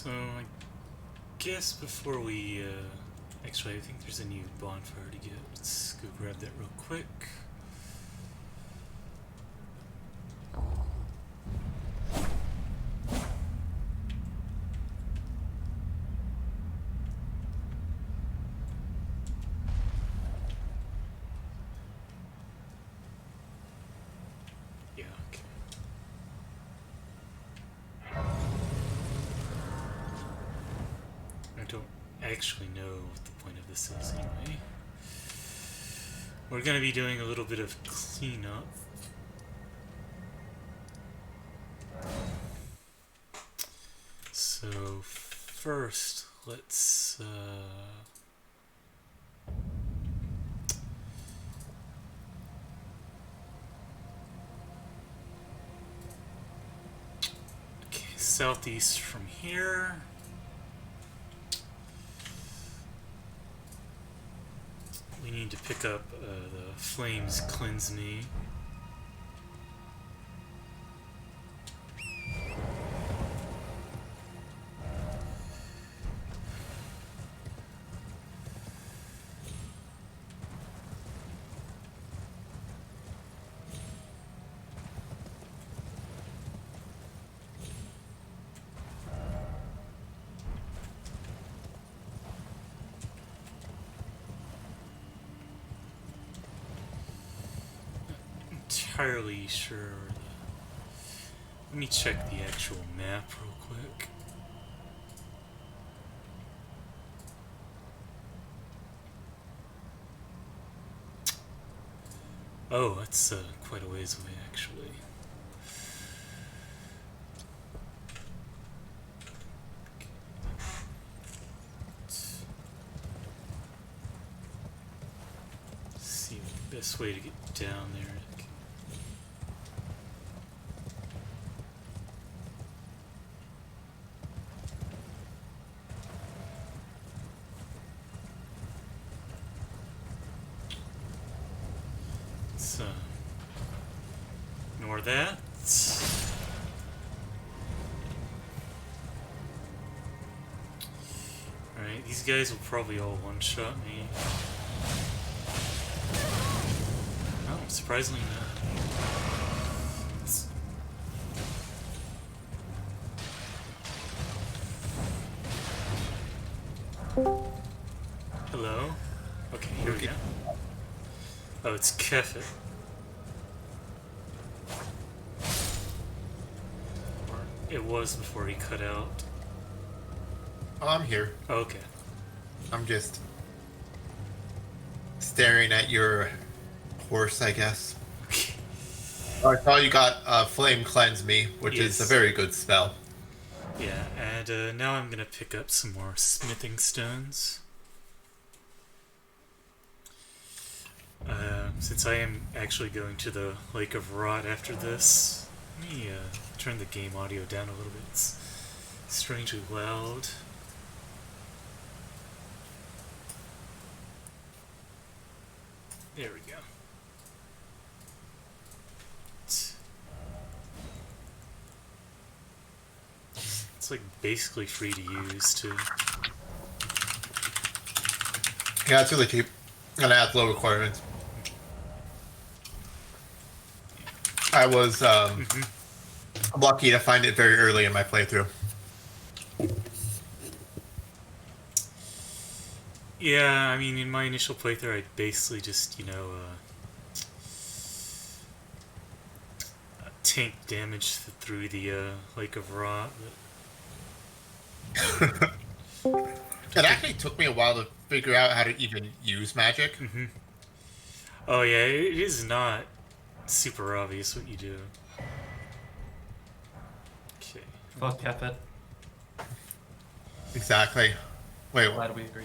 So, I guess before we, actually I think there's a new bonfire to get. Let's go grab that real quick. Yeah, okay. I don't actually know what the point of this is anyway. We're gonna be doing a little bit of cleanup. So first, let's okay, southeast from here. We need to pick up the Flames Cleanse Me. Entirely sure. Let me check the actual map real quick. Oh, that's quite a ways away, actually. Let's see the best way to get down there. So, ignore that. Alright, these guys will probably all one-shot me. Oh, surprisingly not. Hello? Okay, here we go. Oh, it's Kefit. It was before he cut out. Oh, I'm here. Oh, okay. I'm just staring at your horse, I guess. I saw you got Flame Cleanse Me, which is a very good spell. Yeah, and now I'm gonna pick up some more smithing stones. Since I am actually going to the Lake of Rot after this, let me turn the game audio down a little bit. It's strangely loud. There we go. It's like basically free to use too. Yeah, it's really cheap. And I have low requirements. I was lucky to find it very early in my playthrough. Yeah, I mean, in my initial playthrough, I basically just, tank damage through the Lake of Rot. It actually took me a while to figure out how to even use magic. Oh yeah, it is not super obvious what you do. Okay. Fuck Kefit. Exactly. Wait, Glad we agree.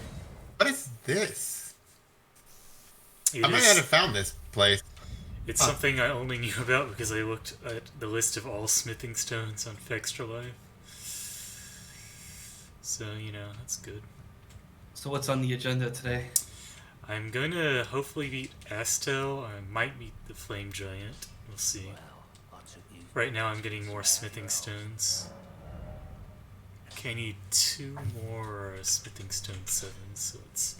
what is this? I might not have found this place. It's something I only knew about because I looked at the list of all smithing stones on Extra Life. So, that's good. So what's on the agenda today? I'm going to hopefully beat Astel. I might beat the Flame Giant. We'll see. Right now I'm getting more smithing stones. Okay, I need 2 more smithing stone 7s, so it's...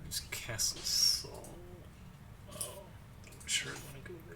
There's Castle Saul. Oh, I'm sure I want to go there.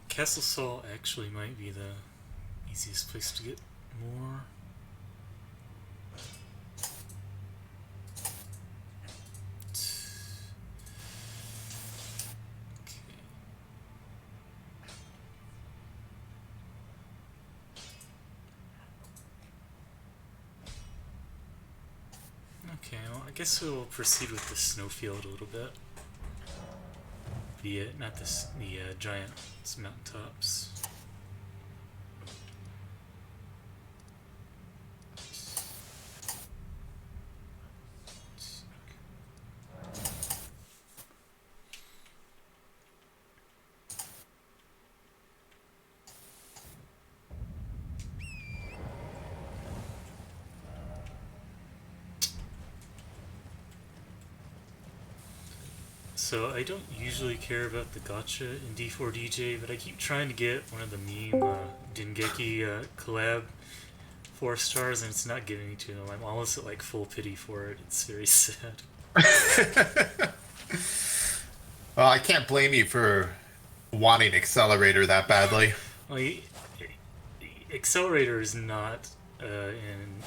Castle Saul actually might be the easiest place to get more. Okay, well, I guess we'll proceed with the snowfield a little bit. The not this the giant mountaintops. So I don't usually care about the gotcha in D4DJ, but I keep trying to get one of the meme Dengeki collab 4 stars, and it's not giving me to them. I'm almost at like full pity for it. It's very sad. Well, I can't blame you for wanting Accelerator that badly. Well, Accelerator is not in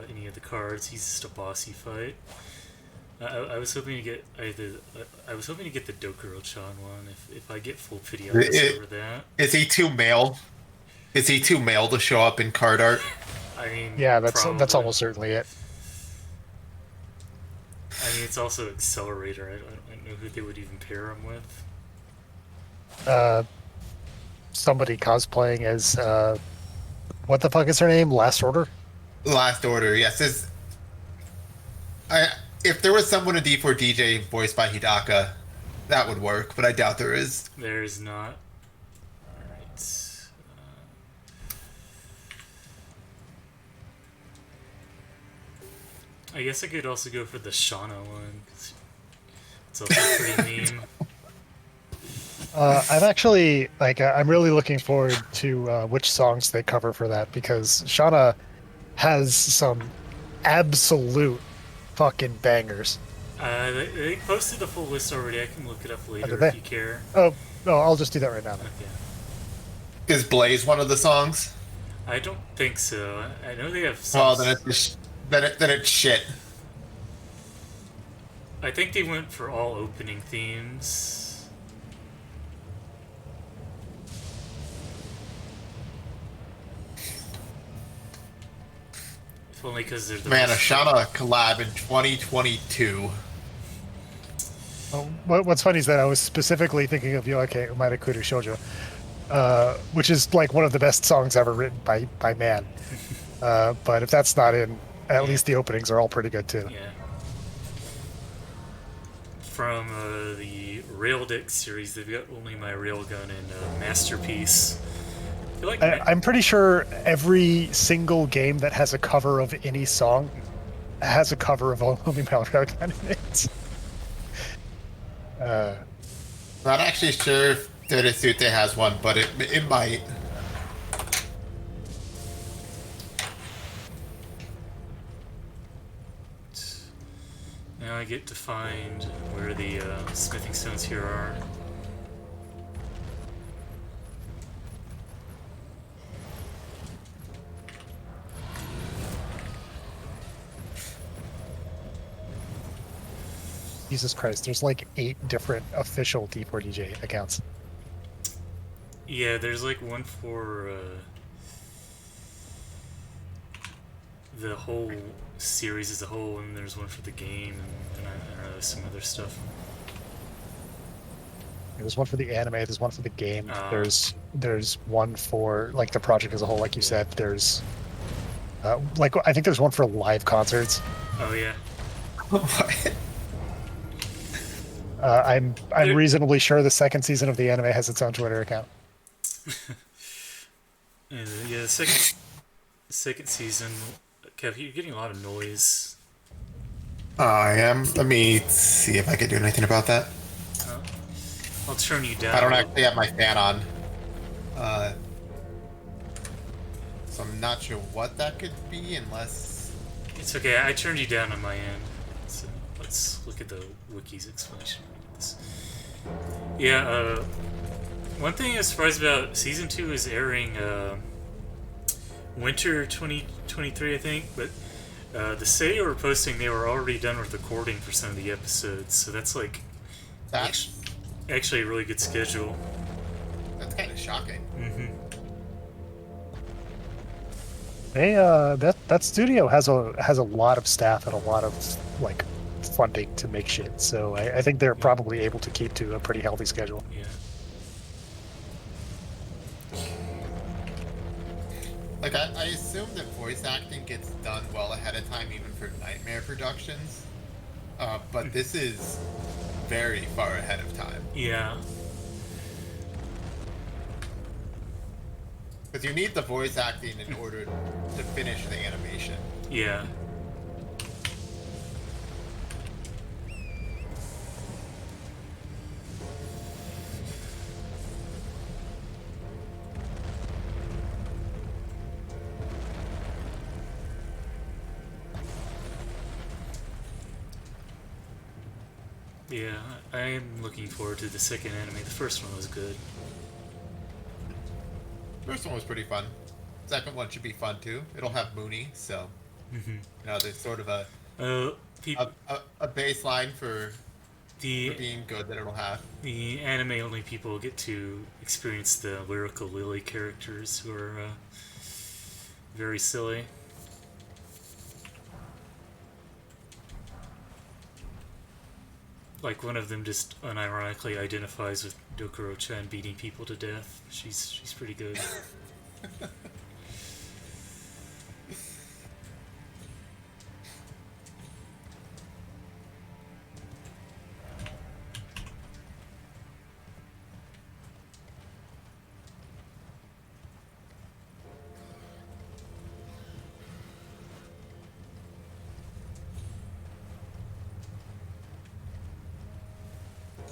any of the cards. He's just a bossy fight. I was hoping to get I was hoping to get the Dokuro-chan one. If I get full pity, I'll discover that. Is he too male? Is he too male to show up in card art? I mean, Yeah, that's probably. almost certainly it. I mean, it's also Accelerator. I don't know who they would even pair him with. Somebody cosplaying as what the fuck is her name? Last Order? Last Order, yes. If there was someone in D4DJ voiced by Hidaka, that would work, but I doubt there is. There's not. Alright. I guess I could also go for the Shauna one, 'cause it's also pretty meme. I'm actually I'm really looking forward to which songs they cover for that, because Shauna has some absolute fucking bangers. They posted the full list already. I can look it up later did they? if you care. Oh no, I'll just do that right now. Okay. Is Blaze one of the songs? I don't think so. I know they have some. Well, then it's shit. I think they went for all opening themes. If only because they're the Man, a most... Shauna collab in 2022. What's funny is that I was specifically thinking of Yoake Umaida Kuru Shoujo, which is like one of the best songs ever written by man. But if that's not in, at least the openings are all pretty good too. Yeah. From the Raildick series, they've got Only My Railgun and Masterpiece. I feel like I'm pretty sure every single game that has a cover of any song has a cover of Only My Railgun in it. Not actually sure if Teresute has one, but it might. Now I get to find where the smithing stones here are. Jesus Christ, there's like 8 different official D4DJ accounts. Yeah, there's like one for the whole series as a whole, and there's one for the game, and I don't know, some other stuff. There's one for the anime, there's one for the game, there's one for like the project as a whole, like you said. There's Like I think there's one for live concerts. Oh yeah. What? I'm reasonably sure the second season of the anime has its own Twitter account. Yeah, the second season. Kev, you're getting a lot of noise. I am. Let me see if I can do anything about that. Uh, I'll turn you down. I don't a little- actually have my fan on. So I'm not sure what that could be unless... It's okay. I turned you down on my end. So let's look at the wiki's explanation of this. Yeah. One thing I was surprised about, season 2 is airing winter 2023, I think, but the say were posting they were already done with recording for some of the episodes, so that's like That's actually a really good schedule. kind of shocking. Mm-hmm. They that studio has a lot of staff and a lot of like funding to make shit. So I think they're probably able to keep to a pretty healthy schedule. Yeah. Like, I assume that voice acting gets done well ahead of time, even for Nightmare Productions. But this is very far ahead of time. Yeah. Because you need the voice acting in order to finish the animation. Yeah. Yeah, I am looking forward to the second anime. The first one was good. First one was pretty fun. Second one should be fun too. It'll have Mooney, so there's sort of a People, a baseline for the being good that it'll have. the anime only people get to experience the lyrical Lily characters who are very silly. Like one of them just unironically identifies with Dokuro-chan beating people to death. She's pretty good.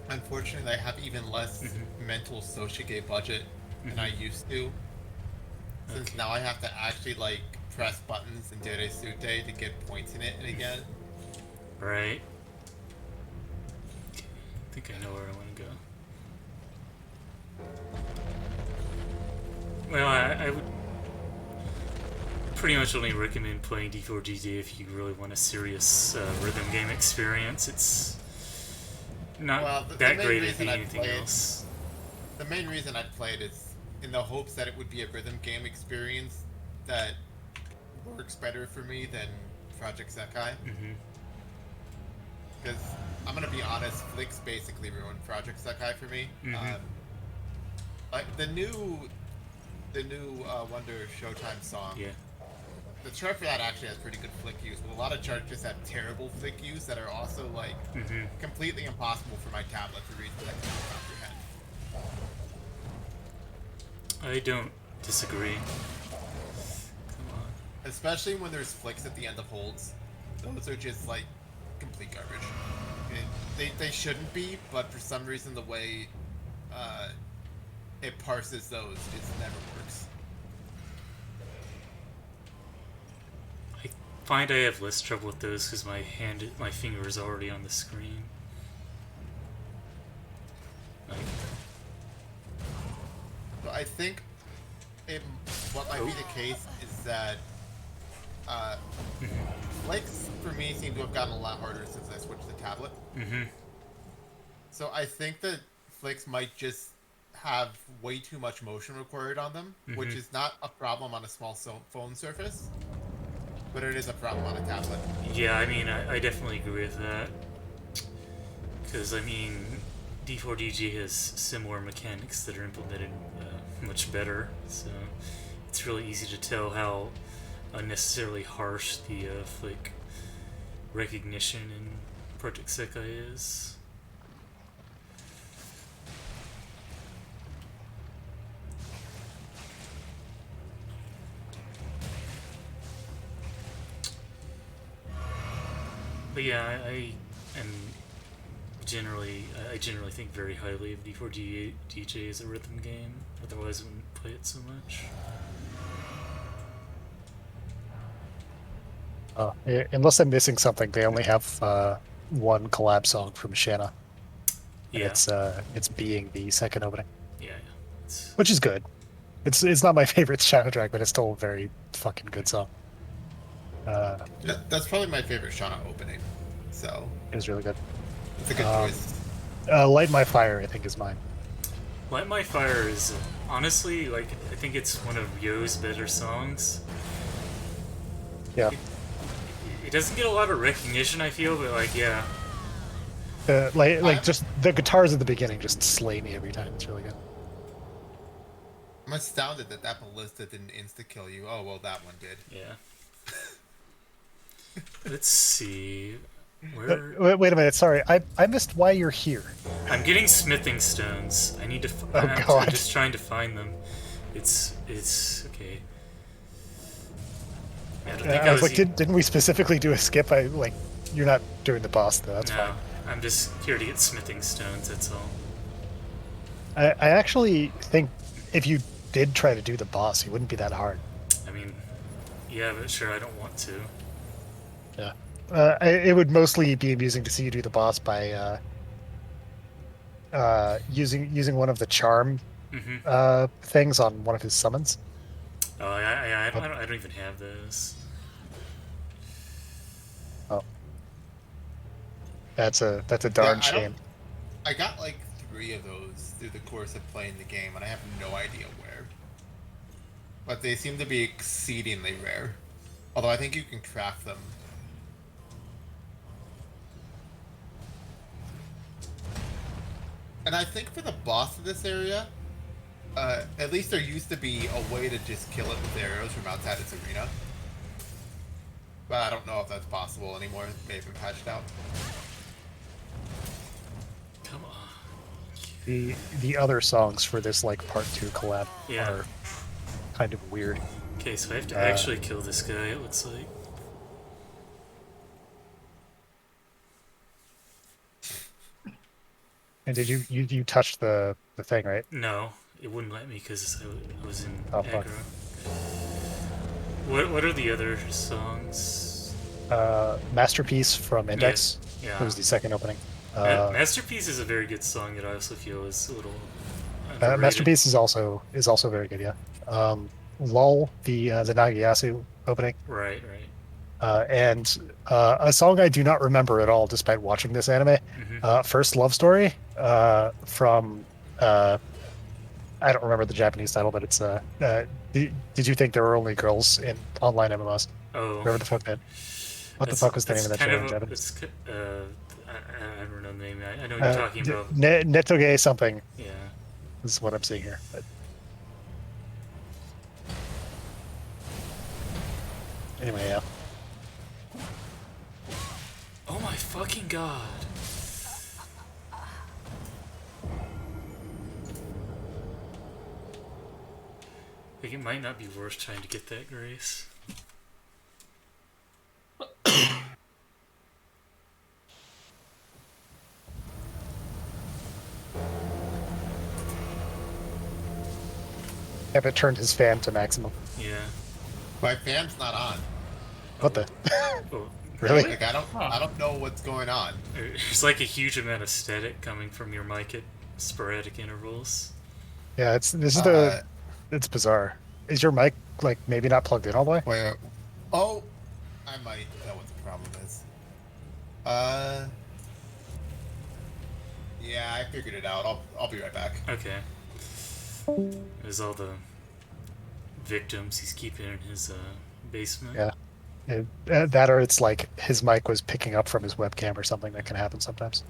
Unfortunately, I have even less mental Soshige budget than I used to. Since Okay. now I have to actually like press buttons in Dere Sute to get points in it again. Right. I think I know where I want to go. Well, I would pretty much only recommend playing D4GD if you really want a serious rhythm game experience. It's not Well, the that main great at reason I'd anything play it- else. The main reason I'd play it is in the hopes that it would be a rhythm game experience that works better for me than Project Sekai. Because I'm gonna be honest, Flicks basically ruined Project Sekai for me. Like the new Wonder Showtime song. Yeah. The chart for that actually has pretty good flick use, but a lot of charts just have terrible flick use that are also like completely impossible for my tablet to read that to comprehend. I don't disagree. Come on. Especially when there's flicks at the end of holds. Those are just like complete garbage. They shouldn't be, but for some reason the way it parses those just never works. I find I have less trouble with those because my finger is already on the screen. Like, So I think what might be the case is that flicks for me seem to have gotten a lot harder since I switched to tablet. So I think that flicks might just have way too much motion required on them, which is not a problem on a small phone surface, but it is a problem on a tablet. yeah, I mean, I definitely agree with that. Because, I mean, D4DG has similar mechanics that are implemented much better, so it's really easy to tell how unnecessarily harsh the like recognition in Project Sekai is. But yeah, I am I generally think very highly of D4DJ as a rhythm game. Otherwise, I wouldn't play it so much. Unless I'm missing something, they only have one collab song from Shanna, and Yeah, it's being the second opening, yeah, yeah. It's, which is good. It's not my favorite Shanna track, but it's still a very fucking good song. That's probably my favorite Shauna opening. So It was really good. it's a good choice. Light My Fire, I think, is mine. Light My Fire is honestly like I think it's one of Yo's better songs. Yeah. It doesn't get a lot of recognition, I feel, but like yeah, Just the guitars at the beginning just slay me every time. It's really good. I'm astounded that that ballista didn't insta kill you. Oh well, that one did. yeah. Let's see. Where Wait a minute, sorry, I missed why you're here. I'm getting smithing stones. I need to. Oh, I'm God. just trying to find them. It's okay. I don't think I was like, e- didn't we specifically do a skip? You're not doing the boss though. That's no, fine. I'm just here to get smithing stones. That's all. I actually think if you did try to do the boss, it wouldn't be that hard. I mean, yeah, but sure, I don't want to. Yeah. It would mostly be amusing to see you do the boss by using one of the charm Mm-hmm. things on one of his summons. Oh, I don't even have those. Oh, that's a darn shame. I got like 3 of those through the course of playing the game, and I have no idea where. But they seem to be exceedingly rare. Although I think you can craft them. And I think for the boss of this area, at least there used to be a way to just kill it with arrows from outside its arena. But I don't know if that's possible anymore. It may have been patched out. Come on. The other songs for this like part 2 collab Yeah. are kind of weird. Okay, so I have to actually kill this guy. It looks like. And did you touch the thing, right? No, it wouldn't let me because I was in Oh, fuck. aggro. What are the other songs? Masterpiece from Index. Yeah. That was the second opening. Masterpiece is a very good song that I also feel is a little underrated. Masterpiece is also very good. Yeah. Lull, the Nagiyasu opening, Right. and a song I do not remember at all, despite watching this anime. First Love Story from I don't remember the Japanese title, but it's did you think there were only girls in online MMOs? Oh. Whatever the fuck that. What the fuck was the name of that show in Japanese? I don't know the name. I know what you're talking about. Netoge something Yeah. is what I'm seeing here. But anyway, yeah. Oh my fucking god. Like, it might not be worth trying to get that grace. Epic turned his fan to maximum. Yeah. My fan's not on. What the? Oh, Really? Like I don't know what's going on. there's like a huge amount of static coming from your mic at sporadic intervals. Yeah, it's bizarre. Is your mic like maybe not plugged in all the way? Wait. Oh, I might know what the problem is. Yeah, I figured it out. I'll be right back. Okay. There's all the victims he's keeping in his basement. Yeah. That or it's like his mic was picking up from his webcam or something. That can happen sometimes.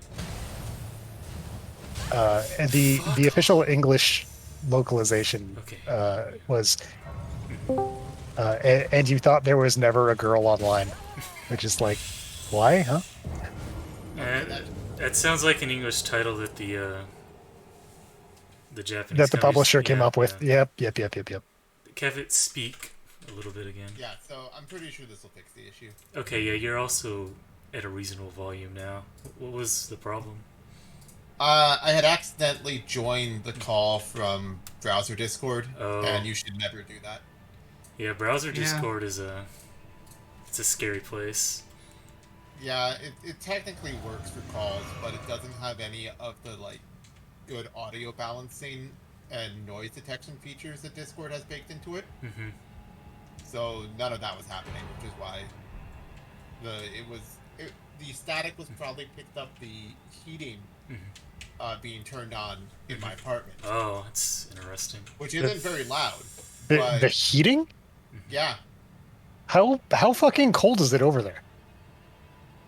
And the official English localization Okay. was and you thought there was never a girl online, which is like, why, huh? Okay, Uh, that sounds like an English title that the Japanese That the companies. publisher came Yeah, up with. yeah. Yep. Have it speak a little bit again. yeah. So I'm pretty sure this will fix the issue. Okay, yeah, you're also at a reasonable volume now. What was the problem? I had accidentally joined the call from browser Discord, Oh, and you should never do that. yeah, browser Yeah. Discord is it's a scary place. Yeah, it technically works for calls, but it doesn't have any of the like good audio balancing and noise detection features that Discord has baked into it. Mm-hmm. So none of that was happening, which is why the static was probably picked up the heating Mm-hmm. being turned on in Mm-hmm. my apartment, Oh, that's interesting. which The, isn't very loud, the but heating? Mm-hmm. yeah, How fucking cold is it over there?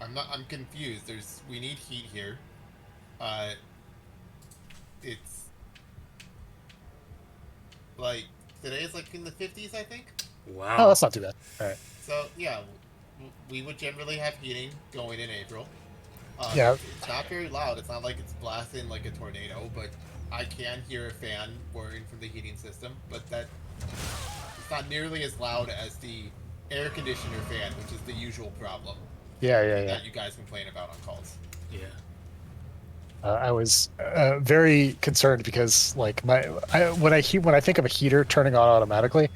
I'm confused. We need heat here. Uh, it's like today is like in the 50s, I think. Oh, Wow. that's not too bad. All right. So yeah, we would generally have heating going in April. Yeah, It's not very loud. It's not like it's blasting like a tornado, but I can hear a fan whirring from the heating system. But that it's not nearly as loud as the air conditioner fan, which is the usual problem yeah. that you guys complain about on calls. Yeah. I was very concerned because like when I think of a heater turning on automatically,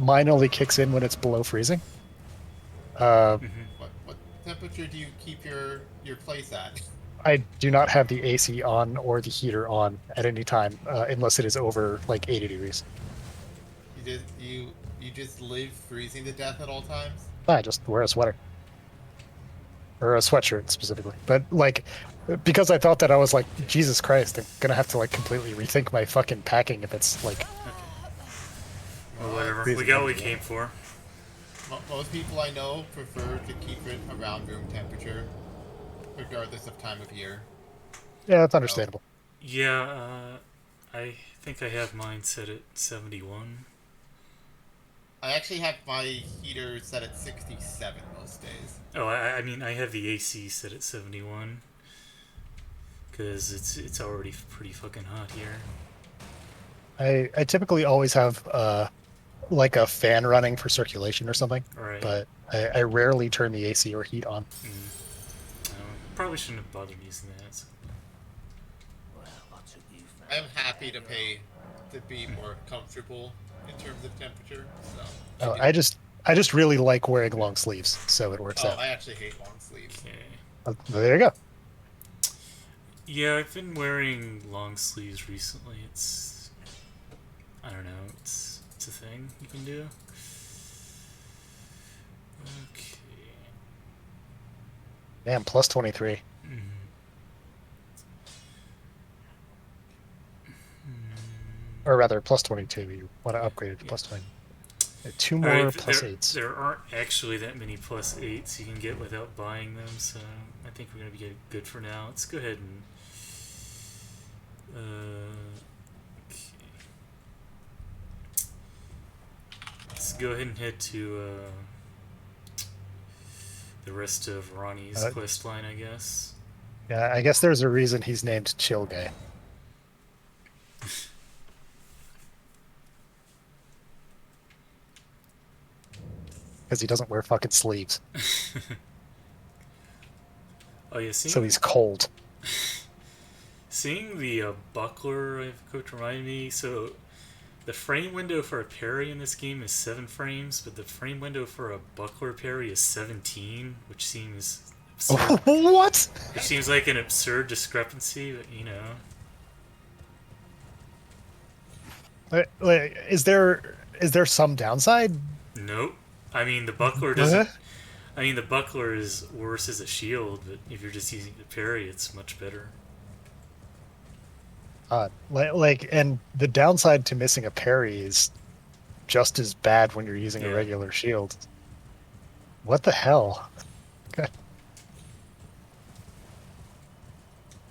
mine only kicks in when it's below freezing. Uh, Mm-hmm. What temperature do you keep your place at? I do not have the AC on or the heater on at any time unless it is over like 80 degrees. You just live freezing to death at all times. I just wear a sweater or a sweatshirt specifically. But like, because I thought that I was like, Jesus Christ, I'm gonna have to like completely rethink my fucking packing if it's like Well, whatever. We freezing got what we temperature. came for. Most people I know prefer to keep it around room temperature, regardless of time of year. Yeah, that's So understandable. Yeah, I think I have mine set at 71. I actually have my heater set at 67 most days. Oh, I mean, I have the AC set at 71 because it's already pretty fucking hot here. I typically always have like a fan running for circulation or something, All right. but I rarely turn the AC or heat on. Probably shouldn't have bothered using that. So. I'm happy to pay to be more comfortable in terms of temperature. So Oh, I just really like wearing long sleeves, so it works out. I actually hate long sleeves. Okay. There you go. Yeah, I've been wearing long sleeves recently. I don't know. It's a thing you can do. Okay. Man, plus 23. Mm-hmm. Or rather, plus 22. You want to upgrade it to plus 20. Two more Alright, plus there, 8s. there aren't actually that many plus 8s you can get without buying them, so I think we're going to be good for now. Let's go ahead and. Okay. Let's go ahead and head to the rest of Ronnie's quest line, I guess. Yeah, I guess there's a reason he's named Chill Guy. Because he doesn't wear fucking sleeves. Oh yeah, So he's cold. seeing the buckler I've cooked reminded me. So the frame window for a parry in this game is 7 frames, but the frame window for a buckler parry is 17, which seems absurd. What? Which seems like an absurd discrepancy, but you know. Is there some downside? Nope. I mean the buckler doesn't. I mean the buckler is worse as a shield, but if you're just using the parry, it's much better. And the downside to missing a parry is just as bad when you're using a regular shield. What the hell?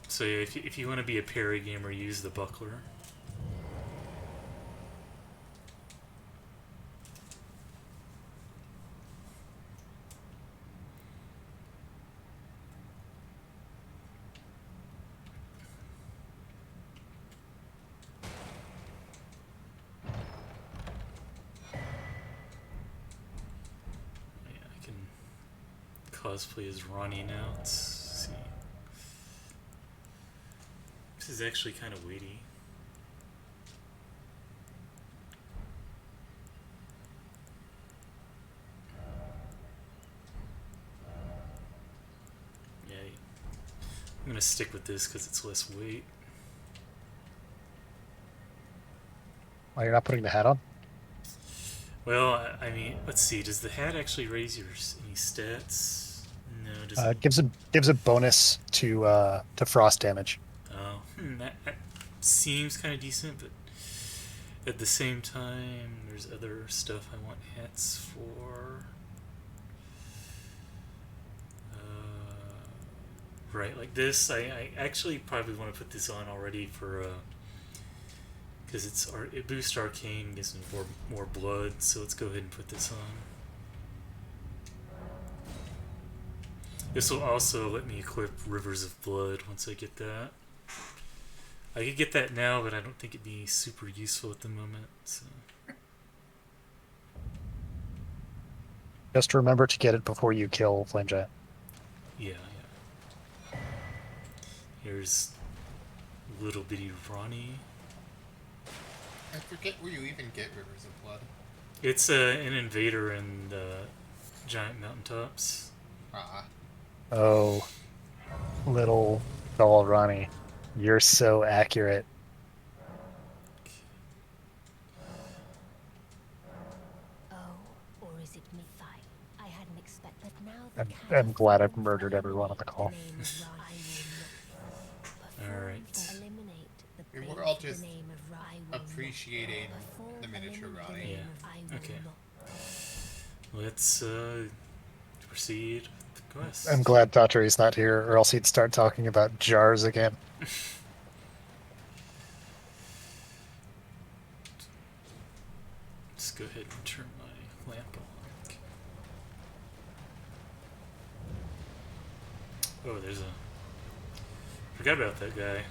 So yeah, if you want to be a parry gamer, use the buckler. cosplay as Ronnie now. Let's see. This is actually kind of weighty. Yeah, I'm gonna stick with this because it's less weight. Oh, you're not putting the hat on? Well, I mean, let's see. Does the hat actually raise your any stats? No, it doesn't. Gives a bonus to frost damage. Oh, that seems kind of decent, but at the same time, there's other stuff I want hats for. Right, like this. I actually probably want to put this on already for because it boosts arcane, gives me more blood. So let's go ahead and put this on. This will also let me equip Rivers of Blood once I get that. I could get that now, but I don't think it'd be super useful at the moment. So. Just remember to get it before you kill Flame Giant. Yeah. Here's little bitty Ronnie. I forget where you even get Rivers of Blood. It's an invader in the giant mountaintops. Oh, little doll Ronnie. You're so accurate. Oh, or is it me? I hadn't expected now. I'm glad I've murdered everyone on the call. Alright. We're all just appreciating the miniature Ronnie. Yeah. Okay. Let's proceed with the quest. I'm glad Daughtry's not here, or else he'd start talking about jars again. Let's go ahead and turn my lamp on. Oh, forgot about that guy.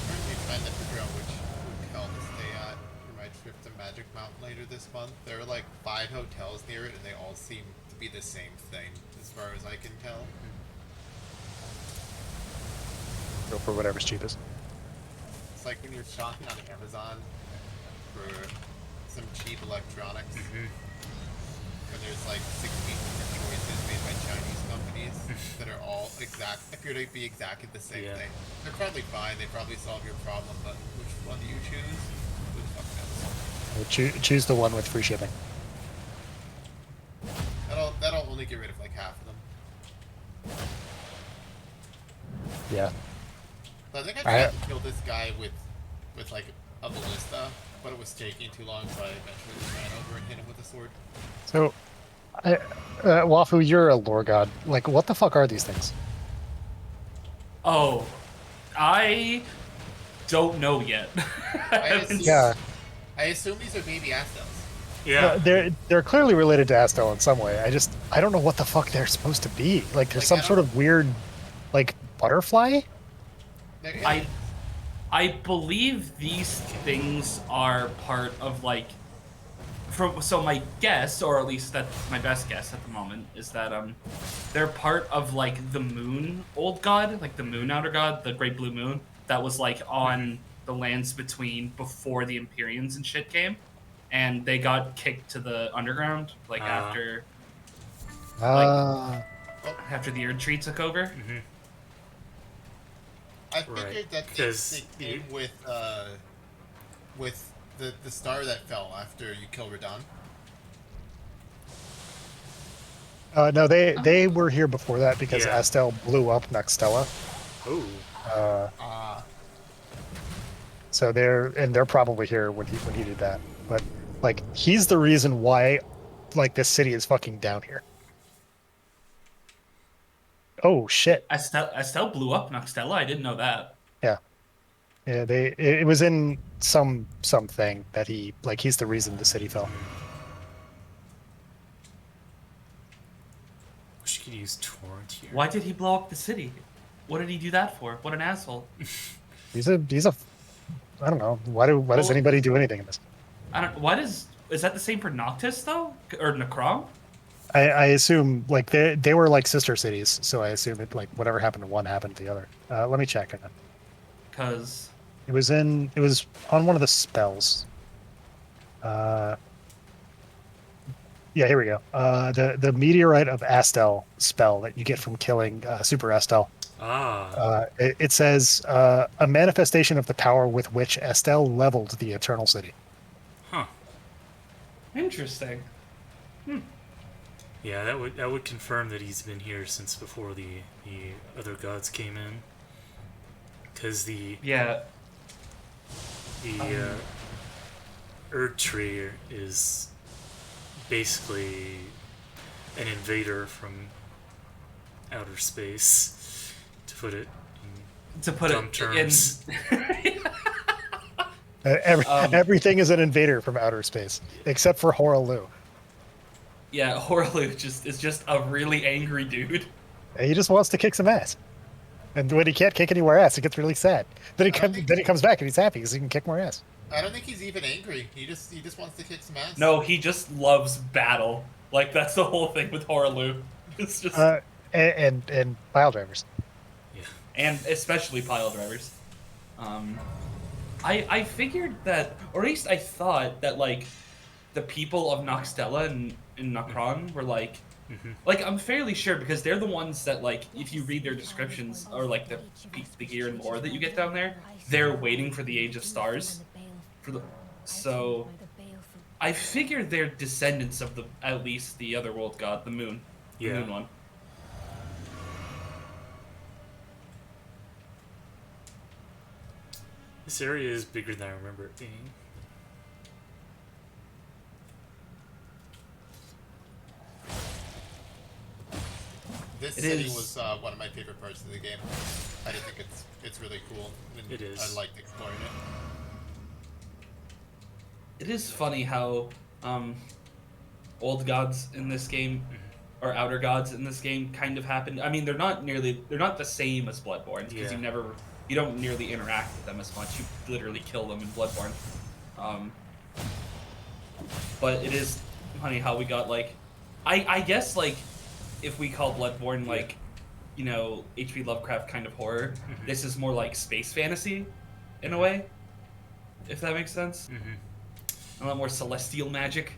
Currently trying to figure out which hotel to stay at for my trip to Magic Mountain later this month. There are like 5 hotels near it, and they all seem to be the same thing, as far as I can tell. Go for whatever's cheapest. It's like when you're shopping on Amazon for some cheap electronics, and there's like 16 different choices made by Chinese companies that are all appear to be exactly the same thing. They're probably fine, they probably solve your problem, but which one do you choose? Who the fuck knows? Choose the one with free shipping. That'll only get rid of like half of them. Yeah. So I think I tried to kill this guy with like a ballista, but it was taking too long, so I eventually just ran over and hit him with a sword. So, Wafu, you're a lore god. Like, what the fuck are these things? Oh, I don't know yet. Yeah. I assume these are baby Astels. Yeah. They're clearly related to Astel in some way. I don't know what the fuck they're supposed to be. Like, there's some sort of weird, like, butterfly? I believe these things are part of like so my guess, or at least that's my best guess at the moment, is that they're part of like the moon old god, like the moon outer god, the great blue moon that was like on the lands between before the Empyreans and shit came, and they got kicked to the underground like after the Erd Tree took over. I figured that they came with the star that fell after you kill Radon. No, they were here before that because Astel blew up Nextella. Oh. So they're probably here when he did that. But like he's the reason why like this city is fucking down here. Oh shit. Astel blew up Nextella? I didn't know that. Yeah. Yeah, it was in something that he's the reason the city fell. Wish you could use torrent here. Why did he blow up the city? What did he do that for? What an asshole. He's a I don't know. Why does anybody do anything in this? I don't. Is that the same for Noctis though, or Necrom? I assume like they were like sister cities, so I assume it like whatever happened to one happened to the other. Let me check. Because It was on one of the spells. Uh, yeah, here we go. The meteorite of Astel spell that you get from killing Super Astel. Ah, It says a manifestation of the power with which Astel leveled the Eternal City. huh. interesting. Yeah, that would confirm that he's been here since before the other gods came in. Because Yeah. the Um, Erd Tree is basically an invader from outer space, to put it to in put dumb it in. terms. um, Everything is an invader from outer space except for Horalu. yeah, Horlu is just a really angry dude. He just wants to kick some ass. And when he can't kick any more ass, he gets really sad. I don't think Then he comes back and he's happy because he can kick more ass. I don't think he's even angry. He just wants to kick some ass. No, he just loves battle. Like that's the whole thing with Horlu. It's just Uh, and pile drivers. Yeah. and especially pile drivers. Um, I figured that, or at least I thought that like the people of Noxtella and Nokron were like I'm fairly sure because they're the ones that like if you read their descriptions or like the gear and lore that you get down there, they're waiting for the Age of Stars. For the so I figured they're descendants of the at least the other world god, the moon, the Yeah. moon one. This area is bigger than I remember it being. This It city is- was one of my favorite parts of the game. I just think it's really cool. And It is. I liked exploring it. It is funny how old gods in this game or outer gods in this game kind of happen. I mean, they're not the same as Bloodborne because Yeah. you don't nearly interact with them as much. You literally kill them in Bloodborne. Um, but it is funny how we got like, I guess like if we call Bloodborne like, you know, H.P. Lovecraft kind of horror, this is more like space fantasy, in a way, if that makes sense. A lot more celestial magic.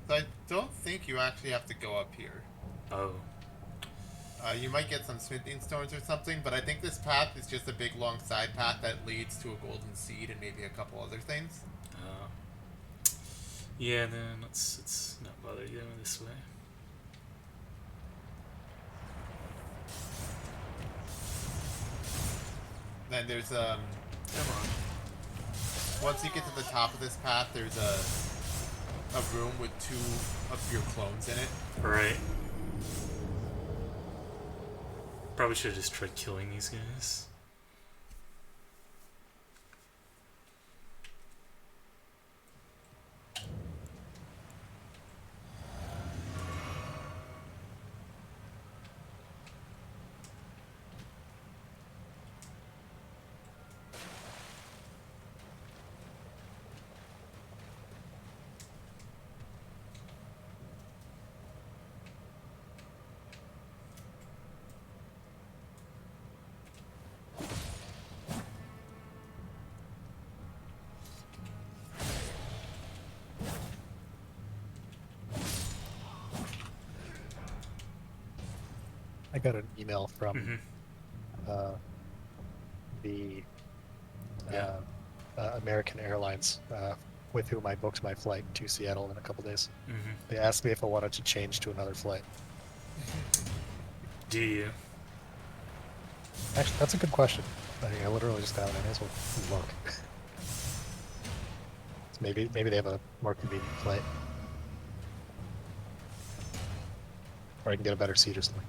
So I don't think you actually have to go up here. Oh. You might get some smithing stones or something, but I think this path is just a big long side path that leads to a golden seed and maybe a couple other things. Yeah, then let's not bother going this way. Then there's Come on. once you get to the top of this path, there's a room with 2 of your clones in it. Right. Probably should have just tried killing these guys. I got an email from Mm-hmm. the Yeah. American Airlines with whom I booked my flight to Seattle in a couple days. Mm-hmm. They asked me if I wanted to change to another flight. Do you? Actually, that's a good question. I literally just got it. I may as well look. So maybe they have a more convenient flight, or I can get a better seat or something.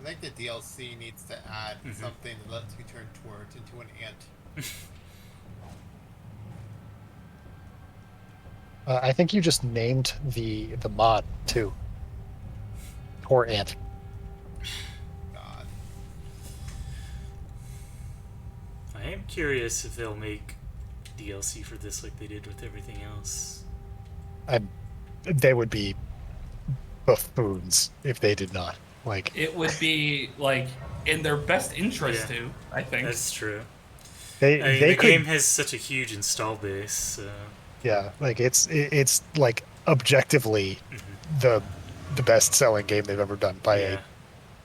I think the DLC needs to add something that lets you turn Twert into an ant. I think you just named the mod too, or ant. God. I am curious if they'll make DLC for this like they did with everything else. I They would be buffoons if they did not. Like It would be like in their best Yeah, interest to, I think. that's true. I mean, they the game could, has such a huge install base, so yeah, like it's like objectively the the best selling game they've ever done by a yeah.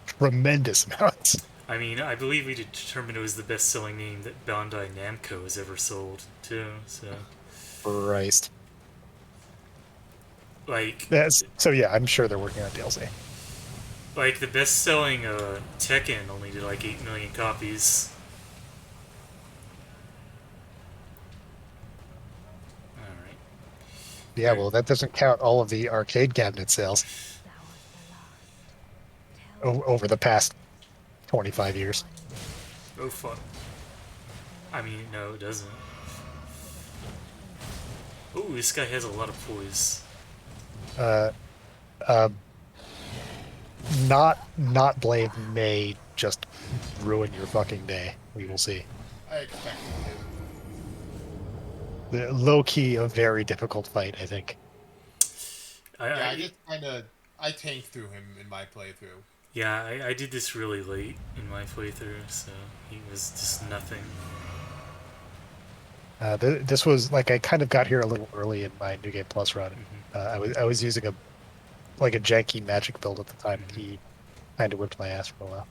tremendous amount. I mean, I believe we determined it was the best-selling game that Bandai Namco has ever sold, too. So, Christ. like, That's so yeah, I'm sure they're working on DLC. like the best-selling Tekken only did like 8 million copies. All right. Yeah, well, that doesn't count all of the arcade cabinet sales Thou art the last. Tell me over the past 25 years. Oh fuck. I mean, no, it doesn't. Ooh, this guy has a lot of poise. Uh, uh, not Blade may just ruin your fucking day. We will see. I expect him The low key a very difficult fight, I think. I, to. Yeah, I I just kind of I tanked through him in my playthrough. yeah, I did this really late in my playthrough, so he was just nothing. This was like I kind of got here a little early in my New Game Plus run. I was using a like a janky magic build at the time. He kind of whipped my ass for a while.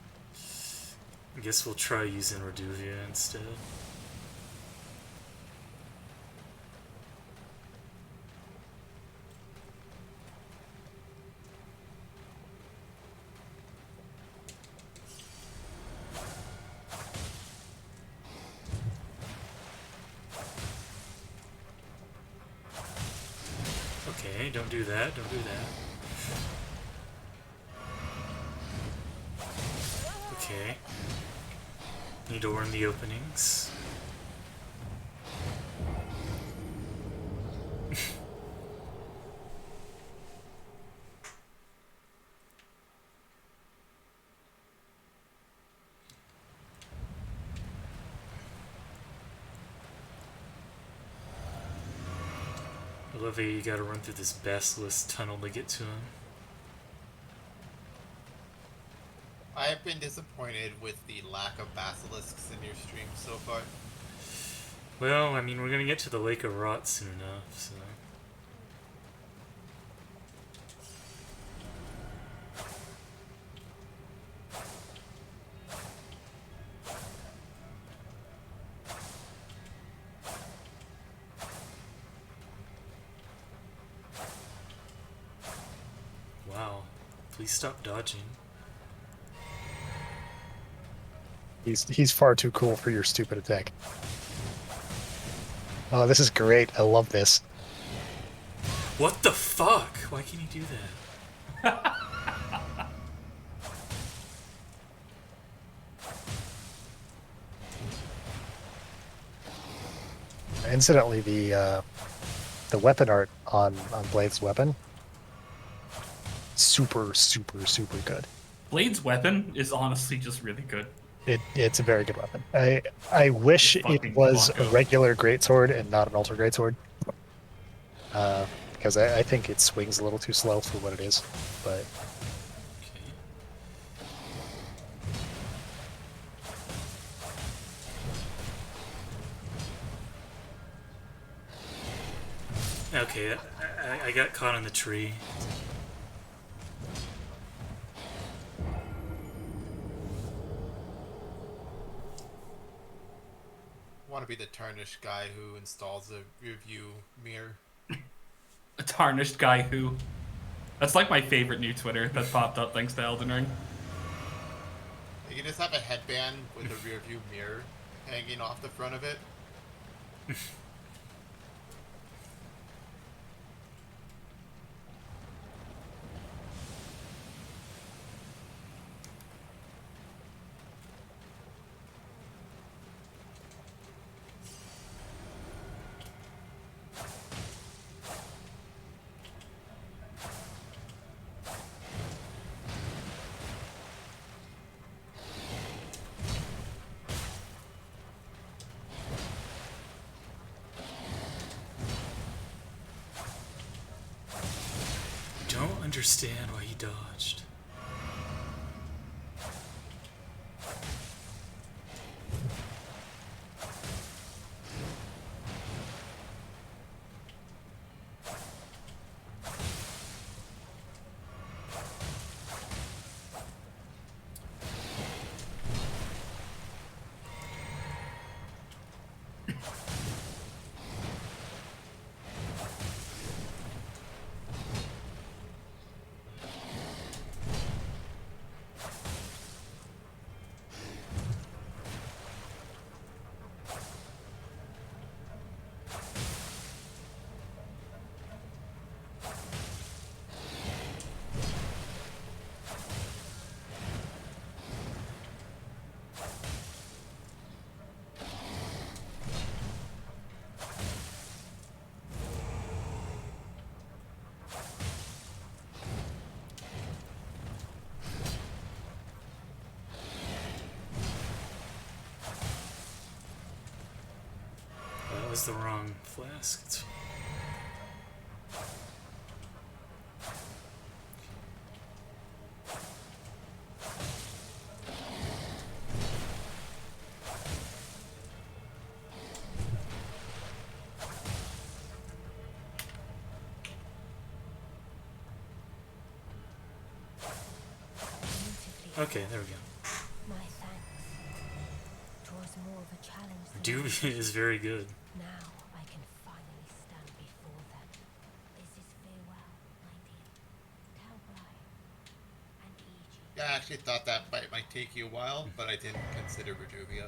I guess we'll try using Reduvia instead. Okay, don't do that, don't do that. Okay. Need to learn the openings. I love how you gotta run through this basilisk tunnel to get to him. I have been disappointed with the lack of basilisks in your stream so far. Well, I mean, we're gonna get to the Lake of Rot soon enough, so. Wow. Please stop dodging. He's far too cool for your stupid attack. Oh, this is great. I love this. What the fuck? Why can you do that? Incidentally, the weapon art on Blade's weapon, super good. Blade's weapon is honestly just really good. It's a very good weapon. I wish It's it fucking was a Flacco. regular greatsword and not an ultra greatsword. Because I think it swings a little too slow for what it is. But Okay, I got caught in the tree. Want to be the tarnished guy who installs a review mirror. A tarnished guy who. That's like my favorite new Twitter that popped up thanks to Elden Ring. You can just have a headband with a rear view mirror hanging off the front of it. understand why he dodged. That was the wrong flask. It's... Okay, there we go. My thanks. 'Twas more of a challenge than Dubia is very good. now I can finally stand before them. This is farewell, my dear. Tell Brian and Egypt. Yeah, I actually thought that fight might take you a while, but I didn't consider Reduvia.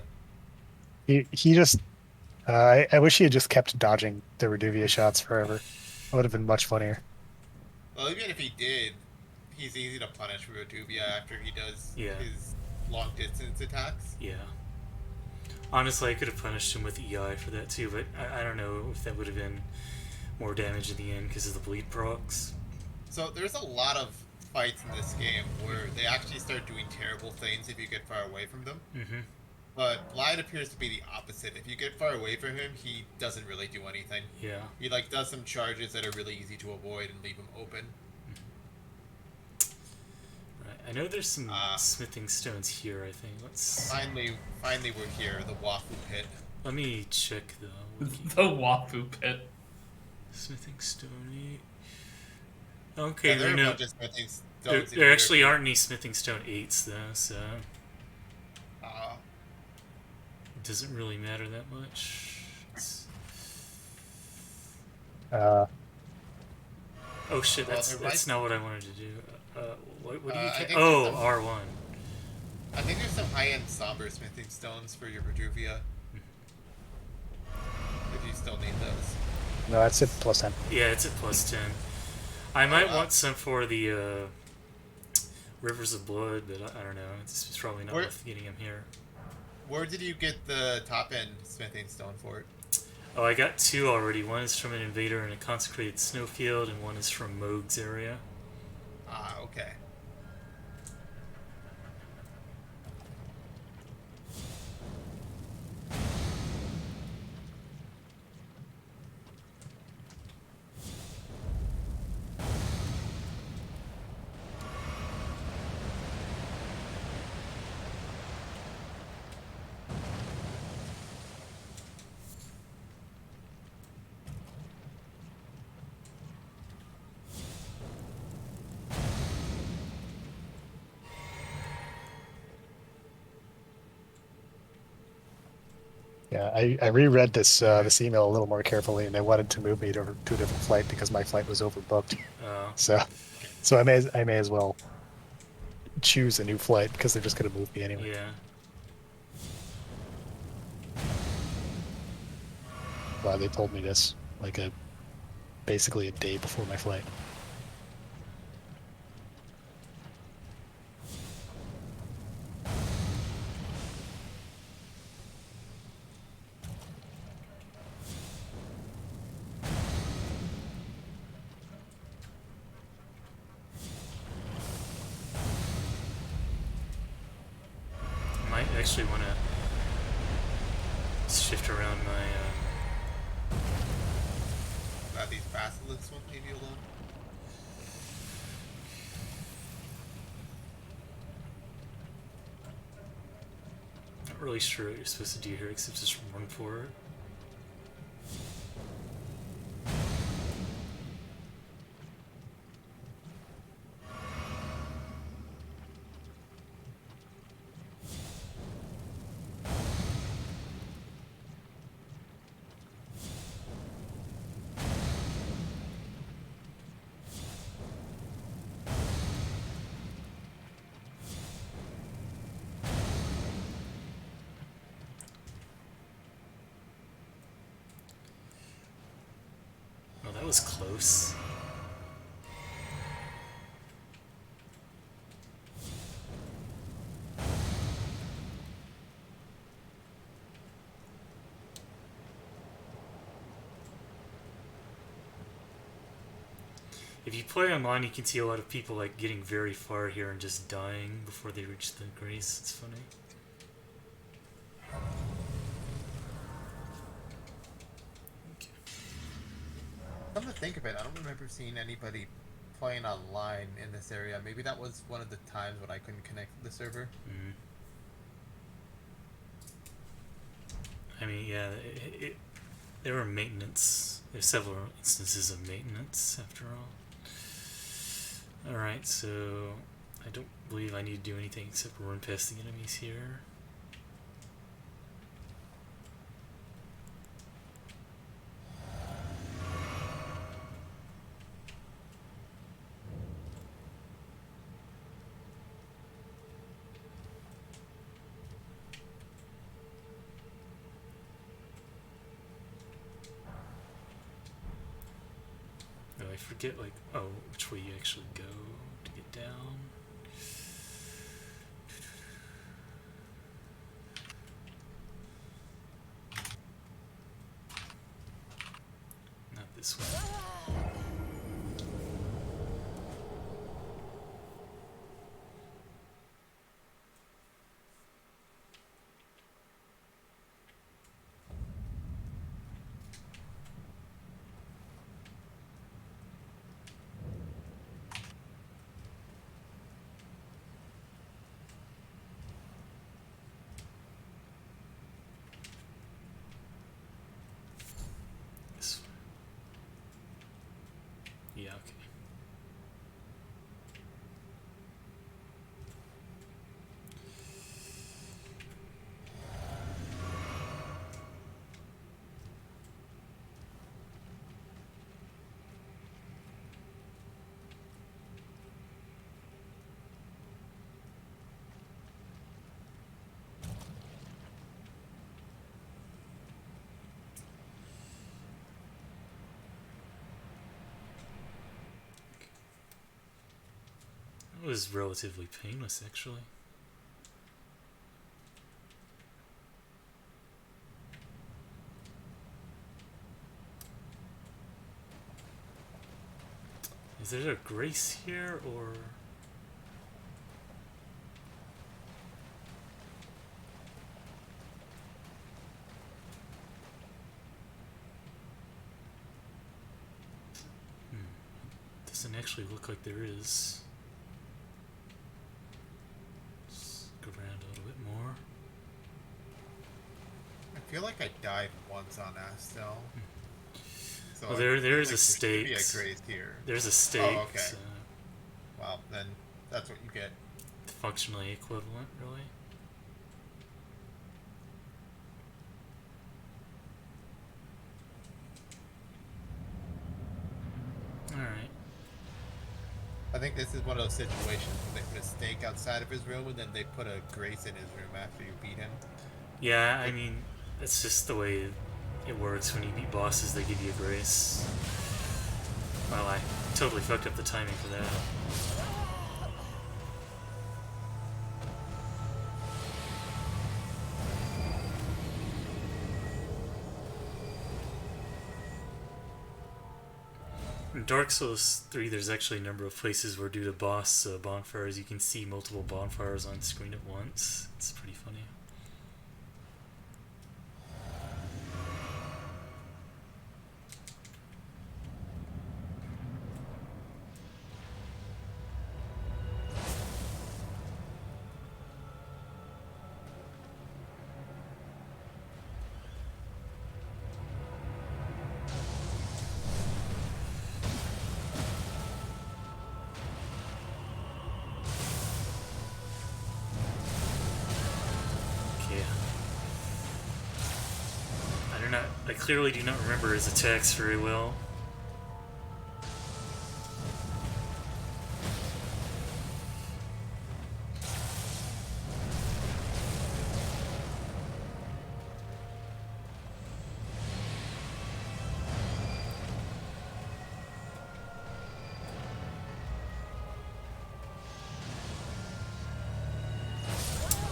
He just. I wish he had just kept dodging the Reduvia shots forever. It would have been much funnier. Well, even if he did, he's easy to punish with Reduvia after he does Yeah. his long distance attacks. Yeah. Honestly, I could have punished him with EI for that too, but I don't know if that would have been more damage in the end because of the bleed procs. So there's a lot of fights in this game where they actually start doing terrible things if you get far away from them. Mm-hmm. But Lion appears to be the opposite. If you get far away from him, he doesn't really do anything. Yeah. He like does some charges that are really easy to avoid and leave him open. Right. I know there's some smithing stones here, I think. Let's... Finally we're here, the Wafu Pit. Let me check the wiki. The Wafu Pit. Smithing stone 8. Okay, Yeah, there are a no, bunch of smithing there, stones in there here. actually aren't any smithing stone 8s though, so it doesn't really matter that much. Oh shit, Well, that's not what I wanted to do. What do you I ca- think Oh, there's some- R1. I think there's some high-end somber smithing stones for your Reduvia. If you still need those. No, that's it. Plus 10. Yeah, it's at +10. I might want some for the Rivers of Blood, but I don't know. It's probably not Where- worth getting them here. Where did you get the top-end smithing stone for it? Oh, I got 2 already. One is from an invader in a consecrated snowfield, and one is from Moog's area. Ah, okay. Yeah, I reread this email a little more carefully, and they wanted to move me to a different flight because my flight was overbooked. So I may as well choose a new flight because they're just gonna move me anyway. Yeah. Wow, they told me this like basically a day before my flight. Might actually want to shift around my. These basilisks won't leave you alone. really sure what you're supposed to do here except just run for it. Oh, that was close. If you play online, you can see a lot of people like getting very far here and just dying before they reach the grace. It's funny. Okay. Come to think of it, I don't remember seeing anybody playing online in this area. Maybe that was one of the times when I couldn't connect to the server. Mm-hmm. I mean, yeah, there were maintenance. There's several instances of maintenance, after all. Alright, so I don't believe I need to do anything except run past the enemies here. Oh, I forget, like, which way you actually go to get down. Not this way. This way. Yeah, okay. It was relatively painless, actually. Is there a grace here, or... Doesn't actually look like there is. Let's go around a little bit more. I feel like I died once on Astel. So Well, I there feel is like a stake. There should be a grace here. There's a stake. Oh, okay. So Well, then that's what you get. functionally equivalent, really. Alright. I think this is one of those situations where they put a stake outside of his room and then they put a grace in his room after you beat him. Yeah, I mean, that's just the way it works. When you beat bosses, they give you a grace. Well, I totally fucked up the timing for that. In Dark Souls 3, there's actually a number of places where, due to boss bonfires, you can see multiple bonfires on screen at once. It's pretty funny. I clearly do not remember his attacks very well.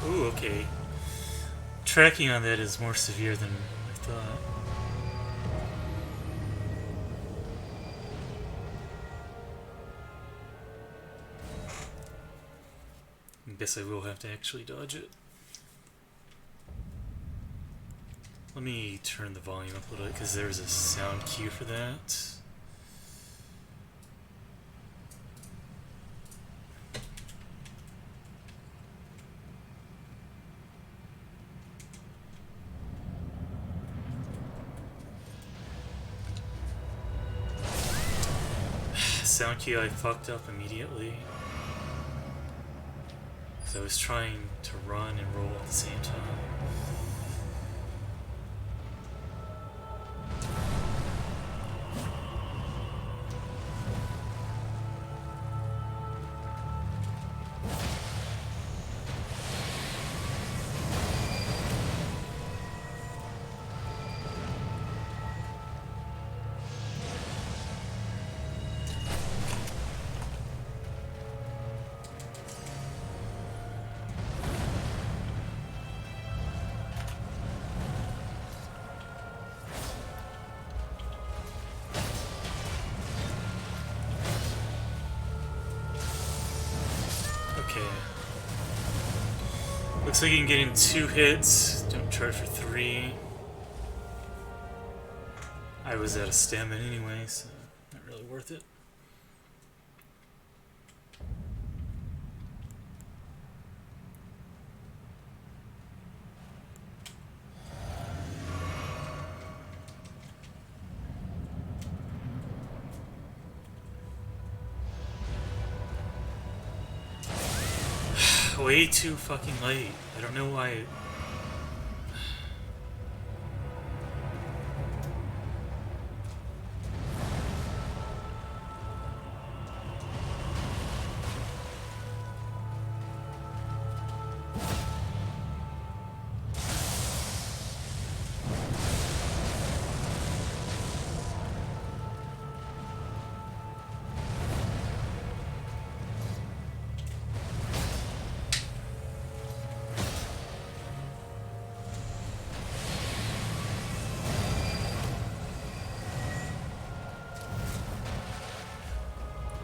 Ooh, okay. Tracking on that is more severe than I thought. I guess I will have to actually dodge it. Let me turn the volume up a little bit because there's a sound cue for that. Sound cue I fucked up immediately. Because I was trying to run and roll at the same time. Okay. Looks like you can get in 2 hits. Don't charge for 3. I was out of stamina anyway, so not really worth it. Way too fucking late. I don't know why.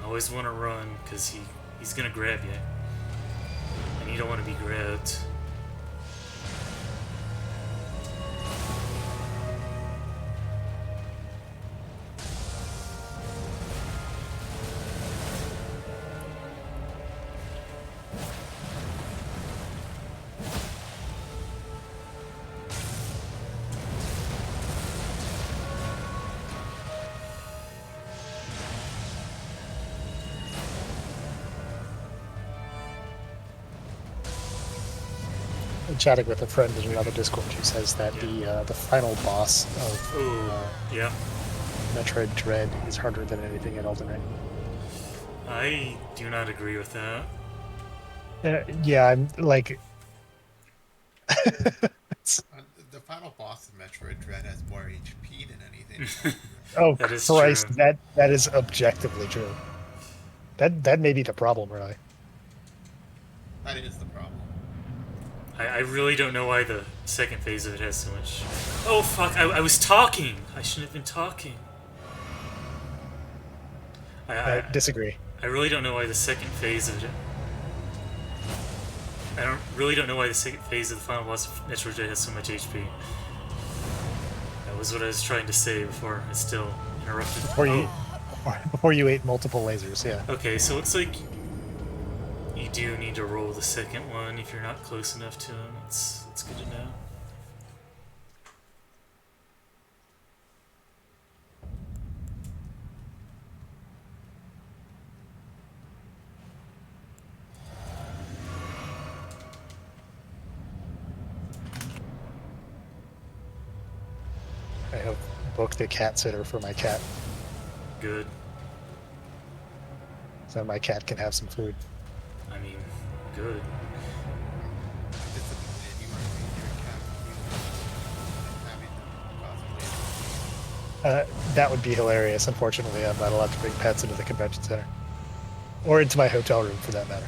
Always want to run because he's gonna grab you, and you don't want to be grabbed. Chatting with a friend in another Discord who says that the final boss of Ooh, yeah. Metroid Dread is harder than anything in Elden Ring. I do not agree with that. Yeah, I'm like. The final boss of Metroid Dread has more HP than anything. Oh That is Christ, true. that is objectively true. That may be the problem, really. That is the problem. I really don't know why the second phase of it has so much. Oh fuck! I was talking. I shouldn't have been talking. I disagree. I really don't know why the second phase of it. Really don't know why the second phase of the final boss of Metroid Dread has so much HP. That was what I was trying to say before I still interrupted. Before you ate multiple lasers, yeah. Okay, so it looks like you do need to roll the second one if you're not close enough to him. That's good to know. booked a cat sitter for my cat, Good. so my cat can have some food. I mean, good. Disappointed you weren't taking your cat with you and having possibly. That would be hilarious. Unfortunately, I'm not allowed to bring pets into the convention center. Or into my hotel room, for that matter.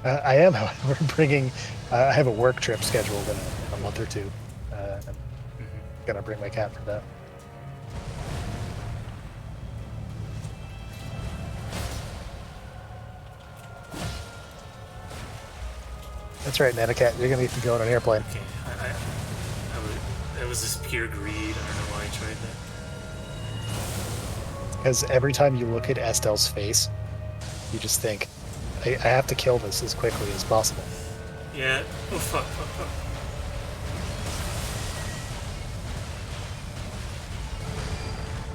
I am, however, bringing... I have a work trip scheduled in a month or two. I'm going to bring my cat for that. That's right, Nanacat. You're going to need to go on an airplane. Okay, that was just pure greed. I don't know why I tried that. Because every time you look at Estelle's face, you just think, I have to kill this as quickly as possible. Yeah. Oh, fuck.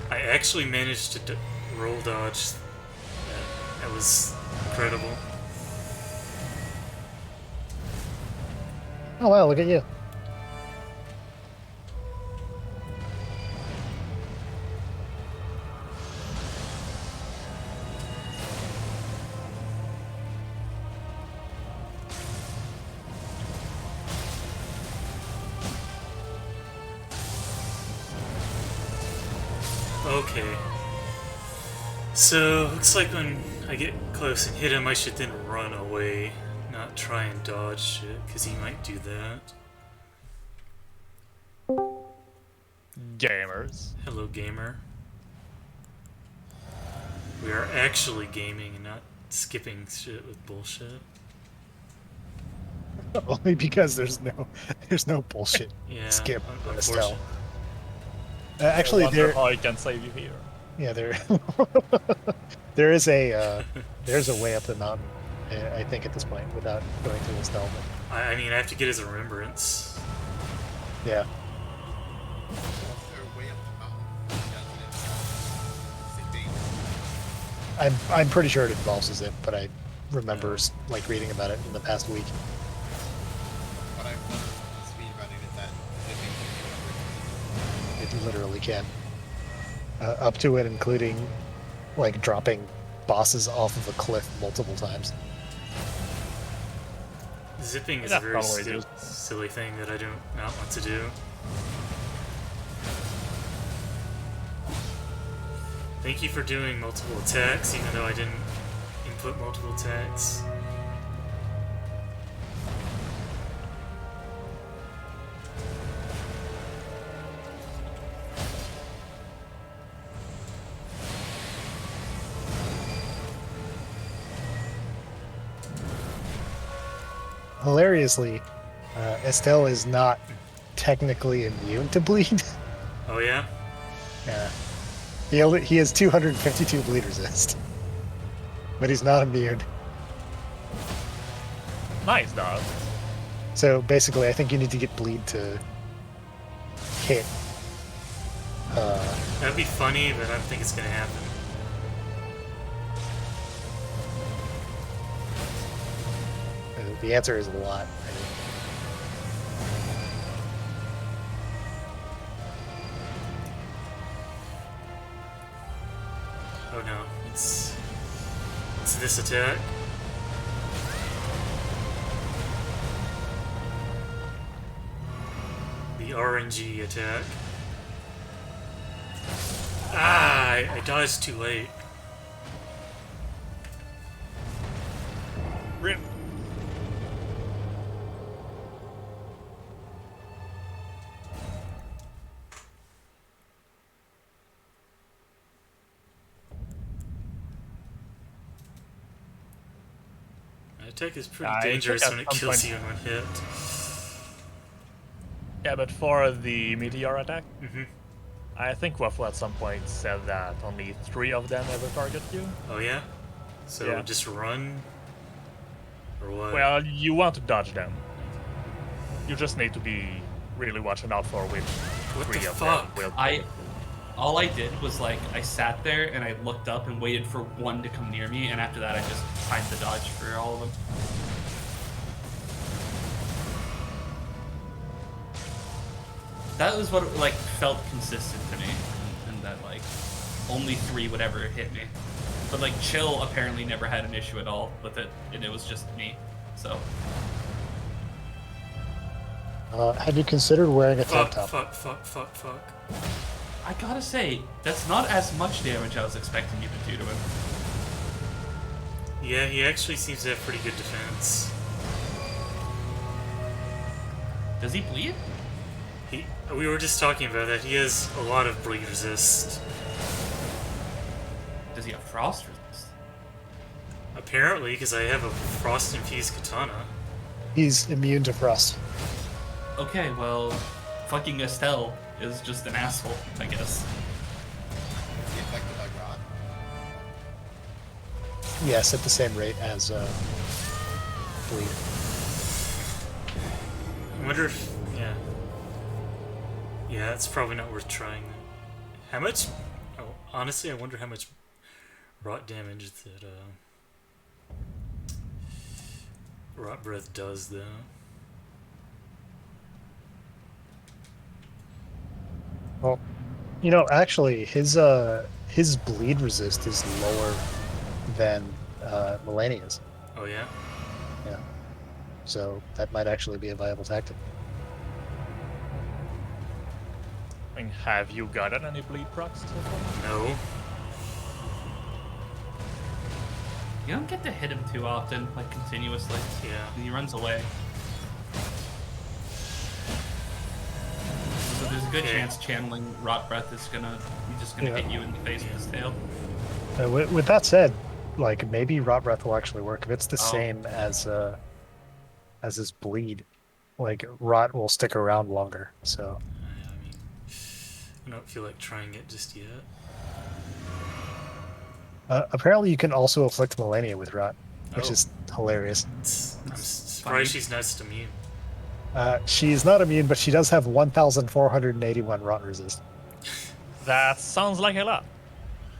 I actually managed to roll dodge. That was incredible. Oh, wow, look at you. Okay. So, looks like when I get close and hit him, I should then run away, not try and dodge shit, because he might do that. Gamers. Hello, gamer. We are actually gaming and not skipping shit with bullshit. Only because there's no bullshit. Yeah, Skip, unfortunately. Estelle. Actually, I wonder there. how I can save you here. Yeah, there. there's a way up the mountain. I think at this point, without going through Estelle. I mean, I have to get his remembrance. Yeah. What's their way up the mountain? Is it dangerous? I'm pretty sure it involves a zip, but I remember like reading about it in the past week. What I've learned from speed running is that it It literally can. Up to it, including like dropping bosses off of a cliff multiple times. Zipping is Yeah, a very probably do. silly thing that I do not want to do. Thank you for doing multiple attacks, even though I didn't input multiple attacks. Hilariously, Estelle is not technically immune to bleed. Oh yeah? Yeah. He has 252 bleed resist, but he's not immune. Nice, dog. So basically, I think you need to get bleed to hit. That'd be funny, but I don't think it's gonna happen. The answer is a lot. I think. Oh no, it's this attack. The RNG attack. Ah, I dodged too late. Rip. That attack is pretty I think dangerous at when it some kills point- you in one hit. Yeah, but for the meteor attack, Mm-hmm. I think Waffle at some point said that only 3 of them ever target you. Oh yeah? So Yeah. just run? Or what? Well, you want to dodge them. You just need to be really watching out for which What 3 the of fuck? them will. All I did was like I sat there and I looked up and waited for one to come near me, and after that I just timed the dodge for all of them. That was what like felt consistent to me, and that like only 3 would ever hit me. But like Chill apparently never had an issue at all with it, and it was just me. So Have you considered wearing a tank Fuck, top? fuck. I gotta say, that's not as much damage I was expecting you to do to him. Yeah, he actually seems to have pretty good defense. Does he bleed? We were just talking about that. He has a lot of bleed resist. Does he have frost resist? Apparently, because I have a frost-infused katana. He's immune to frost. Okay, well, fucking Estelle is just an asshole, I guess. Is he affected by rot? Yes, at the same rate as bleed. I wonder if... Yeah. Yeah, it's probably not worth trying. How much... Oh, honestly, I wonder how much rot damage that rot breath does, though. Well, actually, his bleed resist is lower than Melania's. Oh, yeah? Yeah. So that might actually be a viable tactic. I mean, have you gotten any bleed procs so far? No. You don't get to hit him too often, like continuously. Yeah. He runs away. So there's a good Okay. chance channeling Rot Breath is gonna Yeah. hit you in the face with his tail. With that said, like maybe rot breath will actually work if it's the Oh. same as his bleed. Like rot will stick around longer. So I mean, I don't feel like trying it just yet. apparently you can also afflict Melania with rot, which Oh. is hilarious. I'm It's surprised funny. she's not immune. She's not immune, but she does have 1,481 rot resist. That sounds like a lot.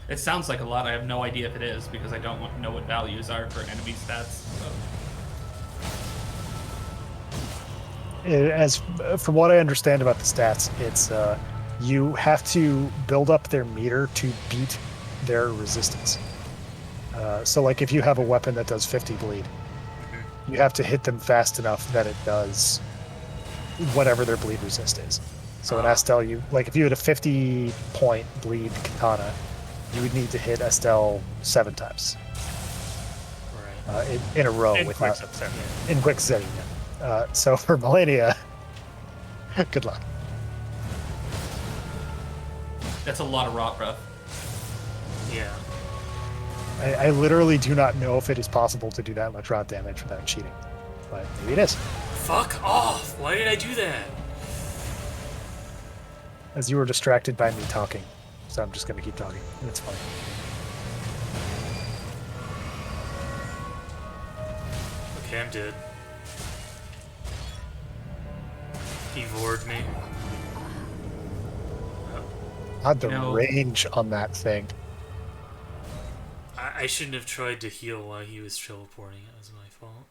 It sounds like a lot. I have no idea if it is because I don't know what values are for enemy stats. So. As from what I understand about the stats, it's you have to build up their meter to beat their resistance. So, like if you have a weapon that does 50 bleed, you have to hit them fast enough that it does whatever their bleed resist is. So in Estelle, if you had a 50-point bleed katana, you would need to hit Estelle 7 times Right. in a row In without quick succession. in quick succession. So for Melania, good luck. That's a lot of Rot Breath. Yeah. I literally do not know if it is possible to do that much rot damage without cheating, but maybe it is. Fuck off! Why did I do that? As you were distracted by me talking, so I'm just going to keep talking. It's fine. Okay, I'm dead. He vored me. God, the No. range on that thing. I shouldn't have tried to heal while he was teleporting. It was my fault.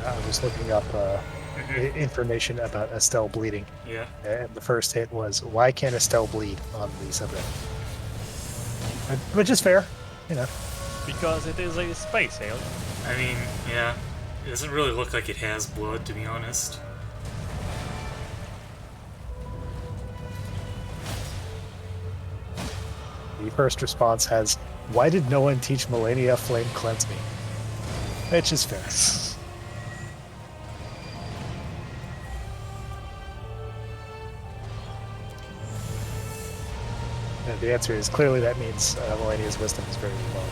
I was looking up information about Estelle bleeding. Yeah. And the first hit was, why can't Estelle bleed on the subreddit? Which is fair, you know. Because it is a space alien. I mean, yeah. It doesn't really look like it has blood, to be honest. The first response has, why did no one teach Melania Flame cleanse me? Which is fair. And the answer is clearly that means Melania's wisdom is very low.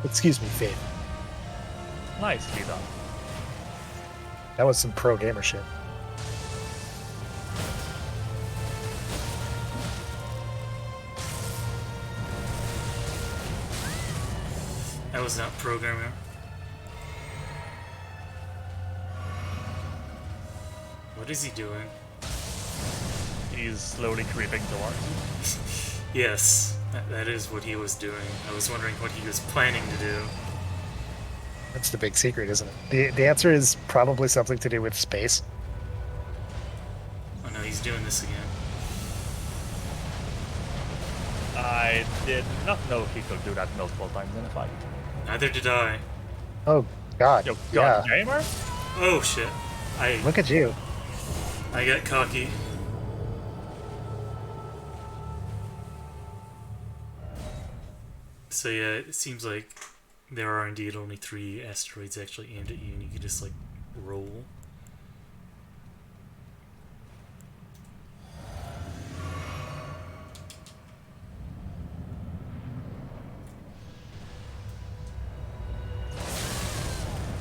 Excuse me, Faith. Nicely done. That was some pro gamer shit. That was not programmer. What is he doing? He's slowly creeping towards. Yes, that is what he was doing. I was wondering what he was planning to do. That's the big secret, isn't it? The answer is probably something to do with space. Oh no, he's doing this again. I did not know he could do that multiple times in a fight. Neither did I. Oh, God. Yo, Yeah. God, gamer? Oh shit. Look at you. I got cocky. So yeah, it seems like there are indeed only 3 asteroids actually aimed at you, and you can just like roll.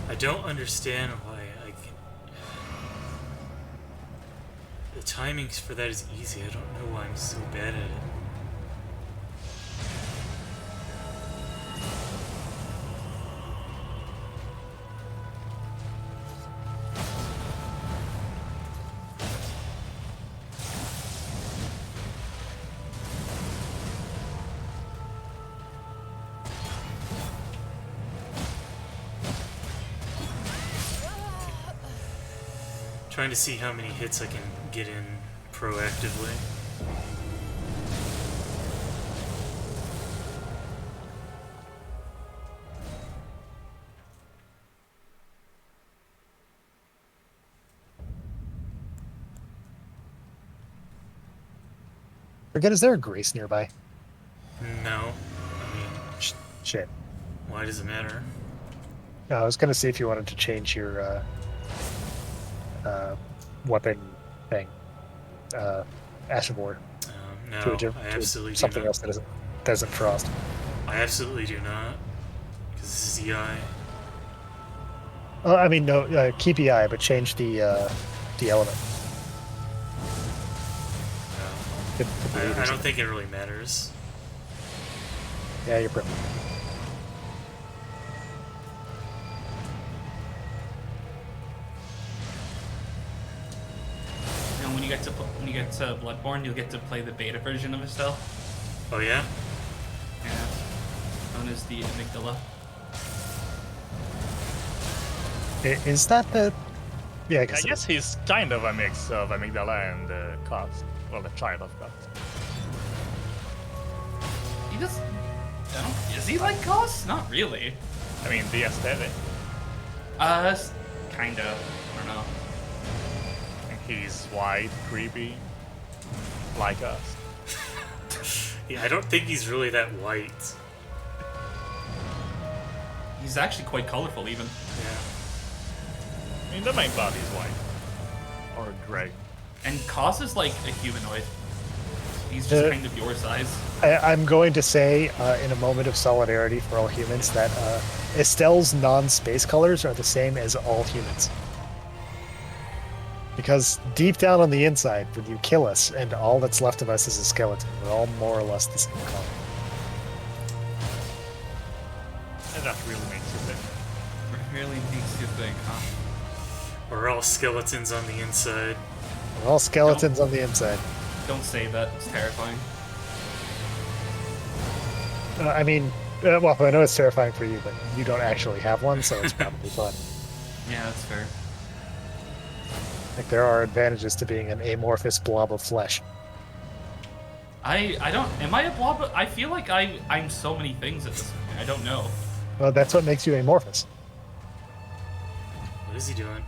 I don't understand why I can. The timings for that is easy. I don't know why I'm so bad at it. Trying to see how many hits I can get in proactively. Forget, is there a Grace nearby? No. I mean, Shit. why does it matter? No, I was going to see if you wanted to change your weapon thing. Ash of War. No, to I absolutely do something not. else that isn't Frost. I absolutely do not. Because this is EI. I mean, no, keep EI, but change the element. No. To bleed or I don't something. think it really matters. Yeah, you're pro. And when you get to Bloodborne, you'll get to play the beta version of Estelle. Oh yeah? Yeah. Known as the amygdala. Is that the? Yeah, I I guess. guess he's kind of a mix of amygdala and Cost. Well, the child of Cost. He just. Is he like Goss? Not really. I mean, the aesthetic. Kinda. I don't know. And he's white, creepy, like us. Yeah, I don't think he's really that white. He's actually quite colorful, even. Yeah. I mean, the main body is white. Or gray. And Koss is like a humanoid. He's just Uh, kind of your size. I'm going to say, in a moment of solidarity for all humans, that Estelle's non-space colors are the same as all humans. Because deep down on the inside, when you kill us, and all that's left of us is a skeleton, we're all more or less the same color. And that really makes you think. It really makes you think, huh? We're all skeletons on the inside. We're all skeletons on the inside. Don't say that. It's terrifying. I mean, Well, I know it's terrifying for you, but you don't actually have one, so it's probably fun. Yeah, that's fair. Like there are advantages to being an amorphous blob of flesh. I don't. Am I a blob? I feel like I'm so many things at this point. I don't know. Well, that's what makes you amorphous. What is he doing?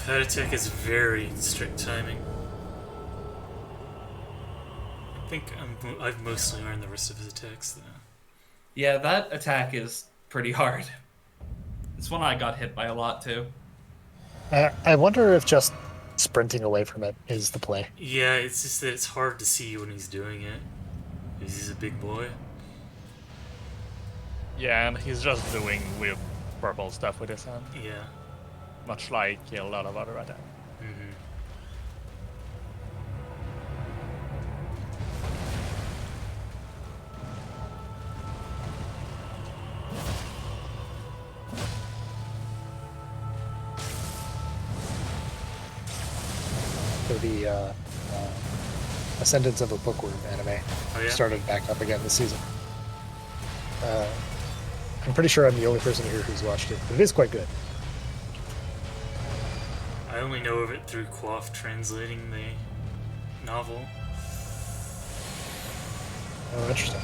That attack is very strict timing. I think I've mostly learned the rest of his attacks though. Yeah, that attack is pretty hard. It's one I got hit by a lot too. I wonder if just sprinting away from it is the play. Yeah, it's just that it's hard to see when he's doing it. Because he's a big boy. Yeah, and he's just doing weird purple stuff with his hand, Yeah. much like a lot of other attacks. Mm-hmm. For the Ascendance of a Bookworm anime. Oh, yeah? Started back up again this season. I'm pretty sure I'm the only person here who's watched it, but it is quite good. I only know of it through Quaff translating the novel. Oh, interesting.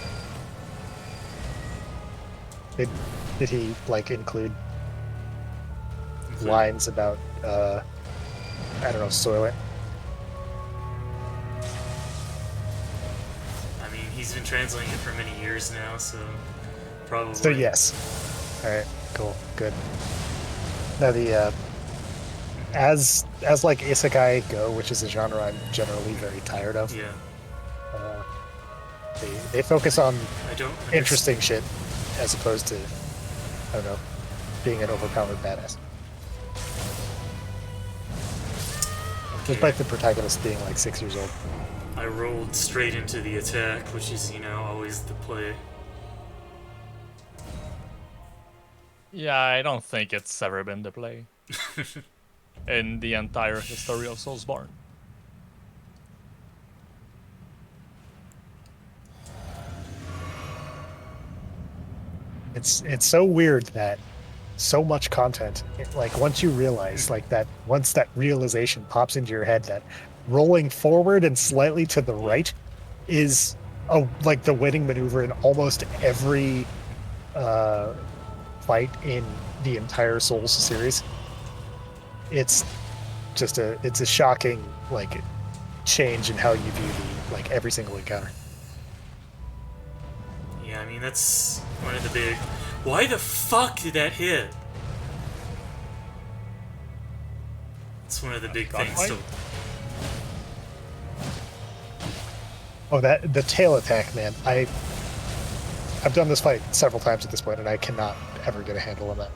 Did he like include lines about I don't know, Soylent? I mean, he's been translating it for many years now, so probably. So yes. All right. Cool. Good. Now the as like isekai go, which is a genre I'm generally very tired of. Yeah. They focus on I don't interesting shit as opposed to I don't know, being an overpowered badass. Despite the protagonist being like 6 years old. I rolled straight into the attack, which is, always the play. Yeah, I don't think it's ever been the play in the entire history of Soulsborne. It's so weird that so much content, like once you realize like that, once that realization pops into your head that rolling forward and slightly to the right is like the winning maneuver in almost every fight in the entire Souls series. It's just it's a shocking like change in how you view the like every single encounter. Yeah, I mean, that's one of the big... Why the fuck did that hit? It's one of the big things to... Oh, the tail attack, man. I've done this fight several times at this point, and I cannot ever get a handle on that.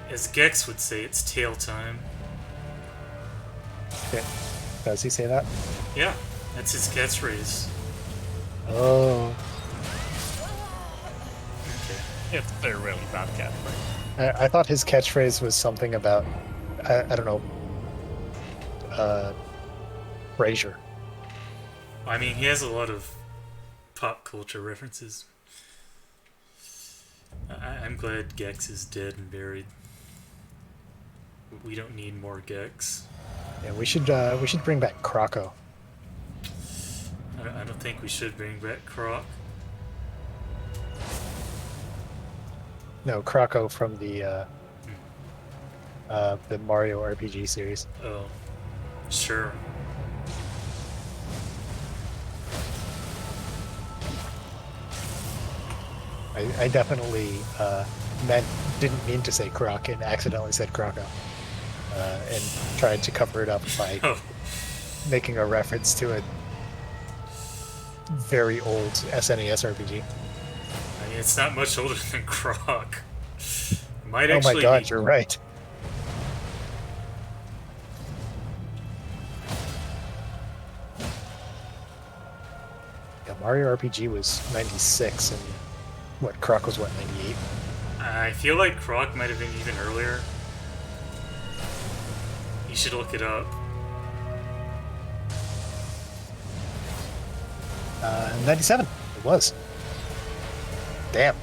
As Gex would say, it's tail time. Okay. Does he say that? Yeah, that's his catchphrase. Oh. Okay. It's a really bad catchphrase. I thought his catchphrase was something about, I don't know, Frasier. I mean, he has a lot of pop culture references. I'm glad Gex is dead and buried. We don't need more Gex. Yeah, we should bring back Croco. I don't think we should bring back Croc. No, Croco from the Mario RPG series. Oh, sure. I definitely meant didn't mean to say Croc and accidentally said Croco, and tried to cover it up by Oh, making a reference to a very old SNES RPG. I mean, it's not much older than Croc. Might Oh actually my god, be. you're right. Yeah, Mario RPG was 96, and what, Croc was what, 98? I feel like Croc might have been even earlier. You should look it up. 97, it was. Damn.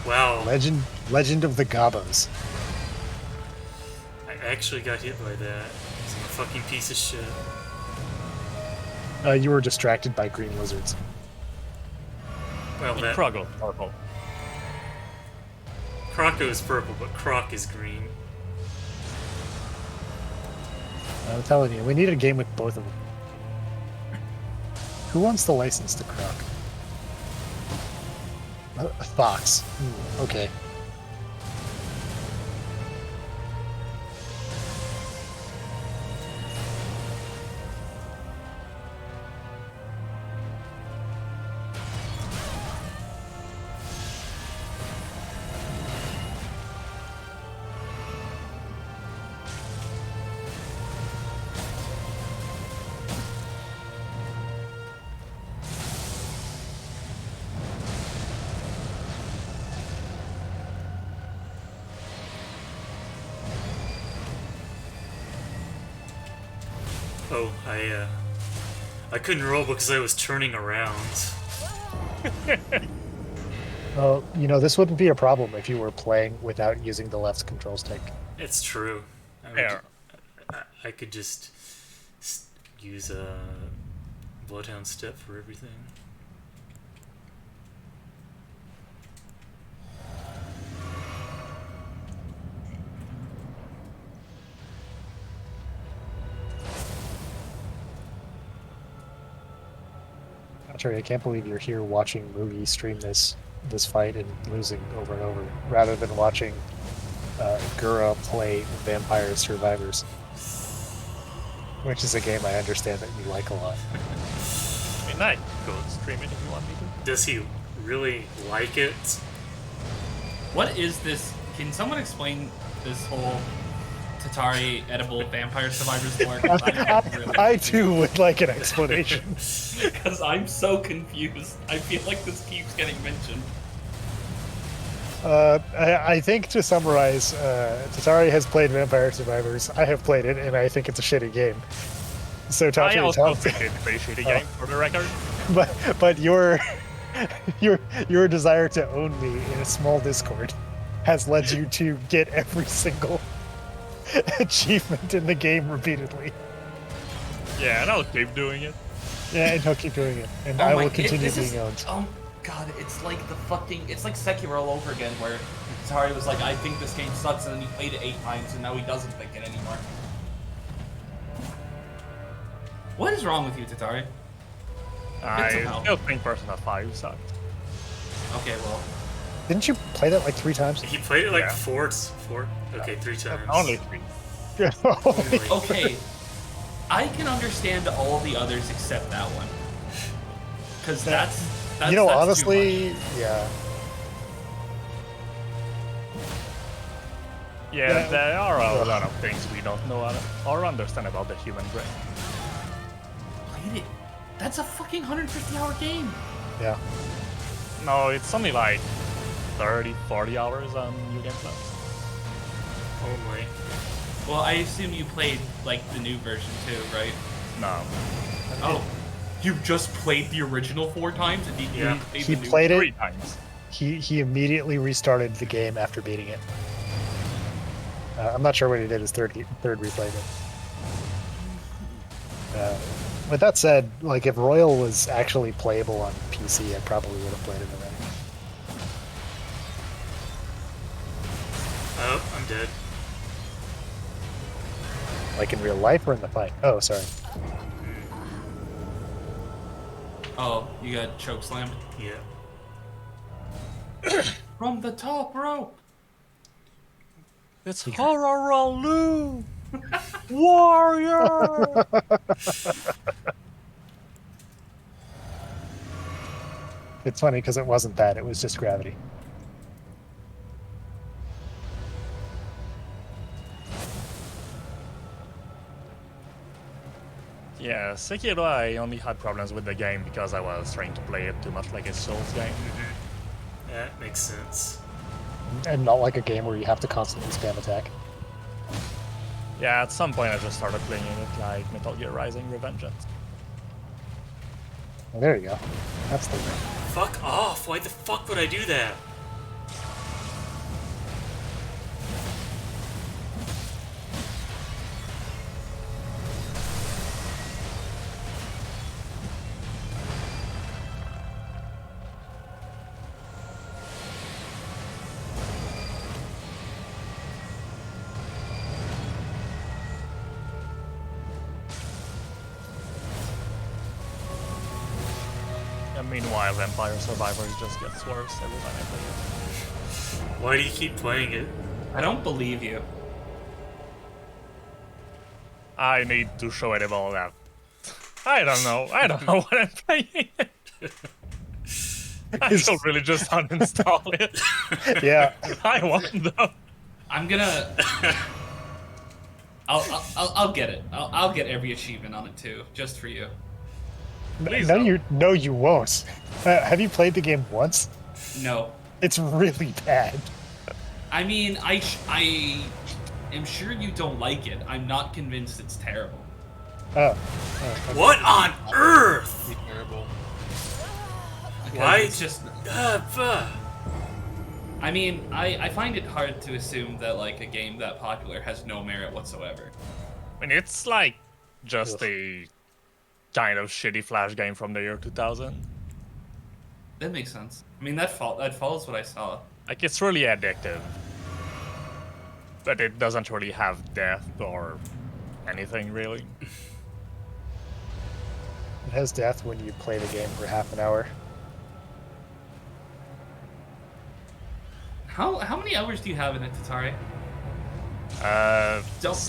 Wow, Legend of the Gobos. I actually got hit by that. I'm a fucking piece of shit. You were distracted by green lizards. Well, that Kruggle, purple. Croco is purple, but Croc is green. I'm telling you, we need a game with both of them. Who wants the license to Croc? Fox. Okay. Oh, I couldn't roll because I was turning around. Well, you know, this wouldn't be a problem if you were playing without using the left control stick. It's true. Fair. I could just use a Bloodhound Step for everything. Sorry, I can't believe you're here watching Mugi stream this fight and losing over and over, rather than watching Gura play Vampire Survivors, which is a game I understand that you like a lot. I mean, I could stream it if you want me to. Does he really like it? What is this? Can someone explain this whole Tatari edible Vampire Survivors lore? 'Cause I'm really I too would like an explanation. Because I'm so confused. I feel like this keeps getting mentioned. I think to summarize, Tatari has played Vampire Survivors. I have played it, and I think it's a shitty game. So I Tatari, also think it's a pretty shitty game, for the record. but your desire to own me in a small Discord has led you to get every single achievement in the game repeatedly. Yeah, and I'll keep doing it. Yeah, and he'll keep doing it, and Oh I my- will continue this is- being owned. Oh god, it's like it's like Sekiro all over again, where Tatari was like, I think this game sucks, and then he played it 8 times, and now he doesn't think it anymore. What is wrong with you, Tatari? I some help. still think Persona 5 sucked. Okay, well, Didn't you play that like 3 times? He played it like Yeah. four. Okay, 3 times. Only 3. Only. okay. I can understand all the others except that one. Because that's You know, that's too honestly, much. yeah. Yeah, Yeah. there are a lot of things we don't know or understand about the human brain. Played it. That's a fucking 150-hour game. Yeah. No, it's only like 30, 40 hours on New Game Plus. Only. Well, I assume you played like the new version too, right? No. Oh, you just played the original 4 times and you Yeah. played He the new played 3 it. times. He immediately restarted the game after beating it. I'm not sure what he did his third replay, but with that said, like if Royal was actually playable on PC, I probably would have played it already. Oh, I'm dead. Like in real life or in the fight? Oh, sorry. Oh, you got choke slammed. Yeah. From the top rope. It's RL1 Warrior. It's funny because it wasn't that; it was just gravity. Yeah, Sekiro, I only had problems with the game because I was trying to play it too much like a Souls game. That makes sense. And not like a game where you have to constantly spam attack. Yeah, at some point I just started playing it like Metal Gear Rising Revengeance. Well, there you go. That's the way. Fuck off! Why the fuck would I do that? And meanwhile, Vampire Survivors just gets worse every time I play it. Why do you keep playing it? I don't believe you. I need to show it all that. I don't know. I don't know what I'm playing. I should really just uninstall it. Yeah. I want though. I'm gonna. I'll get it. I'll get every achievement on it too, just for you. Please No, don't. you won't. Have you played the game once? No, It's really bad. I mean I am sure you don't like it. I'm not convinced it's terrible. Oh. What on earth? Be terrible. Because Why? It's just. Fuck. I mean, I find it hard to assume that like a game that popular has no merit whatsoever. I mean, it's like just a kind of shitty Flash game from the year 2000. That makes sense. I mean, that follows what I saw. Like, it's really addictive. But it doesn't really have depth or anything, really. It has death when you play the game for half an hour. How many hours do you have in it, Tatari?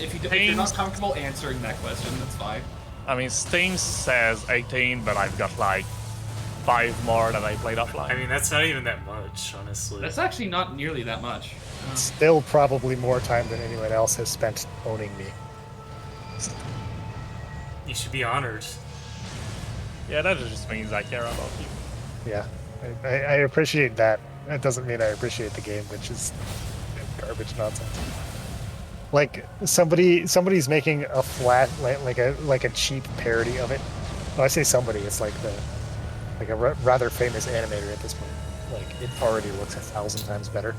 If you're not comfortable answering that question, that's fine. I mean, Steam says 18, but I've got like 5 more that I played offline. I mean, that's not even that much, honestly. That's actually not nearly that much. Still probably more time than anyone else has spent owning me. You should be honored. Yeah, that just means I care about you. Yeah. I appreciate that. That doesn't mean I appreciate the game, which is garbage nonsense. Like somebody's making a flat like a cheap parody of it. When I say somebody, it's like a rather famous animator at this point. Like it already looks 1,000 times better.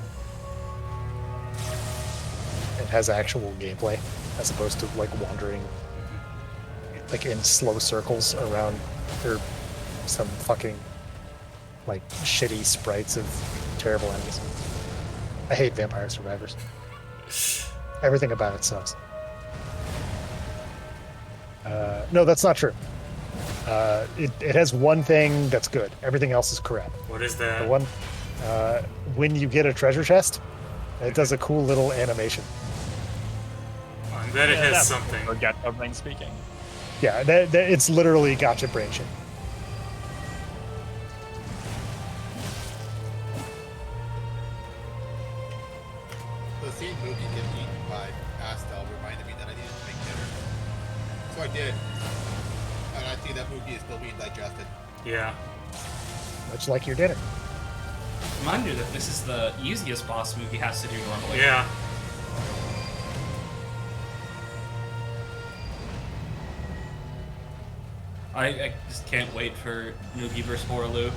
It has actual gameplay as opposed to like wandering like in slow circles around or some fucking like shitty sprites of terrible enemies. I hate Vampire Survivors. Everything about it sucks. No, that's not true. It has one thing that's good. Everything else is crap. What is that? The one, when you get a treasure chest, it does a cool little animation. I'm glad it has that's something. Forget everything speaking. Yeah, it's literally gotcha brain shit. So seeing Mookie get eaten by Astel reminded me that I needed to make dinner. So I did. And I see that Mookie is still being digested. Yeah. Much like your dinner. Remind you that this is the easiest boss move he has to do normally. Yeah. I just can't wait for Noogie vs. Horaloo.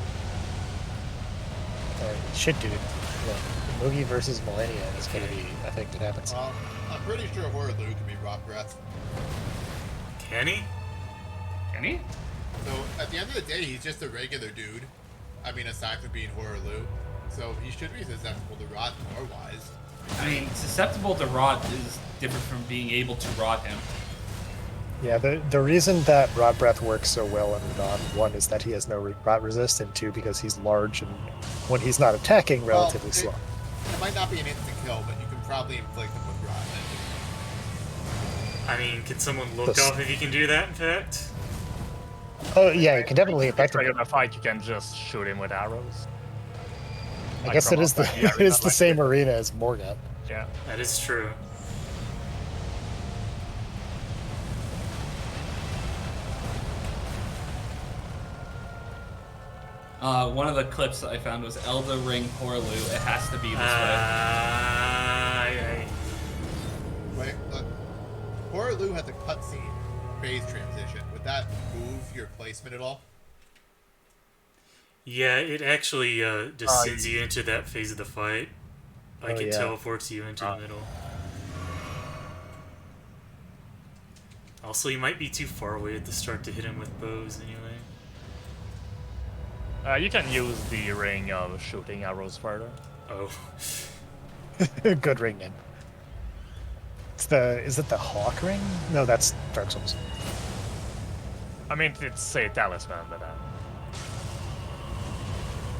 Shit, dude. Yeah. Moogie versus Millennia is going to be a thing that happens. Well, I'm pretty sure Horror Lou can be rock breath. Can he? Can he? So at the end of the day, he's just a regular dude. I mean, aside from being Horror Lou. So he should be susceptible to rot or wise. I mean, susceptible to rot is different from being able to rot him. Yeah, the reason that Rot Breath works so well under Dawn, one is that he has no rot resist, and two, because he's large and when he's not attacking, relatively slow. It might not be an instant kill, but you can probably inflict them with rot. I mean, can someone look up if you can do that, in fact? Oh, yeah, you can definitely affect Like him. in a fight, you can just shoot him with arrows. I Like guess from it is the outside it is arena, the like same with- arena as Morgat. Yeah. That is true. One of the clips that I found was Elden Ring Horlu. It has to be this way. Wait, look. Horaloo has a cutscene phase transition. Would that move your placement at all? Yeah, it actually just sends you into that phase of the fight. Like it yeah. teleports you into the middle. Also, you might be too far away at the start to hit him with bows anyway. You can use the ring of shooting arrows further. Oh. Good ring name. Is it the Hawk ring? No, that's Dark Souls. I mean, it's a talisman, but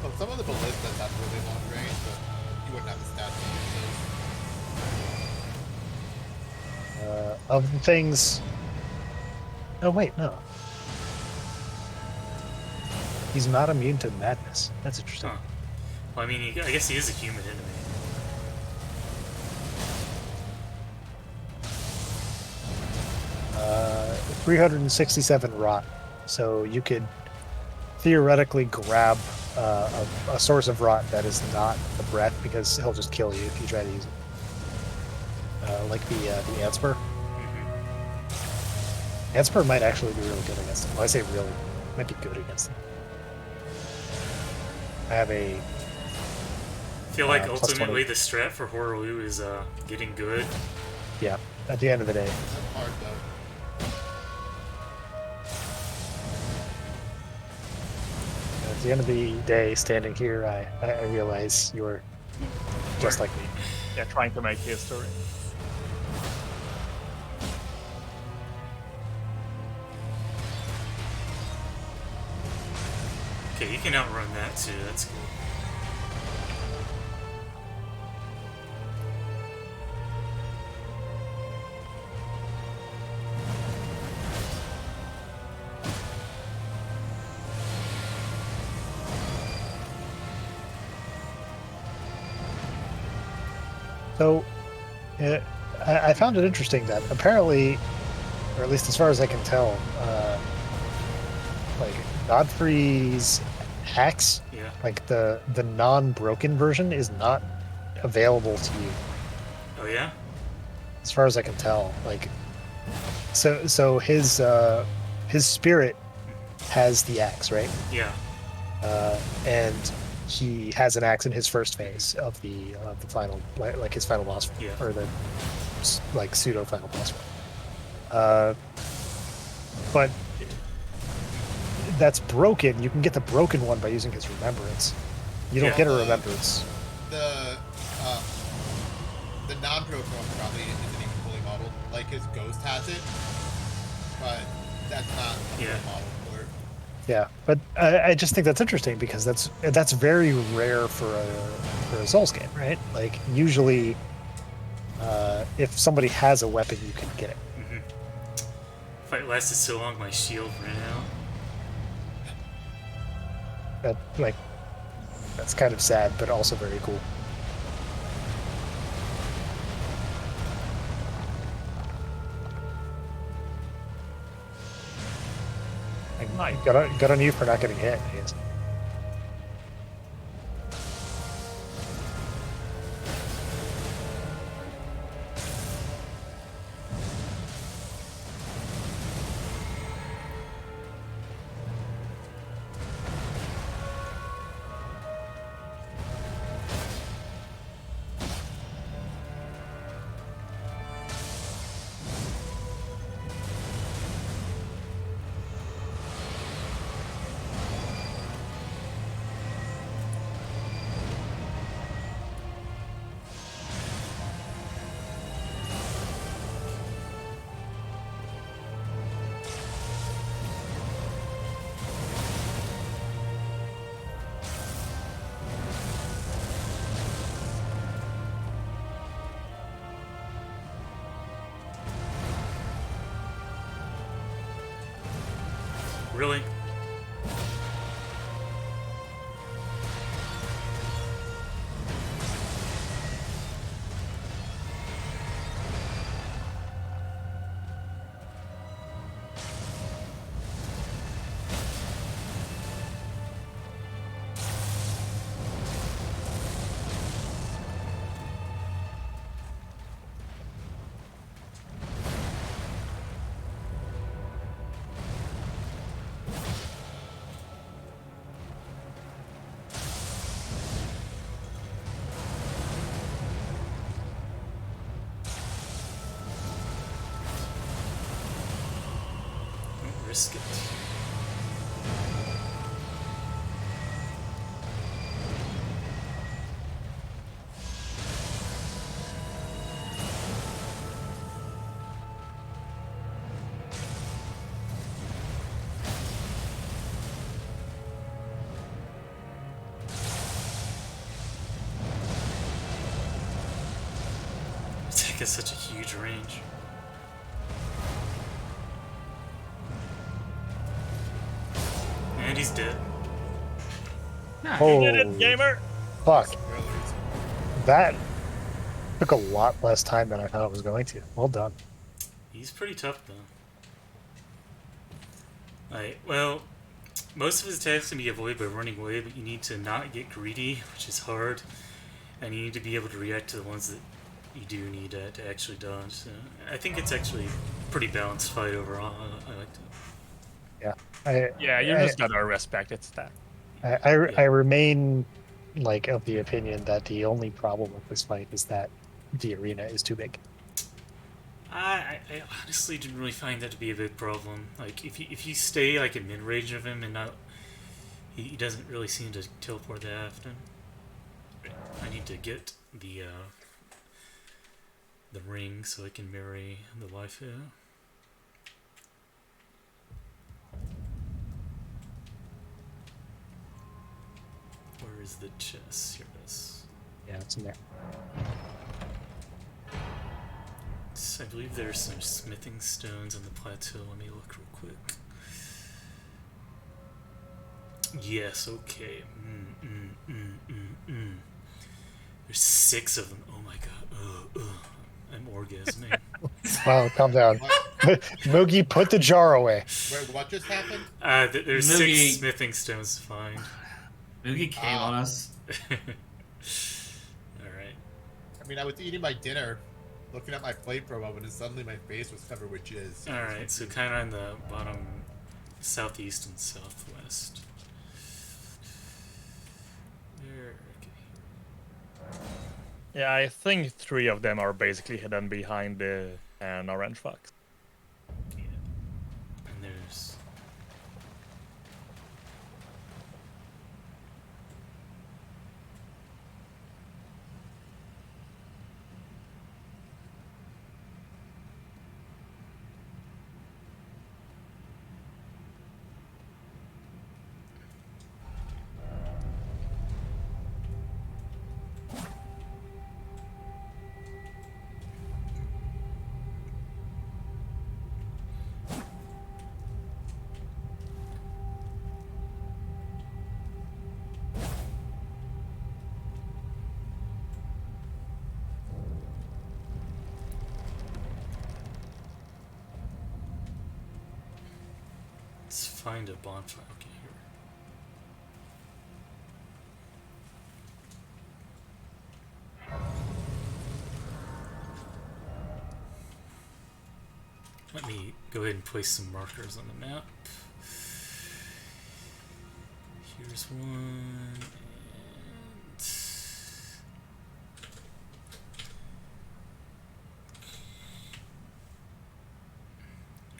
Well, some of the ballistas have really long range, but you wouldn't have the stats to use those. Of the things. Oh wait, no. He's not immune to madness. That's interesting. Huh. Well, I mean, I guess he is a human enemy. 367 rot. So you could theoretically grab a source of rot that is not the breath, because he'll just kill you if you try to use it. Like the Antspur. Antspur might actually be really good against him. Well, I say really, might be good against him. I have a. I feel like plus ultimately 20. the strat for Horaloo is getting good. Yeah, at the end of the day. That's hard, though. At the end of the day, standing here, I realize you're just like me. yeah, trying to make history. Okay, you can outrun that too. That's cool. So, I found it interesting that apparently, or at least as far as I can tell, like Godfrey's axe, Yeah. like the non-broken version, is not available to you, Oh yeah? as far as I can tell. Like, so his spirit has the axe, right? Yeah. And he has an axe in his first phase of the final, like his final boss fight, Yeah. or the like pseudo final boss fight. But that's broken. You can get the broken one by using his remembrance. You don't Yeah. get a remembrance. The non-broken one probably isn't even fully modeled. Like his ghost has it, but that's not a Yeah. full model for it. Yeah, but I just think that's interesting because that's very rare for a Souls game, right? Like usually, if somebody has a weapon, you can get it. Fight lasted so long, my shield ran out. That's kind of sad, but also very cool. Nice. Good on you for not getting hit, I guess. Really? Don't risk it. Attack has such a huge range. And he's dead. Nice. Oh, Did it, gamer! fuck. Spoilers. That took a lot less time than I thought it was going to. Well done. He's pretty tough though. Well, most of his attacks can be avoided by running away, but you need to not get greedy, which is hard, and you need to be able to react to the ones that you do need to actually dodge. So I think it's actually a pretty balanced fight overall. I liked it. Yeah. Yeah, you just gotta respect its stat. I remain like of the opinion that the only problem with this fight is that the arena is too big. I honestly didn't really find that to be a big problem. Like if you stay like in mid range of him and not, he doesn't really seem to teleport that often. I need to get the ring so I can marry the waifu. Where is the chest? Here it is. Yeah, it's in there. I believe there's some smithing stones on the plateau. Let me look real quick. Yes, okay. There's 6 of them. Oh my god. I'm orgasming. Wow, calm down. What? Moogie, put the jar away. Wait, what just happened? There's Moogie. 6 smithing stones to find. Moogie came on us. Alright. I mean, I was eating my dinner, looking at my plate for a moment, and suddenly my face was covered with jizz. Alright, so kind of on the bottom southeast and southwest. There, okay. Yeah, I think 3 of them are basically hidden behind an orange fox. Yeah. And there's. Let's find a bonfire. Okay, here. Let me go ahead and place some markers on the map. Here's one, and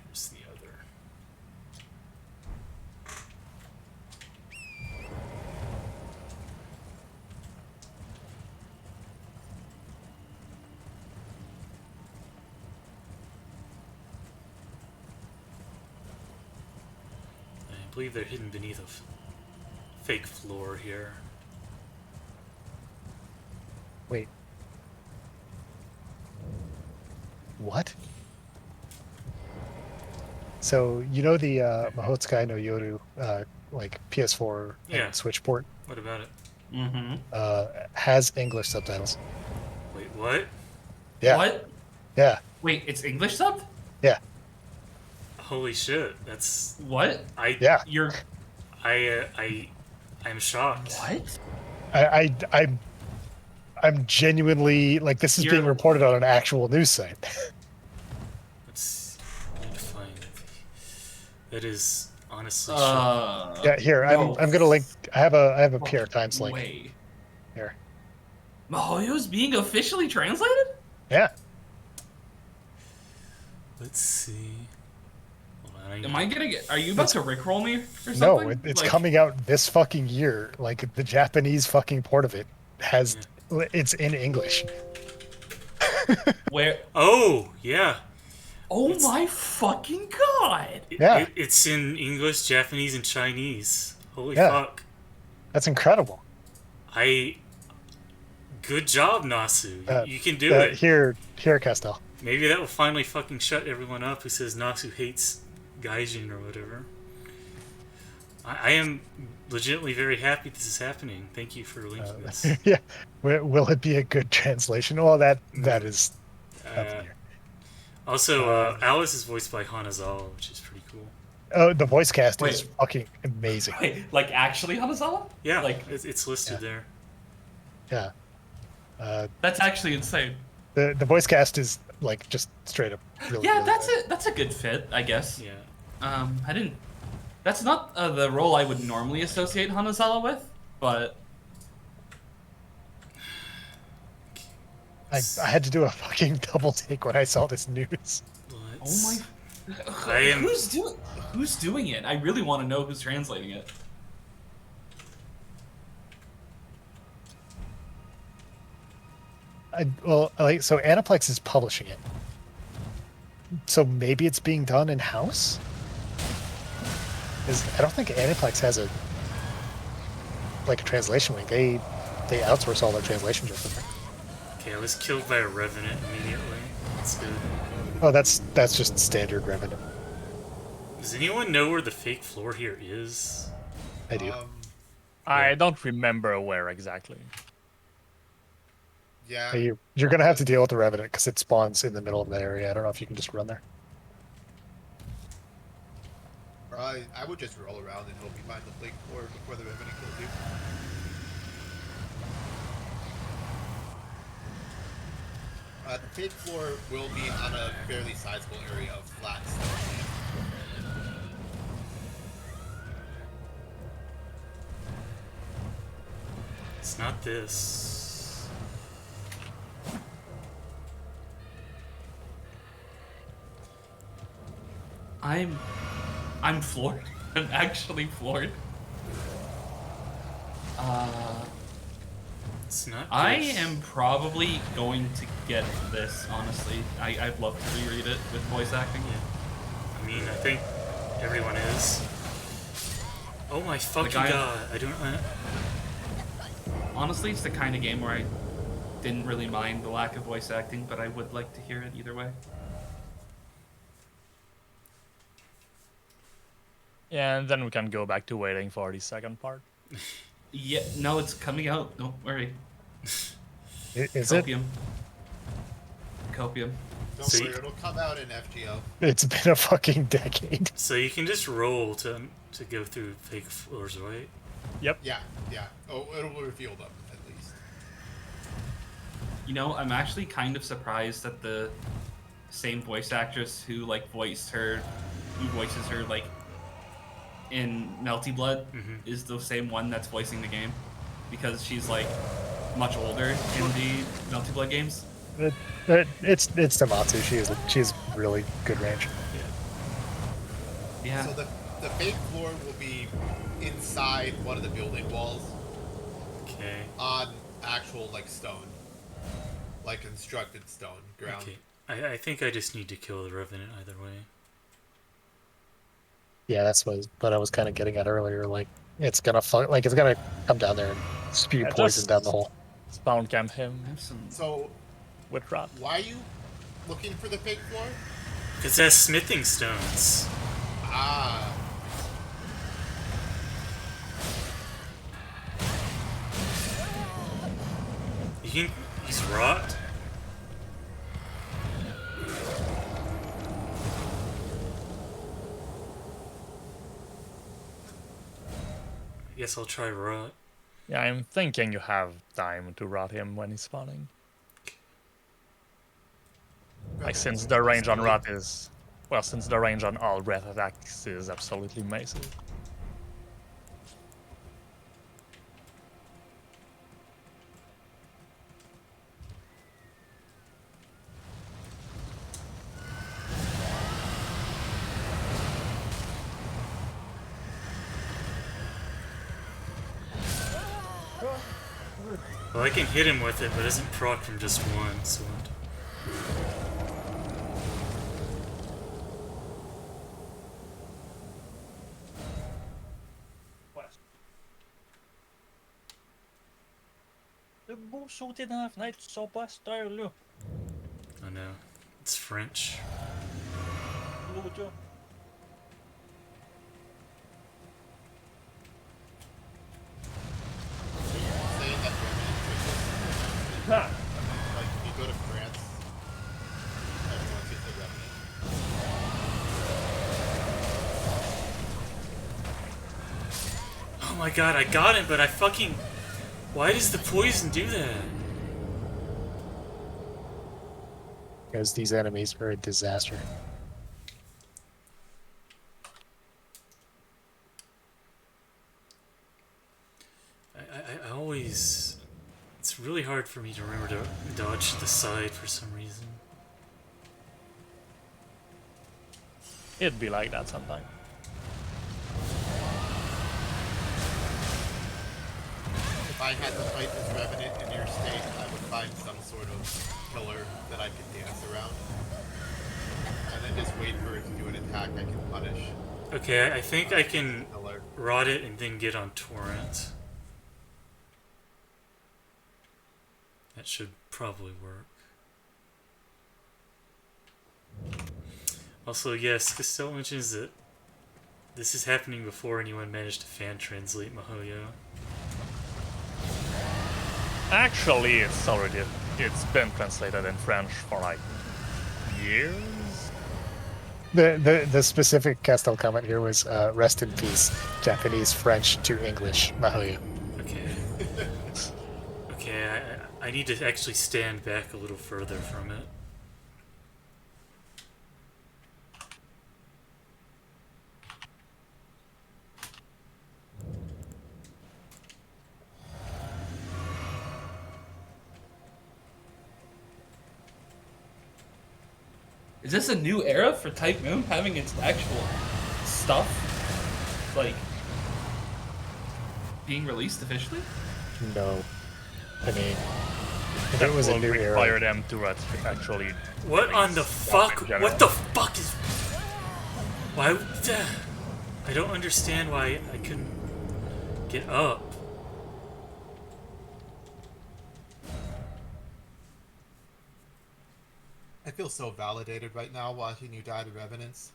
here's the other. I believe they're hidden beneath a fake floor here. Wait. What? So you know the Mahotsukai no Yoru, like PS4 Yeah. and Switch port, What about it? Mm-hmm. has English subtitles. Wait, what? Yeah, What? yeah, Wait, it's English subbed? yeah, Holy shit! That's What? I yeah. You're I'm shocked. what? I'm genuinely like this is being You're reported on an actual news site. Let's find it. That is honestly shocking. Yeah, here no I'm gonna link. I have a PR Times link way. here. Mihoyo's being officially translated? Yeah, Let's see. Hold on, Am I gonna get? Are you about to rickroll me or something? no, it's Like, coming out this fucking year. Like the Japanese fucking port of it has, it's in English. Where? Oh yeah. Oh It's- my fucking god! Yeah. It's in English, Japanese, and Chinese. Holy Yeah. fuck! That's incredible. Good job, Nasu. You can do it. Here, Castel. Maybe that will finally fucking shut everyone up who says Nasu hates Gaijin or whatever. I am legitimately very happy this is happening. Thank you for linking this. Yeah. Will it be a good translation? Well, that is up in Uh, here. Also, Alice is voiced by Hanazawa, which is pretty cool. Oh, the voice cast Wait. is fucking amazing. Wait, like actually Hanazawa? Yeah, Like it's listed Yeah. there. Yeah. that's actually insane. The voice cast is like just straight up really. Yeah, really that's good. it. That's a good fit, I guess. Yeah. I didn't. That's not the role I would normally associate Hanazawa with, but I had to do a fucking double take when I saw this news. oh my. I am- Who's doing it? I really want to know who's translating it. So Aniplex is publishing it. So maybe it's being done in house. I don't think Aniplex has a translation wing. They outsource all their translation jobs. Okay, I was killed by a revenant immediately. That's good. Oh, that's just standard revenue. Does anyone know where the fake floor here is? I do. I don't remember where exactly. Yeah. Hey, you're gonna have to deal with the revenant because it spawns in the middle of the area. I don't know if you can just run there. I would just roll around and hope you find the flake floor before the revenant kills you. The fake floor will be on a fairly sizable area of flat stone. It's not this. I'm floored. I'm actually floored. It's not. I this. am probably going to get this, honestly. I'd love to reread it with voice acting. I mean, I think everyone is. Oh my fucking guy- god! I don't. Honestly, it's the kind of game where I didn't really mind the lack of voice acting, but I would like to hear it either way. Yeah, and then we can go back to waiting for the second part. Yeah, no, it's coming out. Don't worry. Is it? Copium. Copium. Don't So worry, you- it'll come out in FGO. It's been a fucking decade. So you can just roll to go through fake floors, right? Yep. Yeah. Oh, it'll reveal them at least. You know, I'm actually kind of surprised that the same voice actress who voices her in Melty Blood is the same one that's voicing the game, because she's much older in the Melty Blood games. It's Tamatsu. She's really good range. Yeah. So the fake floor will be inside one of the building walls Okay. on actual stone, constructed stone ground. Okay. I think I just need to kill the revenant either way. Yeah, that's what I was kind of getting at earlier. It's gonna it's gonna come down there and spew Yeah, poison just- down the hole. Spawn camp him I have some. So with rot. why are you looking for the fake floor? Because it has smithing stones. Ah. You can use rot? I guess I'll try rot. Yeah, I'm thinking you have time to rot him when he's spawning. Like, since the range on rot is... Well, since the range on all breath attacks is absolutely massive. Well, I can hit him with it, but it doesn't proc from just one, so... Le beau sauter dans la fenêtre, tu sors pas à cette heure-là. Oh no. It's French. Saying that Revenant, Ha! like if you go to France, everyone gets the Revenant. Oh my god, I got him, but I fucking... Why does the poison do that? Because these enemies are a disaster. I always... It's really hard for me to remember to dodge to the side for some reason. It'd be like that sometime. If I had to fight this Revenant in your state, I would find some sort of pillar that I could dance around. And then just wait for it to do an attack I can punish. Okay, I think I can Pillar. rot it and then get on Torrent. That should probably work. Also, yes, Costello mentions that this is happening before anyone managed to fan translate Mahoyo. Actually, it's been translated in French for like years. The specific Castel comment here was rest in peace, Japanese, French to English, Mahoyo. Okay. Okay, I need to actually stand back a little further from it. Is this a new era for Type Moon having its actual stuff, like, being released officially? No. I mean, if it was a will new require era, them to actually... What on the release stuff fuck? in general. What the fuck is... Why... I don't understand why I couldn't get up. I feel so validated right now watching you die to Revenants.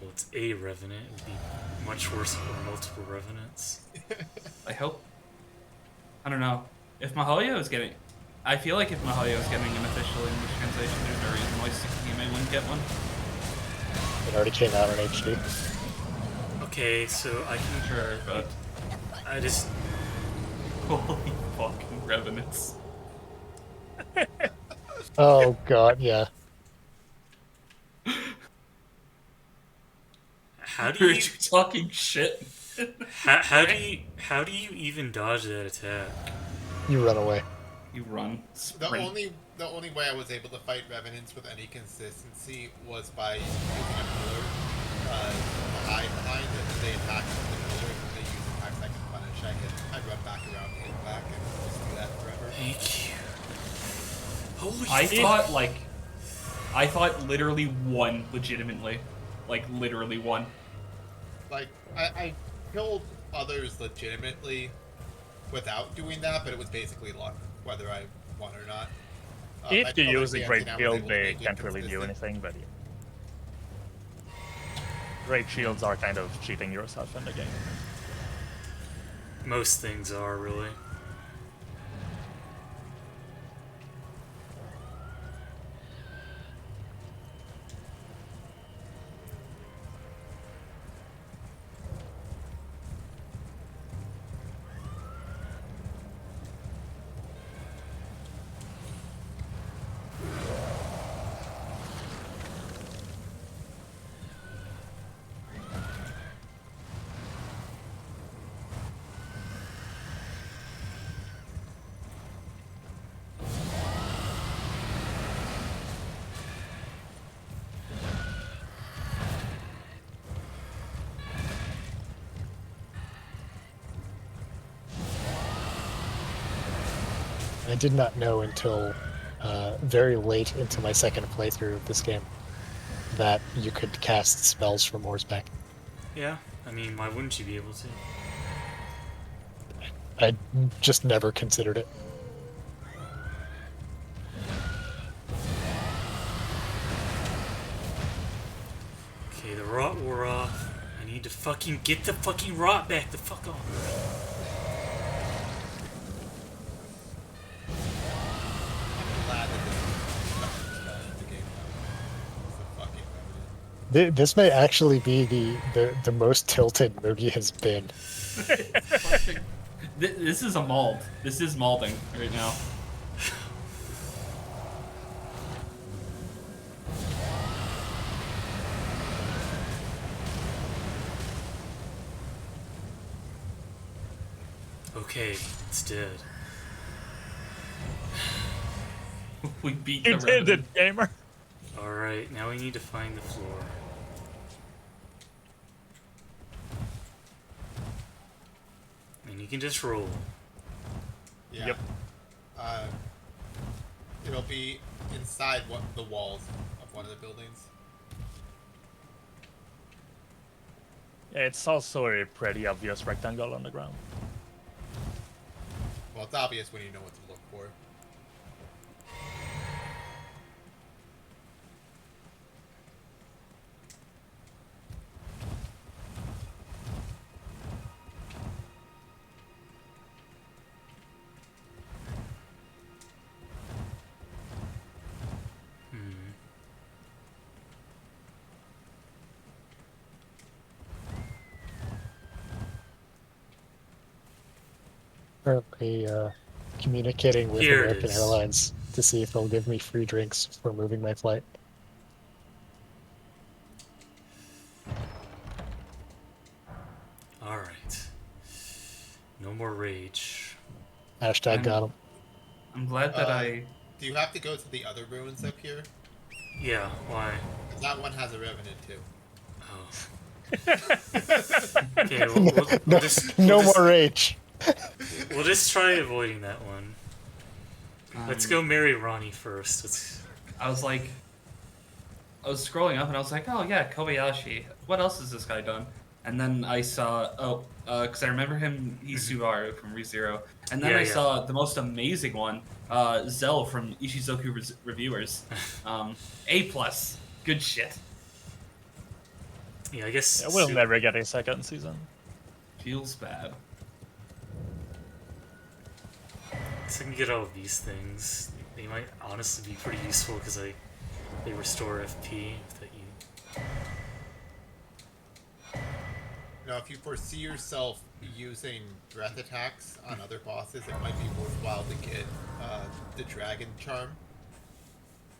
Well, it's a Revenant. It would be much worse if there were multiple Revenants. I hope. I don't know. If Mahoyo is getting... I feel like if Mahoyo is getting an official English translation, there's no reason why Tsukihime wouldn't get one. it already came out on HD. Okay, so I can... Sure, but... I just... Holy fucking Revenants. Oh god, yeah. How do Heard you... you talking shit. How do you even dodge that attack? You run away. You run. The Sprint. only way I was able to fight Revenants with any consistency was by using a pillar to hide behind it. They attack with the pillar, and they use attacks I can punish. I'd run back around, hit back, and just do that forever. Thank you. Holy I thought literally one legitimately. Like, literally one. Like, I killed others legitimately without doing that, but it was basically luck, whether I won or not. If you use a great I was build, able to they make it can't really do consistent. anything, but yeah. Great shields are kind of cheating yourself in the game. Most things are, really. I did not know until very late into my second playthrough of this game that you could cast spells from horseback. Yeah, I mean, why wouldn't you be able to? I just never considered it. Okay, the rot wore off. I need to fucking get the fucking rot back the fuck off. I'm glad that this is back in the game now. So fucking remnant. This may actually be the most tilted Moogie has been. This is a mauled. This is maulding right now. Okay, it's dead. We beat You the did Revenant. it, gamer! Alright, now we need to find the floor. And you can just roll. Yeah. Yep. It'll be inside the walls of one of the buildings. Yeah, it's also a pretty obvious rectangle on the ground. Well, it's obvious when you know what to look for. Hmm. Currently communicating with Here it American is. Airlines to see if they'll give me free drinks for moving my flight. Alright. No more rage. Hashtag got him. I'm glad that Do you have to go to the other ruins up here? Yeah, why? 'Cause that one has a revenant too. Oh. Okay, we'll No, just, no we'll just, more rage. We'll just try avoiding that one. Let's go marry Ronnie first. I was like, I was scrolling up and I was like, oh yeah, Kobayashi. What else has this guy done? And then I saw, because I remember him, he's Subaru from ReZero. And then Yeah, I yeah. saw the most amazing one, Zell from Ishizoku Reviewers. A+. Good shit. Yeah, I guess. Yeah, we'll never get a second season. Feels bad. So I can get all of these things. They might honestly be pretty useful because they restore FP that you. Now, if you foresee yourself using breath attacks on other bosses, it might be worthwhile to get the Dragon Charm.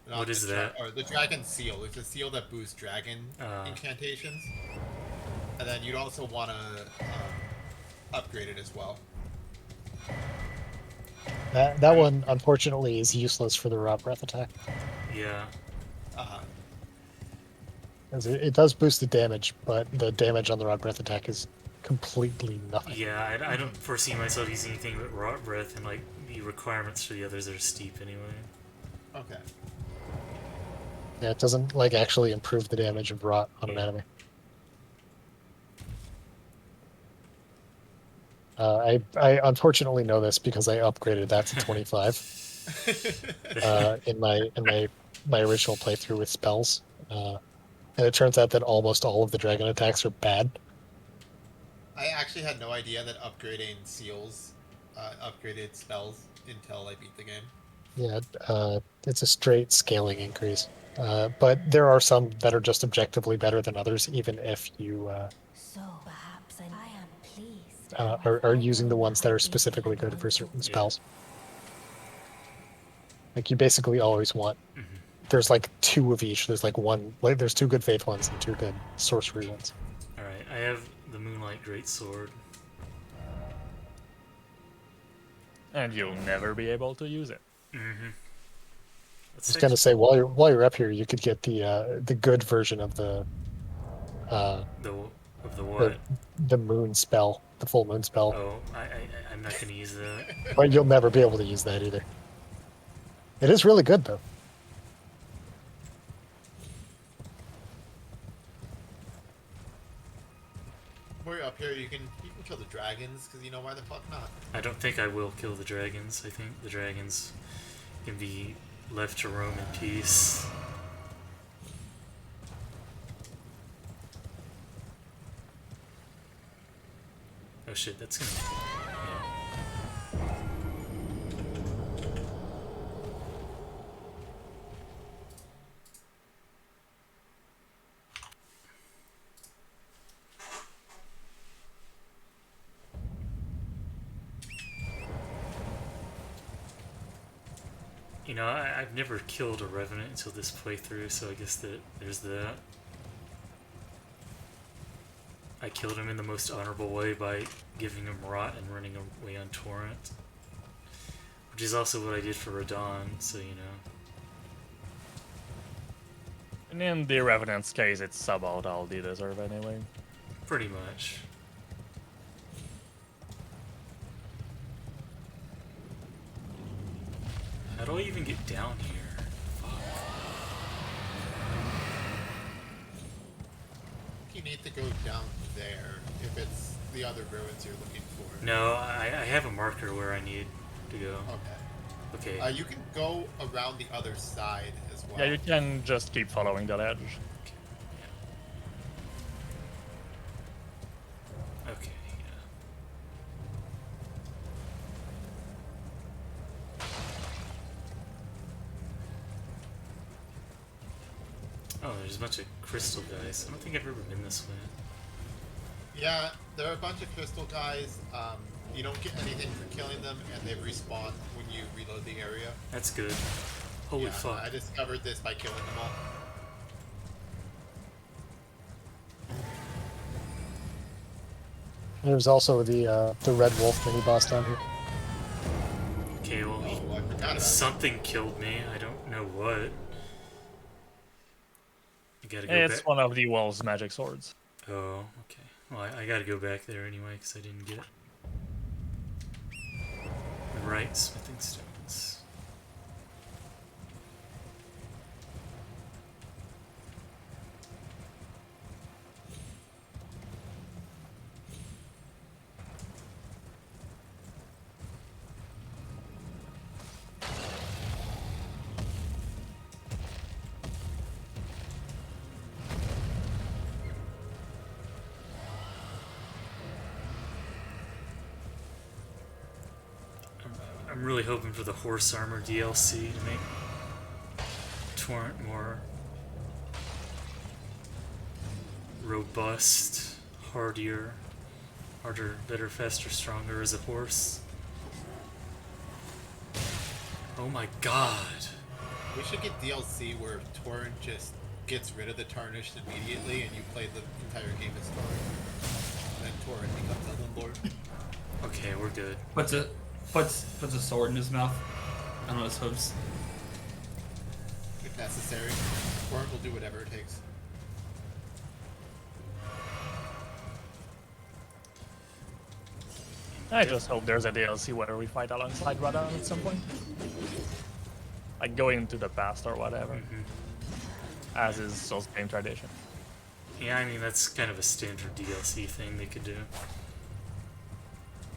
Not What is the that? Or the Dragon Seal. It's a seal that boosts dragon incantations. And then you'd also want to upgrade it as well. That one, unfortunately, is useless for the raw breath attack. Yeah. As it does boost the damage, but the damage on the raw breath attack is completely nothing. Yeah, I don't foresee myself using anything but Rot Breath, and like the requirements for the others are steep anyway. Okay. Yeah, it doesn't like actually improve the damage of rot on an Yeah. enemy. I unfortunately know this because I upgraded that to 25 in my original playthrough with spells. and it turns out that almost all of the dragon attacks are bad. I actually had no idea that upgrading seals upgraded spells until I beat the game. Yeah, it's a straight scaling increase. But there are some that are just objectively better than others, even if you So perhaps I am pleased. are using the ones that are specifically good for certain Yeah. spells. Like you basically always want. There's like two of each. There's like one. Like there's two good faith ones and two good sorcery ones. Alright, I have the Moonlight Greatsword. And you'll never be able to use it. Mm-hmm. I was gonna say while you're up here, you could get the good version of the what? the moon spell, the full moon spell. Oh, I'm not gonna use that. But you'll never be able to use that either. It is really good though. While you're up here, you can kill the dragons because you know why the fuck not. I don't think I will kill the dragons. I think the dragons can be left to roam in peace. Oh shit, that's gonna... Yeah. You know, I've never killed a Revenant until this playthrough, so I guess that there's that. I killed him in the most honorable way by giving him Rot and running away on Torrent. Which is also what I did for Radon, so you know. And in the Revenant's case, it's about all they deserve anyway. Pretty much. How do I even get down here? Fuck. You need to go down there if it's the other ruins you're looking for. No, I have a marker where I need to go. Okay. Okay. You can go around the other side as well. Yeah, you can just keep following the ledge. Okay, yeah. Oh, there's a bunch of crystal guys. I don't think I've ever been this way. Yeah, there are a bunch of crystal guys. You don't get anything for killing them, and they respawn when you reload the area. That's good. Holy Yeah, fuck. I discovered this by killing them all. There's also the red wolf mini boss down here. Okay, well, Oh, I forgot about something killed me. I don't know what. I gotta go It's back. one of the wolf's magic swords. Oh, okay. Well, I gotta go back there anyway, because I didn't get the right smithing stones. I'm really hoping for the horse armor DLC to make Torrent more robust, harder, better, faster, stronger as a horse. Oh my god. We should get DLC where Torrent just gets rid of the Tarnished immediately, and you play the entire game as Torrent. And then Torrent becomes Elden Lord. Okay, we're good. Puts a sword in his mouth. On his hooves. If necessary. Torrent will do whatever it takes. I just hope there's a DLC where we fight alongside Radon at some point. Like going to the past or whatever. As is Soul's game tradition. Yeah, I mean, that's kind of a standard DLC thing they could do.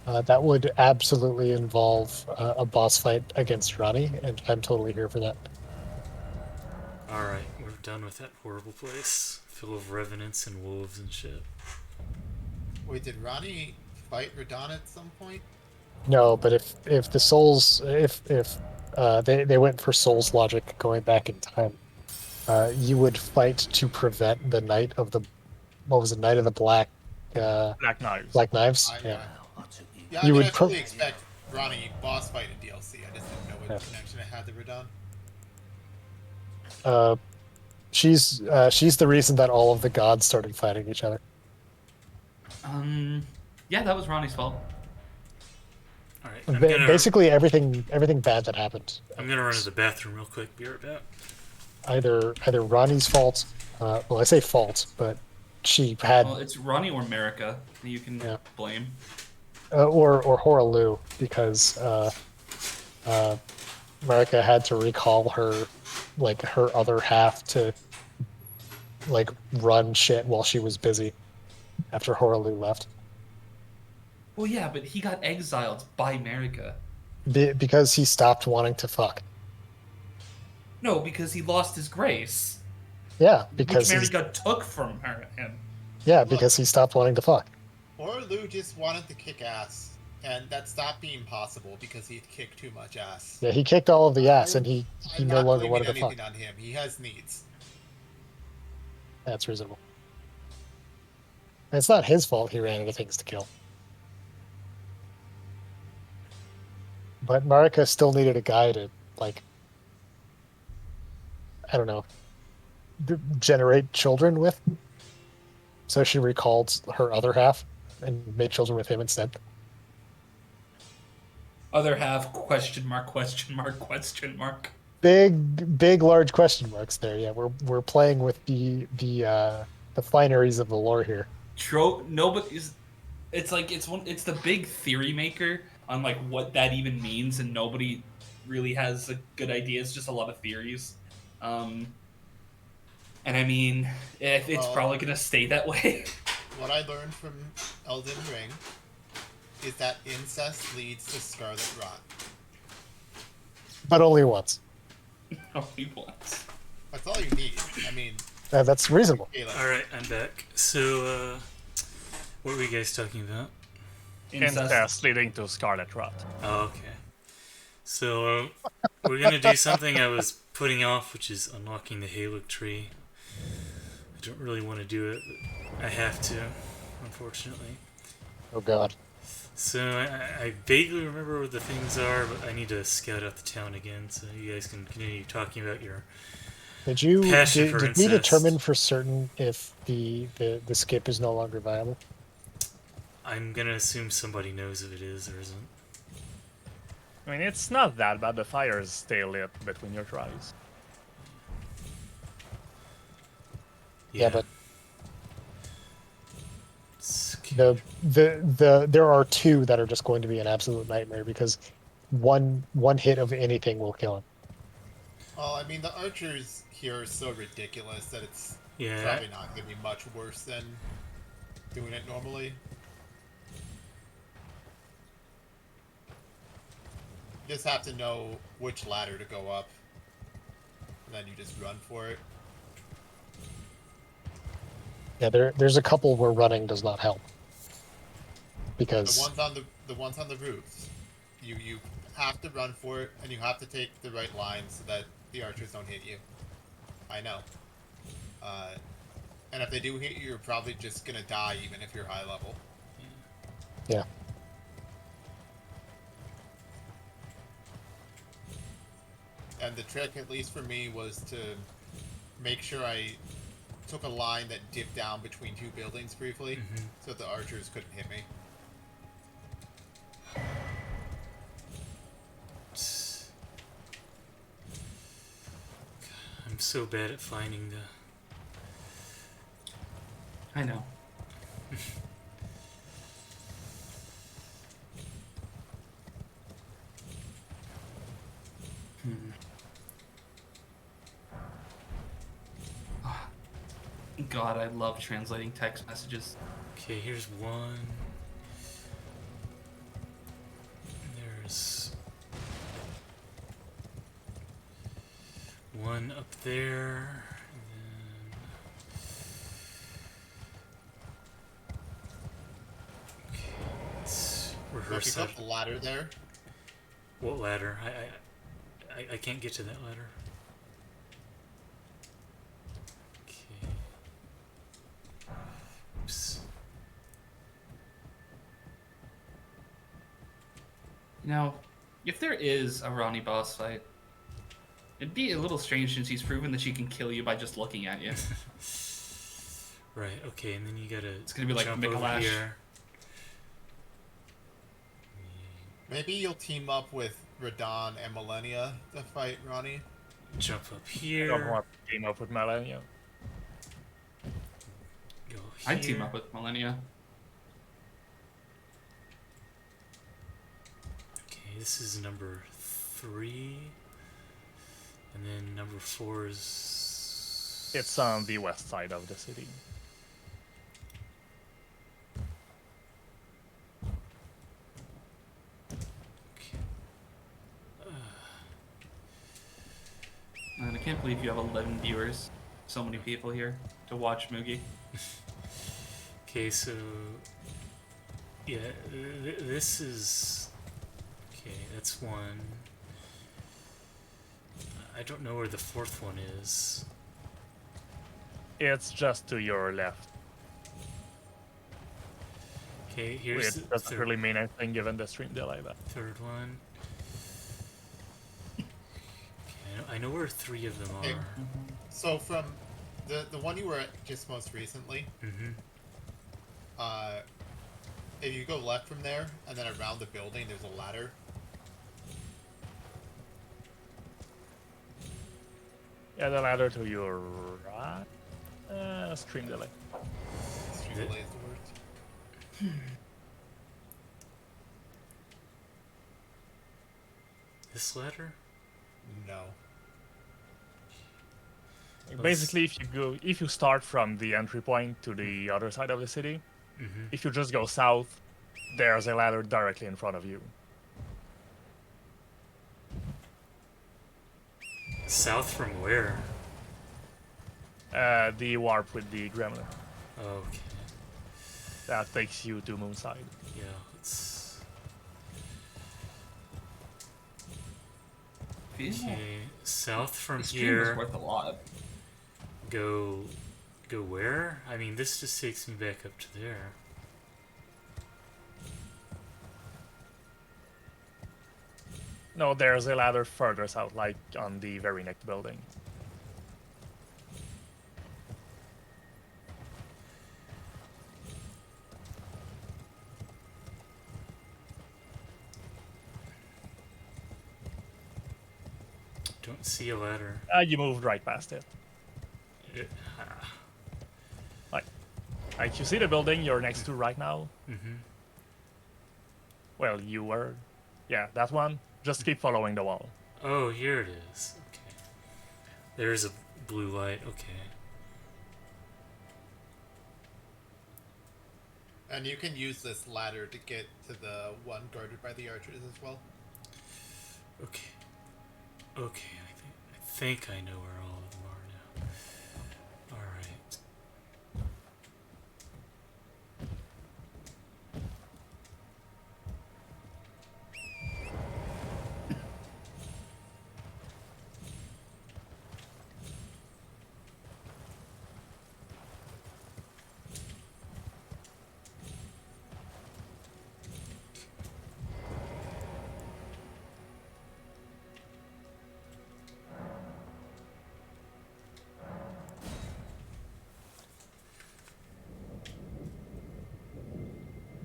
That would absolutely involve a boss fight against Ronnie, and I'm totally here for that. Alright, we're done with that horrible place. full of revenants and wolves and shit. Wait, did Ronnie fight Radon at some point? No, but if the souls if they went for souls logic going back in time, you would fight to prevent the night of the what was it, night of the Black Knives. black knives. I, Yeah, yeah, I You mean, would I pro- fully expect Ronnie boss fight in DLC. I just didn't know what Yeah. connection it had to Radon. she's the reason that all of the gods started fighting each other. Yeah, that was Ronnie's fault. All right, I'm gonna Basically, everything bad that happened. run to the bathroom real quick. Be right back. Either Ronnie's fault. Well, I say fault, but she had Well, it's Ronnie or America that you can Yeah. blame. or Horalu because Marika had to recall her her other half to run shit while she was busy after Horalu left. Well, yeah, but he got exiled by America. Because he stopped wanting to fuck. No, because he lost his grace, Yeah, which because America took from him. because he stopped wanting to fuck. Or Lou just wanted to kick ass, and that stopped being possible because he'd kicked too much ass. Yeah, he kicked all of the ass, and he I'm no not longer blaming wanted to fuck. anything on him. He has needs. That's reasonable. And it's not his fault he ran into things to kill. But Marika still needed a guy to, I don't know, generate children with. So she recalled her other half and made children with him instead. Other half, question mark, question mark, question mark. Big, large question marks there. Yeah, we're playing with the fineries of the lore here. Nobody's. It's like it's the big theory maker on like what that even means, and nobody really has a good idea. It's just a lot of theories. And I mean, it's probably gonna stay that way. What I learned from Elden Ring is that incest leads to scarlet rot. But only once. Nobody wants. That's all you need. I mean, That's reasonable. Caleb. All right, I'm back. So, what were you guys talking about? Incest leading to Scarlet Rot. Oh, okay. So, we're gonna do something I was putting off, which is unlocking the Halo tree. I don't really want to do it, but I have to, unfortunately. Oh God. So, I vaguely remember what the things are, but I need to scout out the town again, so you guys can continue talking about your... Did we incest. determine for certain if the skip is no longer viable? I'm gonna assume somebody knows if it is or isn't. I mean, it's not that bad. The fires stay lit between your tries. Yeah, but Skip. there are two that are just going to be an absolute nightmare because one hit of anything will kill him. Well, I mean, the archers here are so ridiculous that it's Yeah. probably not going to be much worse than doing it normally. You just have to know which ladder to go up, and then you just run for it. Yeah, there's a couple where running does not help because The ones on the roofs, you have to run for it, and you have to take the right line so that the archers don't hit you. I know. And if they do hit you, you're probably just gonna die, even if you're high level. yeah. And the trick, at least for me, was to make sure I took a line that dipped down between two buildings briefly, so the archers couldn't hit me. I'm so bad at finding the... I know. God, I love translating text messages. Okay, here's one. There's one up there. And then So her if you side. put the ladder there, What ladder? I can't get to that ladder. Okay. Oops. Now, if there is a Ronnie boss fight, it'd be a little strange since he's proven that she can kill you by just looking at you. Right. Okay, and then you gotta. It's gonna be like jump over Mikalash. here. maybe you'll team up with Radon and Millennia to fight Ronnie. Jump up I don't here. want to team up with Melania. Go here. I'd team up with Millennia. Okay, this is number 3, and then number 4 is. It's on the west side of the city. And I can't believe you have 11 viewers. So many people here to watch Moogie. Okay, so yeah, this is okay. That's one. I don't know where the 4th one is. It's just to your left. Okay, here's It the doesn't third, really mean anything given the stream delay, but 3rd one. Okay, I know where 3 of them Okay. are. So from the one you were at just most recently, Mm-hmm. if you go left from there and then around the building, there's a ladder. yeah, the ladder to your right. Stream delay. Stream The- delay is the worst. This ladder? No. Basically, if you start from the entry point to the other side of the city, Mm-hmm. if you just go south, there's a ladder directly in front of you. South from where? The warp with the gremlin. Okay. That takes you to Moonside. Yeah, let's. Okay, south from The stream was here. worth a lot. Go where? I mean, this just takes me back up to there. No, there's a ladder further south, like on the very next building. Don't see a ladder. You moved right past it. Like you see the building you're next to right now? Mm-hmm. Well, you were. Yeah, that one. Just keep following the wall. Oh, here it is. Okay. There's a blue light. Okay. And you can use this ladder to get to the one guarded by the archers as well. Okay. Okay. I think I know where all of them are now. All right.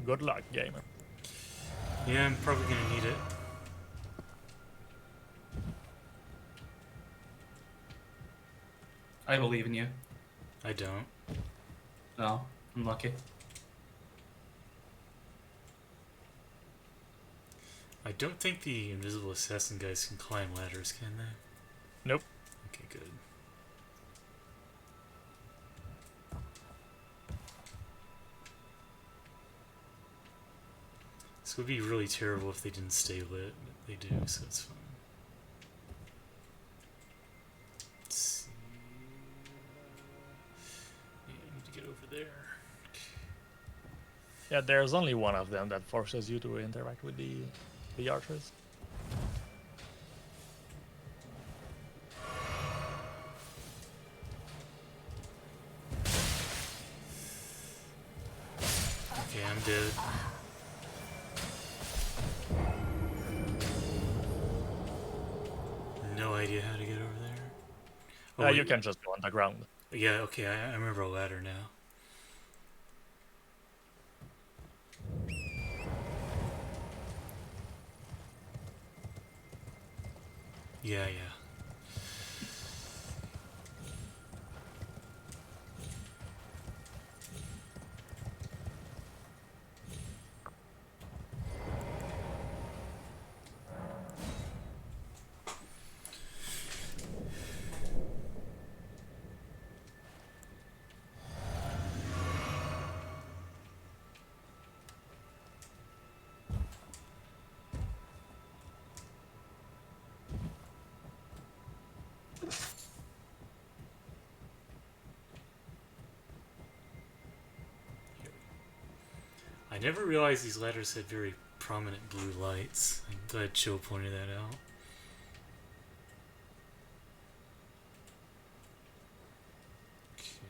Good luck, gamer. Yeah, I'm probably gonna need it. I believe in you. I don't. No, I'm lucky. I don't think the invisible assassin guys can climb ladders, can they? Nope. Okay, good. This would be really terrible if they didn't stay lit, but they do, so it's fine. Let's see. Yeah, I need to get over there. Yeah, there's only one of them that forces you to interact with the archers. Okay, I'm dead. No idea how to get over there. Oh, You wait. can just go on the ground. Yeah, okay, I remember a ladder now. Yeah, yeah. I never realized these ladders had very prominent blue lights. I'm glad Joe pointed that out. Okay.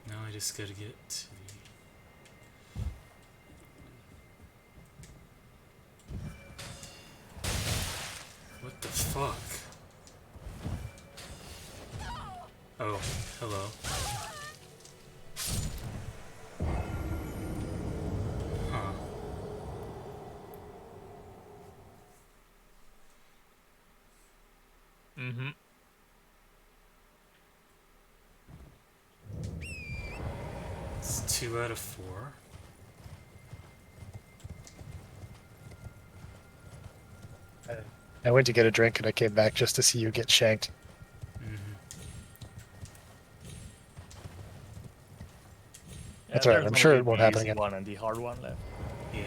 Now I just gotta get to the... What the fuck? Oh, hello. Huh. Mm-hmm. It's 2 out of 4. I went to get a drink and I came back just to see you get shanked. Mm-hmm. That's alright, There's I'm sure only it won't the happen easy again. one and the hard one left. Yeah.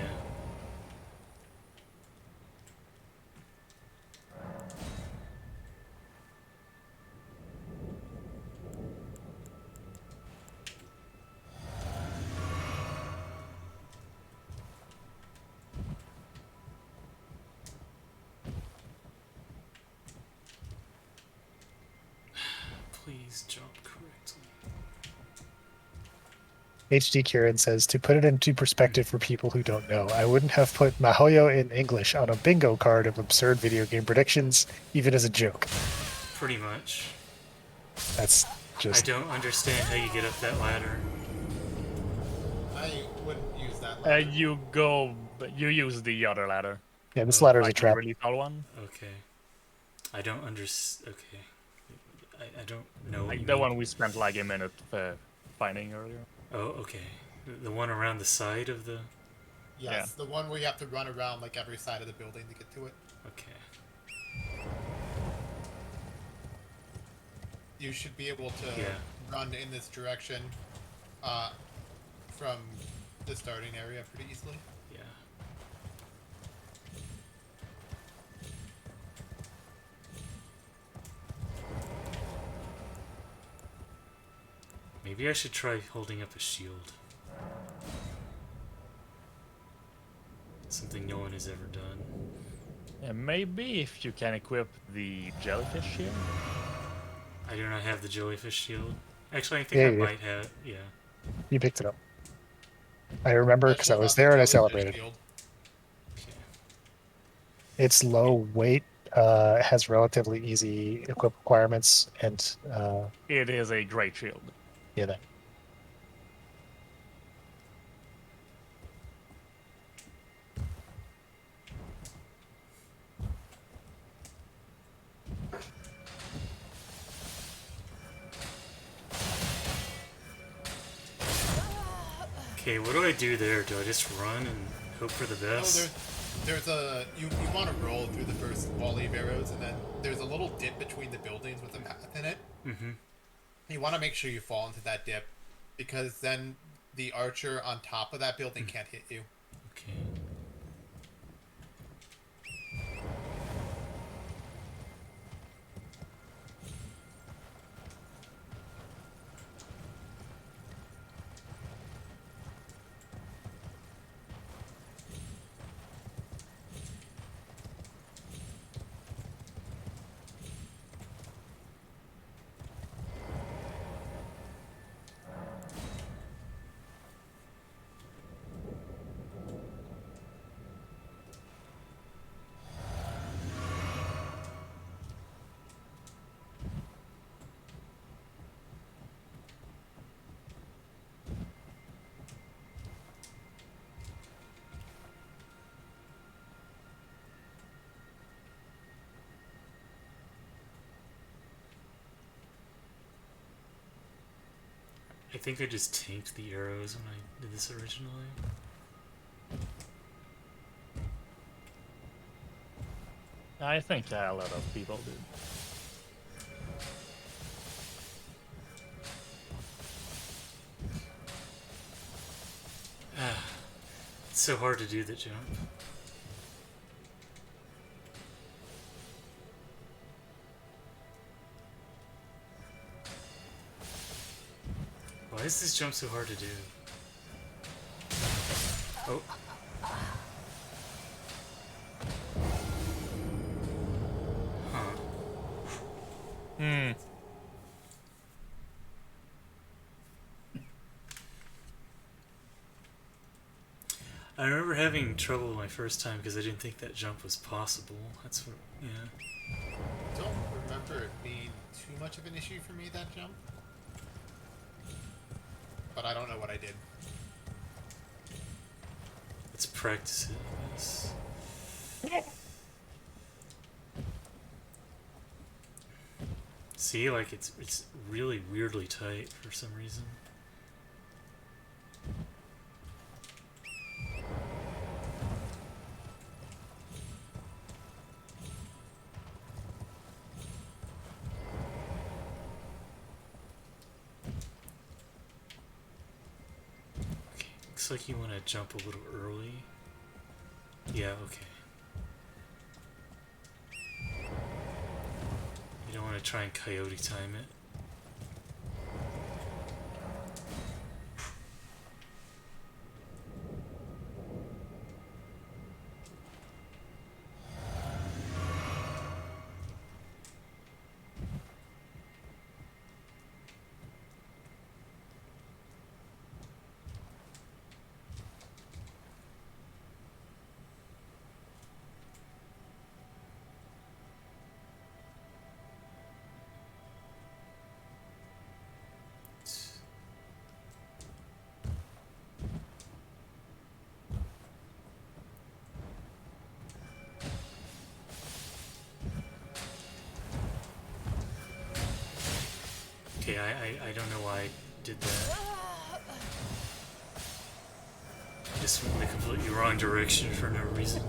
Please jump correctly. HD Kieran says, to put it into perspective for people who don't know, I wouldn't have put Mahoyo in English on a bingo card of absurd video game predictions, even as a joke. Pretty much. That's I just... don't understand how you get up that ladder. I wouldn't use that ladder. You use the other ladder. Yeah, this Oh, ladder is a Like the trap. really tall one. Okay. I don't understand. Okay. I don't know what Like you the mean. one we spent like a minute finding earlier. Oh, okay. The one around the side of the... Yes, the one where you have to run around like every side of the building to get to it. Okay. You should be able to Yeah. run in this direction from the starting area pretty easily. Yeah. Maybe I should try holding up a shield. Something no one has ever done. Yeah, maybe if you can equip the jellyfish shield. I do not have the jellyfish shield. Actually, I think Yeah, I you do. might have. Yeah. You picked it up. I remember because I Especially was about the there and I jellyfish celebrated. shield. Okay. It's low weight, has relatively easy equip requirements, and It is a great shield. yeah, that. Okay, what do I do there? Do I just run and hope for the Oh, best? there's a you want to roll through the first volley of arrows, and then there's a little dip between the buildings with a path in it. Mm-hmm. You want to make sure you fall into that dip, because then the archer on top of that building can't hit you. Okay. I think I just tanked the arrows when I did this originally. I think a lot of people do. It's so hard to do the jump. Why is this jump so hard to do? Oh. Huh. Hmm. I remember having trouble my first time because I didn't think that jump was possible. That's what, yeah. Don't remember it being too much of an issue for me, that jump. But I don't know what I did. Let's practice it, I guess. See, like it's really weirdly tight for some reason. Okay, looks like you want to jump a little early. Yeah, okay. You don't want to try and coyote time it. Okay, I don't know why I did that. I just went in the completely wrong direction for no reason.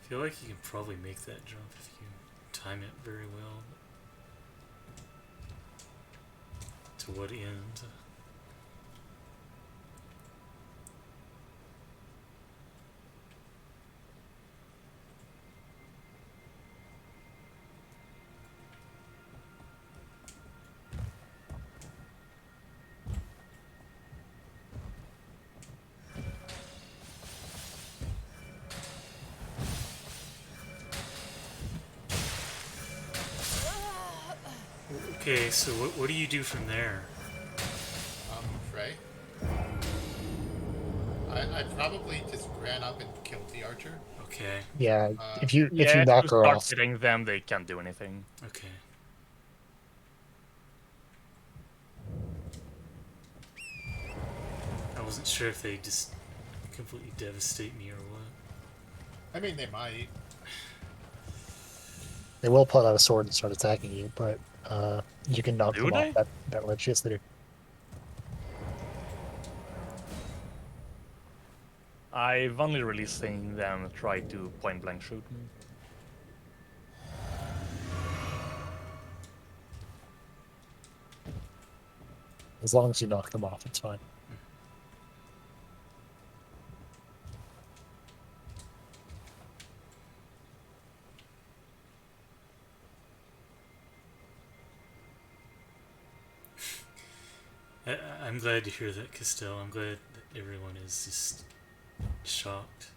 I feel like you can probably make that jump if you time it very well. To what end? Okay, so what do you do from there? Trey? I probably just ran up and killed the archer. Okay, Yeah, if you Yeah, if knock you her start off, hitting them, they can't do anything. okay. I wasn't sure if they just completely devastate me or what. I mean, they might. they will pull out a sword and start attacking you, but you can knock Do them off they? that ledge. Yes, they do. I've only really seen them try to point blank shoot me. As long as you knock them off, it's fine. I'm glad to hear that, Castell. I'm glad that everyone is just shocked.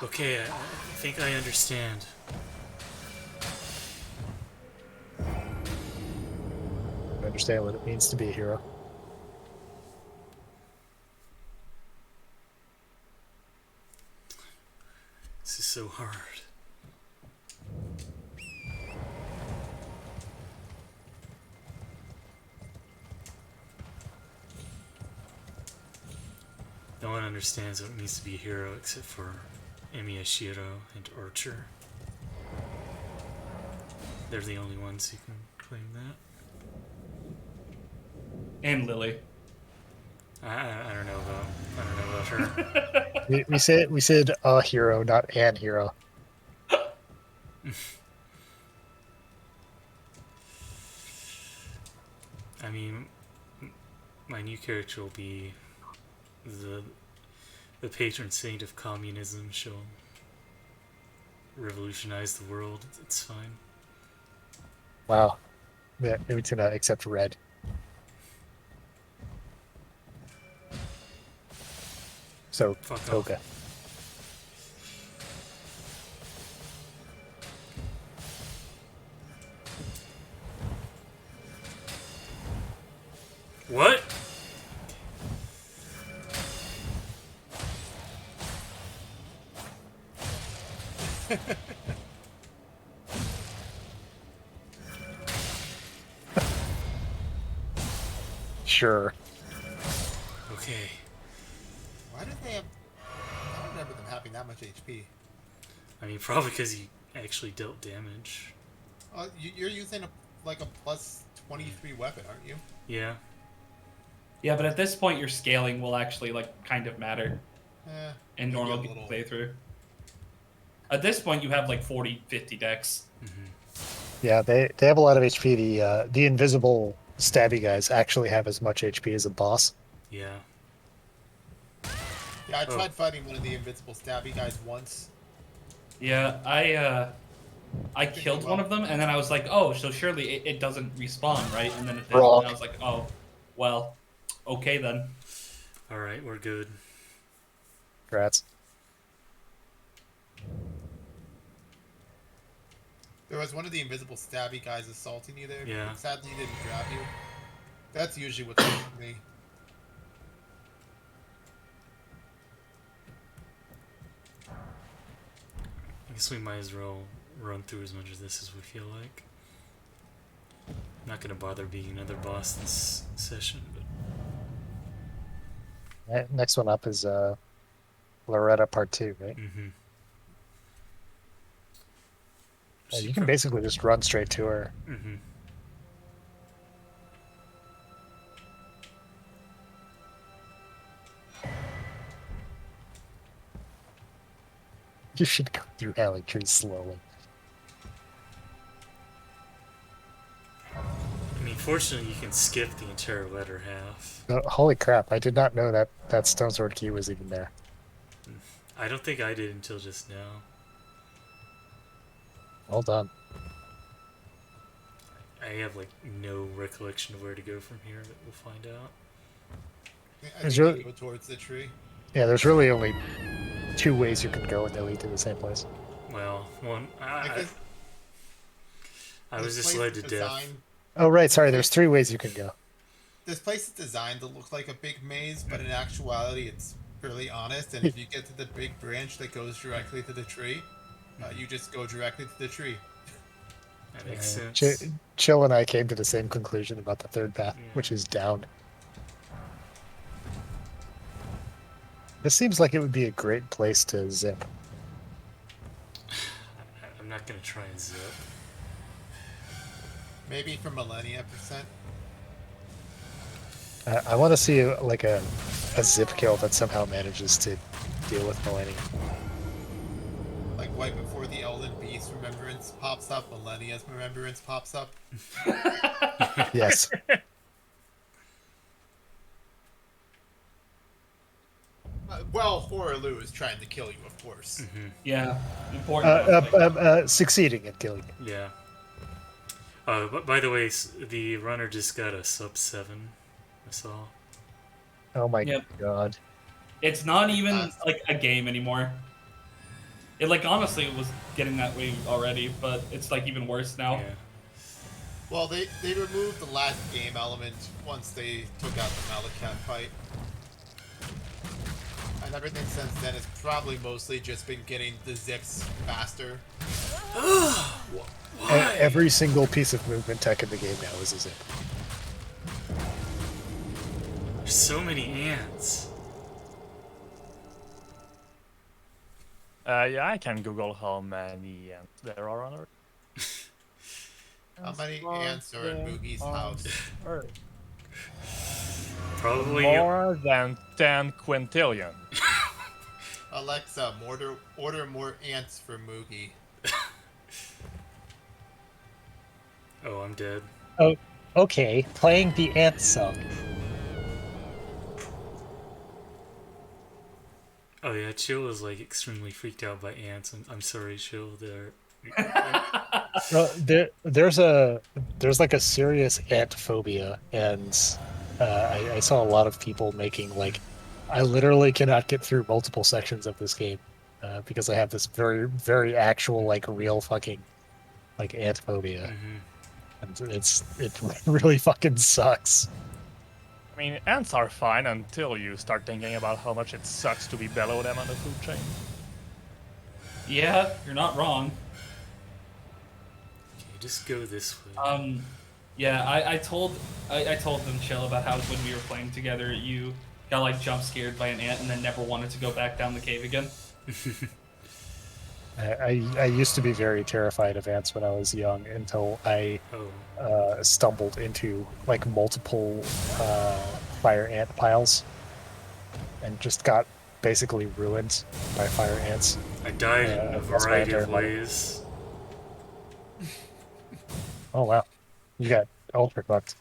Okay, I think I understand. I understand what it means to be a hero. This is so hard. No one understands what it means to be a hero except for Emiyashiro and Archer. They're the only ones who can claim that. And Lily. I don't know about her. We said a hero, not an hero. I mean, my new character will be the patron saint of communism. She'll revolutionize the world. It's fine. Wow. Yeah, maybe it's gonna accept red. So Fuck off. Toga. What? Sure. Okay. Why did they have? I don't remember them having that much HP. I mean, probably because he actually dealt damage. You're using like a plus 23 weapon, aren't you? Yeah. Yeah, but at this point, your scaling will actually like kind of matter in maybe normal a little. playthrough. At this point, you have like 40, 50 decks. Yeah, they have a lot of HP. The invisible stabby guys actually have as much HP as a boss. Yeah. Yeah, I tried fighting one of the invincible stabby guys once. Yeah, I killed one of them, and then I was like, oh, so surely it doesn't respawn, right? And then it did, Wrong. and I was like, oh, well, okay then. Alright, we're good. Congrats. There was one of the invisible stabby guys assaulting you there. Yeah. Sadly, he didn't grab you. That's usually what's with me. I guess we might as well run through as much of this as we feel like. I'm not gonna bother being another boss this session, but Next one up is Loretta Part 2, right? Yeah, you can basically just run straight to her. You should go through Alley Tree slowly. I mean, fortunately, you can skip the entire letter half. Oh, holy crap, I did not know that Stone Sword key was even there. I don't think I did until just now. Well done. I have like no recollection of where to go from here, but we'll find out. I There's think really- you go towards the tree. Yeah, there's really only 2 ways you can go and they lead to the same place. Well, one Because I was this just place led is to death. designed- Oh, right, sorry, there's 3 ways you can go. This place is designed to look like a big maze, but in actuality, it's fairly honest. And if you get to the big branch that goes directly to the tree, you just go directly to the tree. That makes sense. Chill and I came to the same conclusion about the 3rd path, which is down. This seems like it would be a great place to zip. I'm not gonna try and zip. Maybe for millennia percent. I want to see like a zip kill that somehow manages to deal with Millennium. Like right before the Elden Beast remembrance pops up, Millennia's remembrance pops up. Yes. Well, Horaloo is trying to kill you, of course. Yeah, important. Succeeding at killing you. Yeah. But by the way, the runner just got a sub 7. I saw. Oh my Yep. god. It's not even like a game anymore. It like honestly was getting that way already, but it's like even worse now. Yeah. Well, they removed the last game element once they took out the Malakat fight. And everything since then has probably mostly just been getting the zips faster. Why? Every single piece of movement tech in the game now is a zip. There's so many ants. Yeah, I can Google how many ants there are on Earth. How many ants are in Moogie's house? Earth. Probably More than 10 quintillion. Alexa, order more ants for Moogie. Oh, I'm dead. Oh, okay. Playing the ant song. Oh yeah, Chill is like extremely freaked out by ants. I'm sorry, Chill. They're Well, there's like a serious ant phobia, and I saw a lot of people making like, I literally cannot get through multiple sections of this game because I have this very very actual like real fucking like ant phobia, and it really fucking sucks. I mean, ants are fine until you start thinking about how much it sucks to be below them on the food chain. Yeah, you're not wrong. okay. Just go this way. Yeah, I told them Chill about how when we were playing together, you got like jump scared by an ant and then never wanted to go back down the cave again. I used to be very terrified of ants when I was young until I stumbled into like multiple fire ant piles and just got basically ruined by fire ants. I died in a that's my variety of entire life. ways. Oh wow, you got ultra fucked.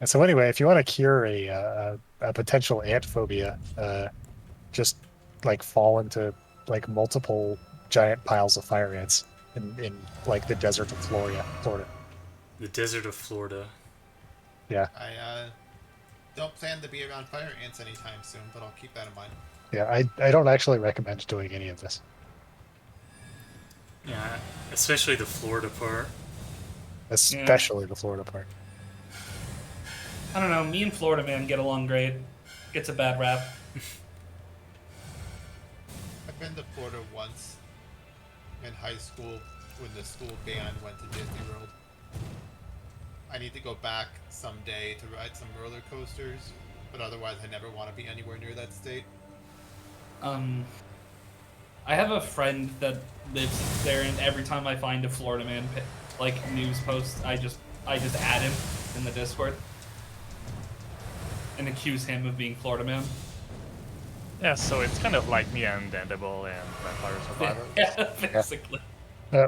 And so anyway, if you want to cure a potential ant phobia, just like fall into like multiple giant piles of fire ants in like the desert of Florida. The desert of Florida. Yeah, I don't plan to be around fire ants anytime soon, but I'll keep that in mind. yeah. I don't actually recommend doing any of this, Yeah, especially the Florida part. especially the Florida part. I don't know. Me and Florida man get along great. Gets a bad rap. I've been to Florida once in high school when the school band went to Disney World. I need to go back someday to ride some roller coasters, but otherwise I never want to be anywhere near that state. I have a friend that lives there, and every time I find a Florida man like news post, I just add him in the Discord and accuse him of being Florida man. Yeah, so it's kind of like me and Edible and Vampire Survivor. Yeah, basically.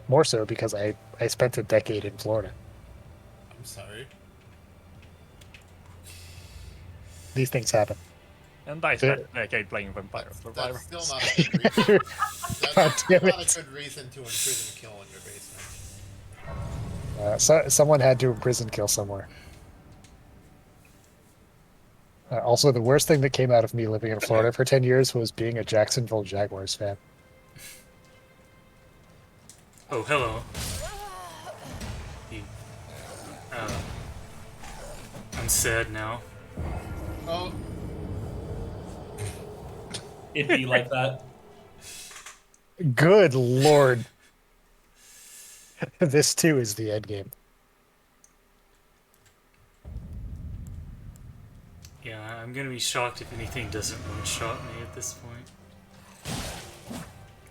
More so because I spent a decade in Florida. I'm sorry. These things happen. And I spent a decade playing Vampire Survivor. That's still not a good reason. God That's damn not it. a good reason to imprison kill in your basement. So someone had to imprison kill somewhere. Also, the worst thing that came out of me living in Florida for 10 years was being a Jacksonville Jaguars fan. Oh, hello. You, I'm sad now. Oh, It'd be like that. Good lord. This too is the end game. Yeah, I'm gonna be shocked if anything doesn't one-shot me at this point.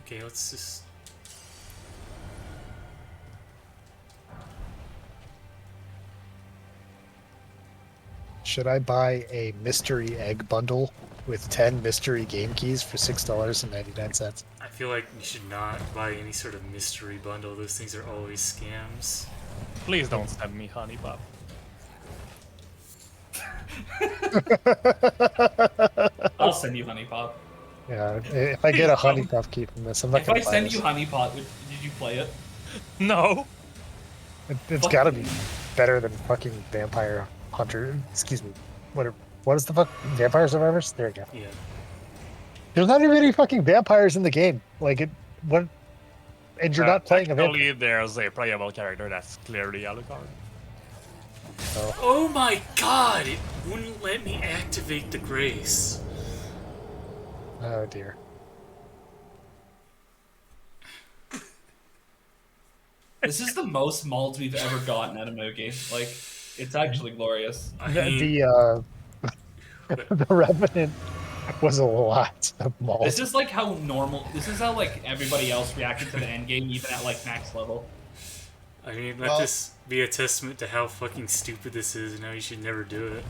Okay, let's just... Should I buy a mystery egg bundle with 10 mystery game keys for $6.99? I feel like you should not buy any sort of mystery bundle. Those things are always scams. Please don't send me Honey Pop. I'll send you Honey Pop. Yeah, if I get a honey puff key from this, I'm not If gonna I buy send this. you Honey Pot, did you play it? No! It's gotta be better than fucking Vampire Hunter. Excuse me. What is the fuck? Vampire Survivors? There you go. Yeah. There's not even any fucking vampires in the game. Like it, what? And you're not playing a vampire. Actually, there's a playable character that's clearly Alucard. Oh my god! It wouldn't let me activate the grace. Oh dear. This is the most mold we've ever gotten at a Mogi. Like, it's actually glorious. I mean, The Revenant was a lot of malt. This is like how normal. This is how like everybody else reacted to the end game, even at like max level. I mean, let Well- this be a testament to how fucking stupid this is and how you should never do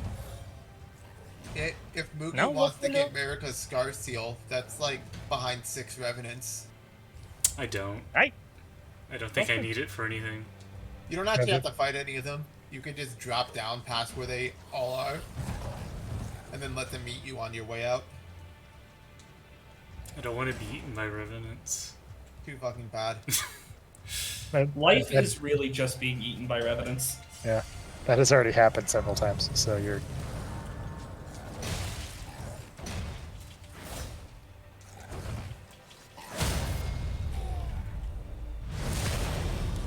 it. If Mookie No, wants to no. get America's Scar Seal, that's like behind 6 Revenants. I don't. Right? I don't think I need it for anything. You don't actually have to fight any of them. You can just drop down past where they all are, and then let them meet you on your way out. I don't want to be eaten by revenants. Too fucking bad. Life that- is really just being eaten by revenants. Yeah, that has already happened several times. So you're.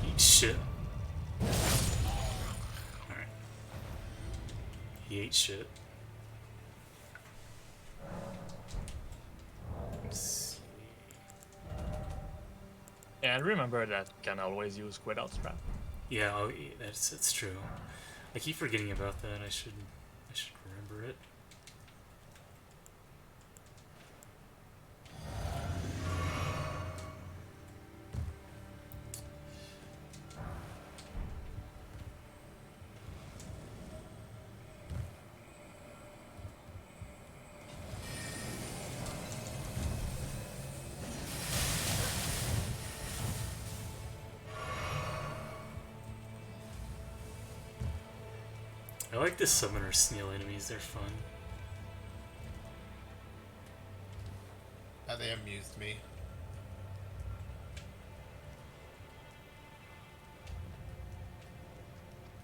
Eat shit. Alright. He ate shit. Let's see. And remember that can always use Quit Out Strap. Yeah, that's true. I keep forgetting about that. I should remember it. I like the summoner snail enemies, they're fun. They amused me.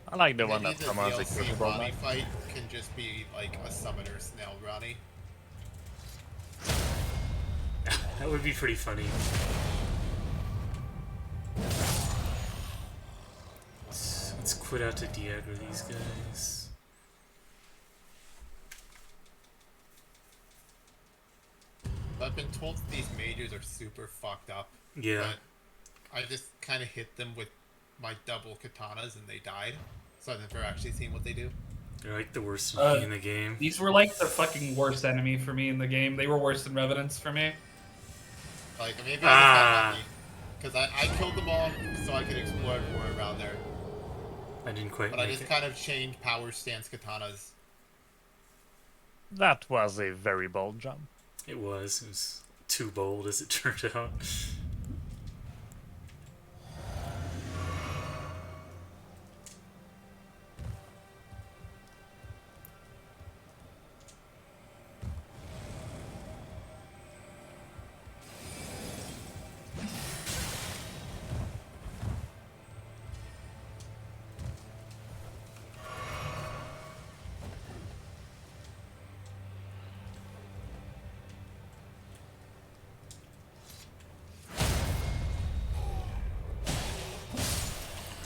I like the one Maybe that the summons a DLC Crucible Ronnie Knight. fight can just be like a summoner snail Ronnie. That would be pretty funny. Let's quit out to de-aggro these guys. I've been told that these mages are super fucked up. Yeah. But I just kind of hit them with my double katanas and they died. So I've never actually seen what they do. They're like the worst Uh, enemy in the game. These were like the fucking worst enemy for me in the game. They were worse than revenants for me. Like, maybe I just got lucky. Because I killed them all so I could explore more around there. I didn't quite But I make just it. kind of changed power stance katanas. That was a very bold jump. It was too bold as it turned out.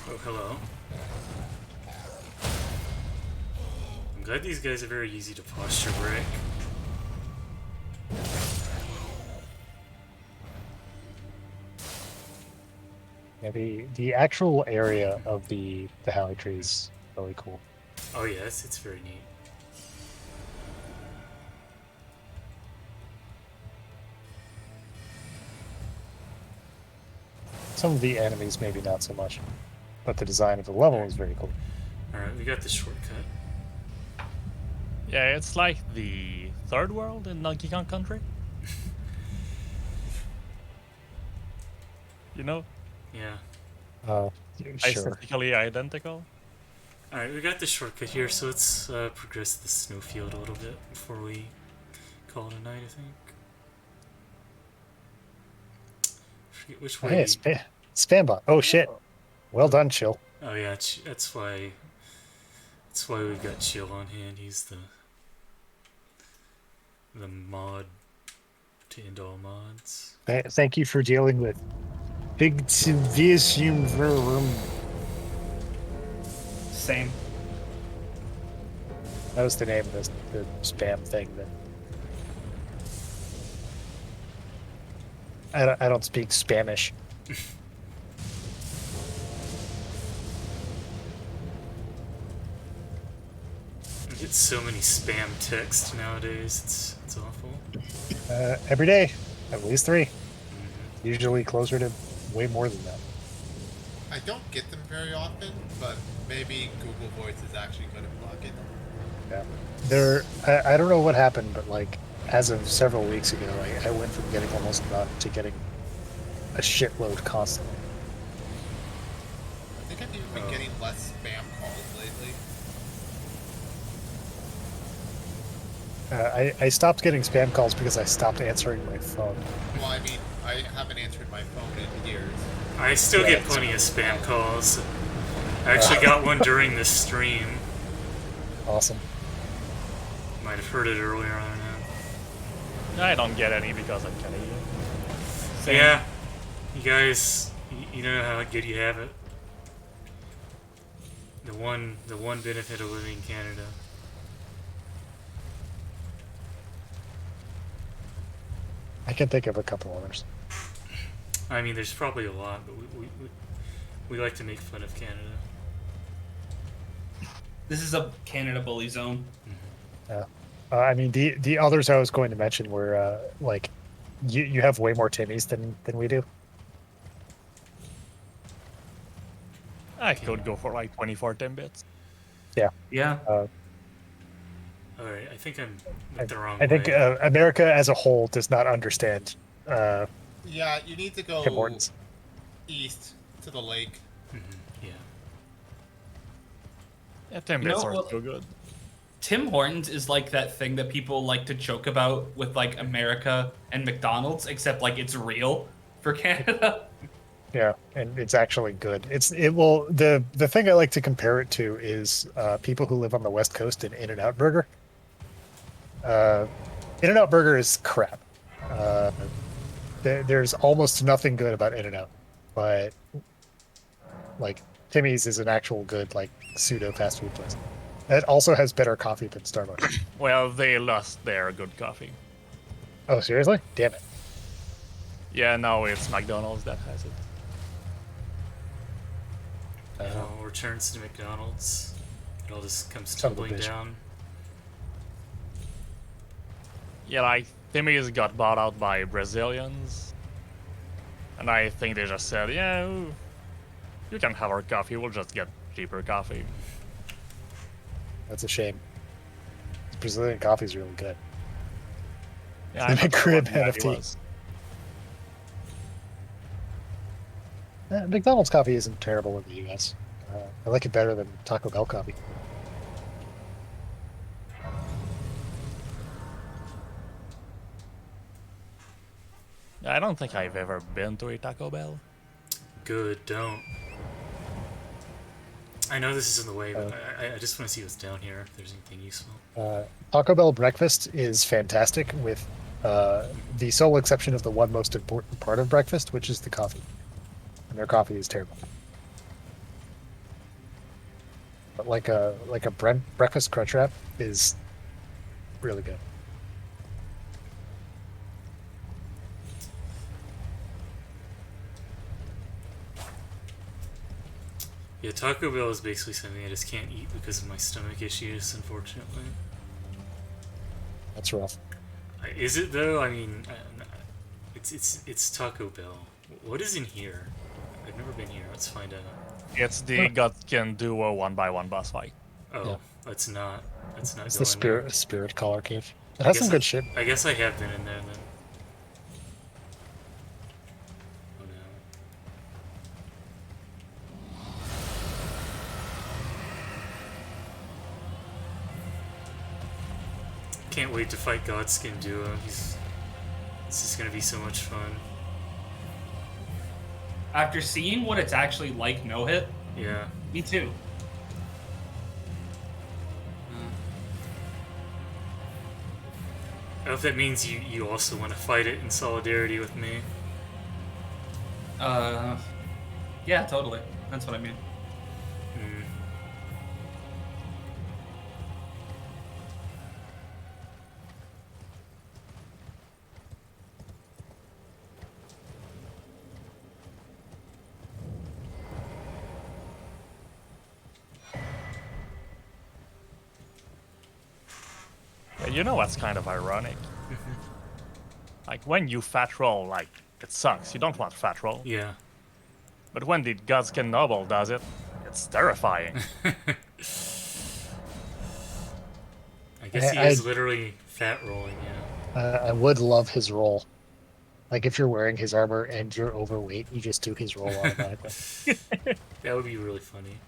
Oh, hello. I'm glad these guys are very easy to posture break. Yeah, the actual area of the Halley tree is really cool. Oh yes, it's very neat. Some of the enemies maybe not so much, but the design of the level is very cool. Alright, we got the shortcut. Yeah, it's like the third world in Donkey Kong Country. You know? Yeah. Sure. Aesthetically identical. Alright, we got the shortcut here, so let's progress the snowfield a little bit before we call it a night, I think. Forget which way. Hey, Spambot. Oh shit. Well done, Chill. Oh yeah, that's why we've got Chill on hand. He's the mod to end all mods. Thank you for dealing with big room. Same. That was the name of the spam thing that I don't speak Spanish. I get so many spam texts nowadays. It's awful. Every day, at least 3. Usually closer to way more than that. I don't get them very often, but maybe Google Voice is actually good at blocking them. Yeah. I don't know what happened, but like as of several weeks ago, I went from getting almost none to getting a shitload constantly. I think I've even been getting less spam calls lately. I stopped getting spam calls because I stopped answering my phone. Well, I mean, I haven't answered my phone in years. I still Yeah, get plenty of spam calls. I actually got one during this stream. Awesome. Might have heard it earlier on. I don't get any because I'm Canadian. Same. Yeah, you guys, you know how good you have it. The one benefit of living in Canada. I can think of a couple others. I mean, there's probably a lot, but we like to make fun of Canada. This is a Canada bully zone. Yeah. I mean, the others I was going to mention were like you have way more Timmies than we do. I could go for like 24 10-bits. Yeah. Yeah. All right, I think I'm with the wrong I think way. America as a whole does not understand Yeah, you need to go Tim Hortons. east to the lake. Yeah. Yeah, 10 You know bits are what? so good. Tim Hortons is like that thing that people like to joke about with like America and McDonald's, except like it's real for Canada. Yeah, and it's actually good. The thing I like to compare it to is people who live on the West Coast and In-N-Out Burger. In-N-Out Burger is crap. There's almost nothing good about In-N-Out, but like Timmy's is an actual good like pseudo fast food place. It also has better coffee than Starbucks. Well, they lost their good coffee. Oh, seriously? Damn it. Yeah, now it's McDonald's that has it. It all returns to McDonald's. It all just comes Son of a tumbling bitch. down. Yeah, like, Timmy's got bought out by Brazilians. And I think they just said, yeah, you can have our coffee, we'll just get cheaper coffee. That's a shame. Brazilian coffee is really good. Yeah, The I thought that McRib was the idea NFT. was. McDonald's coffee isn't terrible in the U.S. I like it better than Taco Bell coffee. I don't think I've ever been to a Taco Bell. Good, don't. I know this is in the way, but I just want to see what's down here, if there's anything useful. Taco Bell breakfast is fantastic, with the sole exception of the one most important part of breakfast, which is the coffee. And their coffee is terrible. But like a breakfast crunch wrap is really good. Yeah, Taco Bell is basically something I just can't eat because of my stomach issues, unfortunately. That's rough. Is it though? I mean, it's Taco Bell. What is in here? I've never been here. Let's find out. It's the Gutkin Duo 1x1 boss fight. Oh, Yeah. let's not. Let's not It's go the in there. spirit collar cave. It I has guess some good shit. I guess I have been in there then. Oh no. Can't wait to fight Godskin Duo. This is gonna be so much fun. After seeing what it's actually like no hit, Yeah. me too. know if that means you also want to fight it in solidarity with me. Yeah, totally. That's what I mean. Mm. Yeah, you know what's kind of ironic? Like, when you fat roll, like, it sucks. You don't want fat roll. Yeah. But when the Godskin Noble does it, it's terrifying. I guess he I is literally fat rolling, yeah. I would love his roll. Like if you're wearing his armor and you're overweight, you just do his roll automatically. That would be really funny.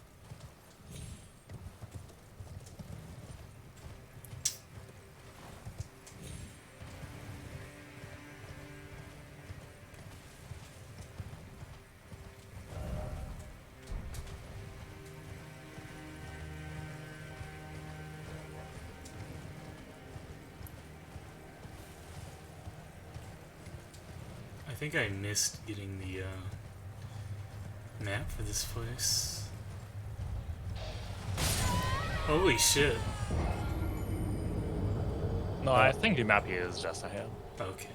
I think I missed getting the map for this place. Holy shit. No, I think the map here is just ahead. Okay.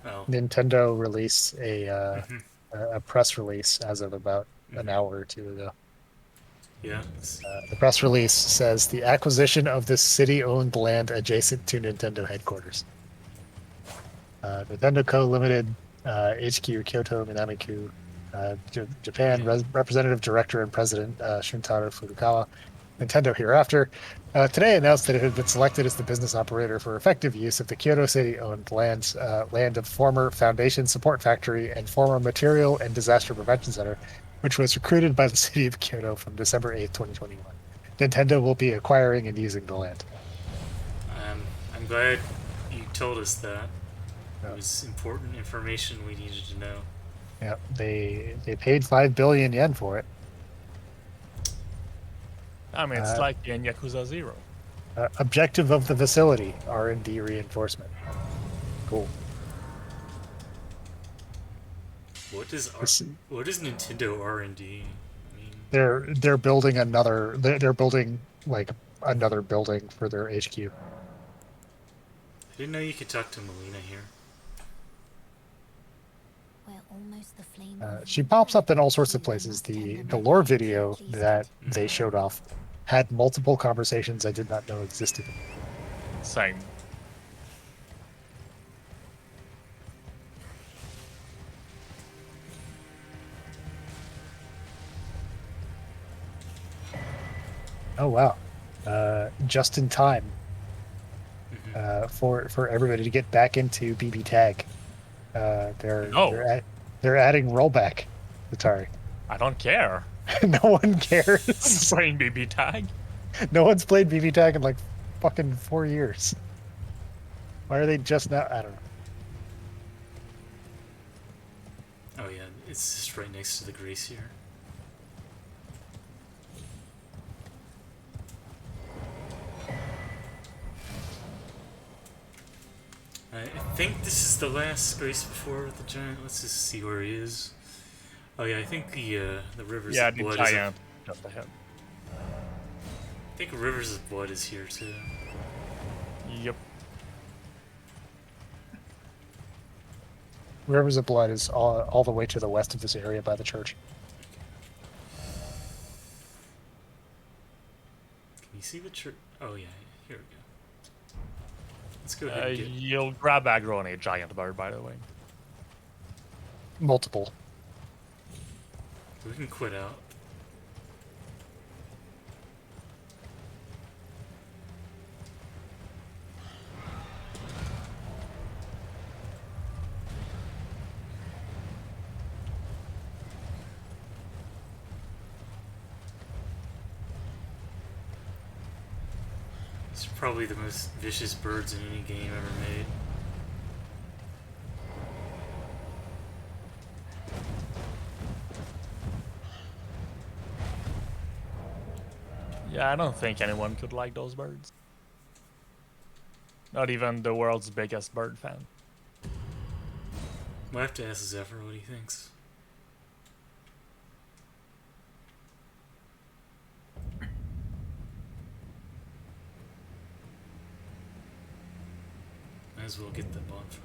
Oh. Nintendo released Mhm. a press release as of about an hour or two ago. Yeah. The press release says the acquisition of this city-owned land adjacent to Nintendo headquarters. Nintendo Co. Limited, HQ Kyoto, Minami-ku, Japan, Yeah. Representative Director and President Shintaro Furukawa. Nintendo hereafter today announced that it had been selected as the business operator for effective use of the Kyoto City-owned land of former Foundation Support Factory and former Material and Disaster Prevention Center, which was recruited by the city of Kyoto from December 8th, 2021. Nintendo will be acquiring and using the land. I'm glad you told us that. Yeah. It was important information we needed to know. Yeah, they paid 5 billion yen for it. I mean, it's like in Yakuza 0. Objective of the facility: R&D reinforcement. Cool. What does This- what is Nintendo R&D mean? They're building another. They're building like another building for their HQ. I didn't know you could talk to Melina here. We're almost the flame She pops up in all sorts of places. The lore video that they showed off had multiple conversations I did not know existed. Same. Oh wow! Just in time for everybody to get back into BB Tag. They're adding rollback. Atari. I don't care. No one cares. Playing BB Tag. No one's played BB Tag in like fucking 4 years. Why are they just now? I don't know. Oh yeah, it's just right next to the Gracier. I think this is the last Grace before the giant. Let's just see where he is. Oh yeah, I think the Rivers Yeah, of the Blood giant just ahead. I think Rivers of Blood is here too. Yep. Rivers of Blood is all the way to the west of this area by the church. Can you see the church? Oh yeah, here we go. Let's go ahead and get... You'll grab aggro on a giant bird, by the way. Multiple. We can quit out. It's probably the most vicious birds in any game ever made. Yeah, I don't think anyone could like those birds. Not even the world's biggest bird fan. Might have to ask Zephyr what he thinks. Might as well get the bonfire.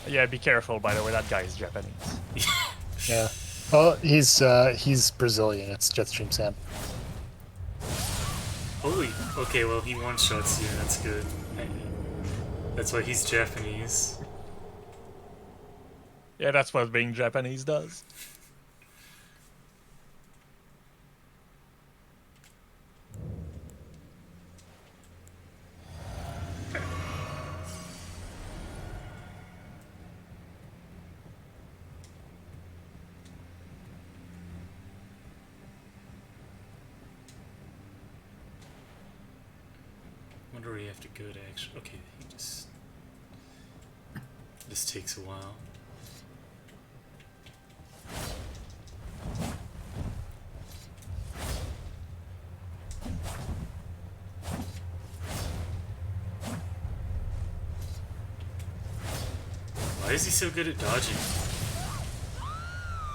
Yeah, be careful, by the way, that guy is Japanese. Yeah. Well, he's Brazilian. It's Jetstream Sam. Holy. Okay, well, he one-shots you. That's good. That's why he's Japanese. Yeah, that's what being Japanese does. Wonder where you have to go to actually. Okay, he just. This takes a while. Why is he so good at dodging?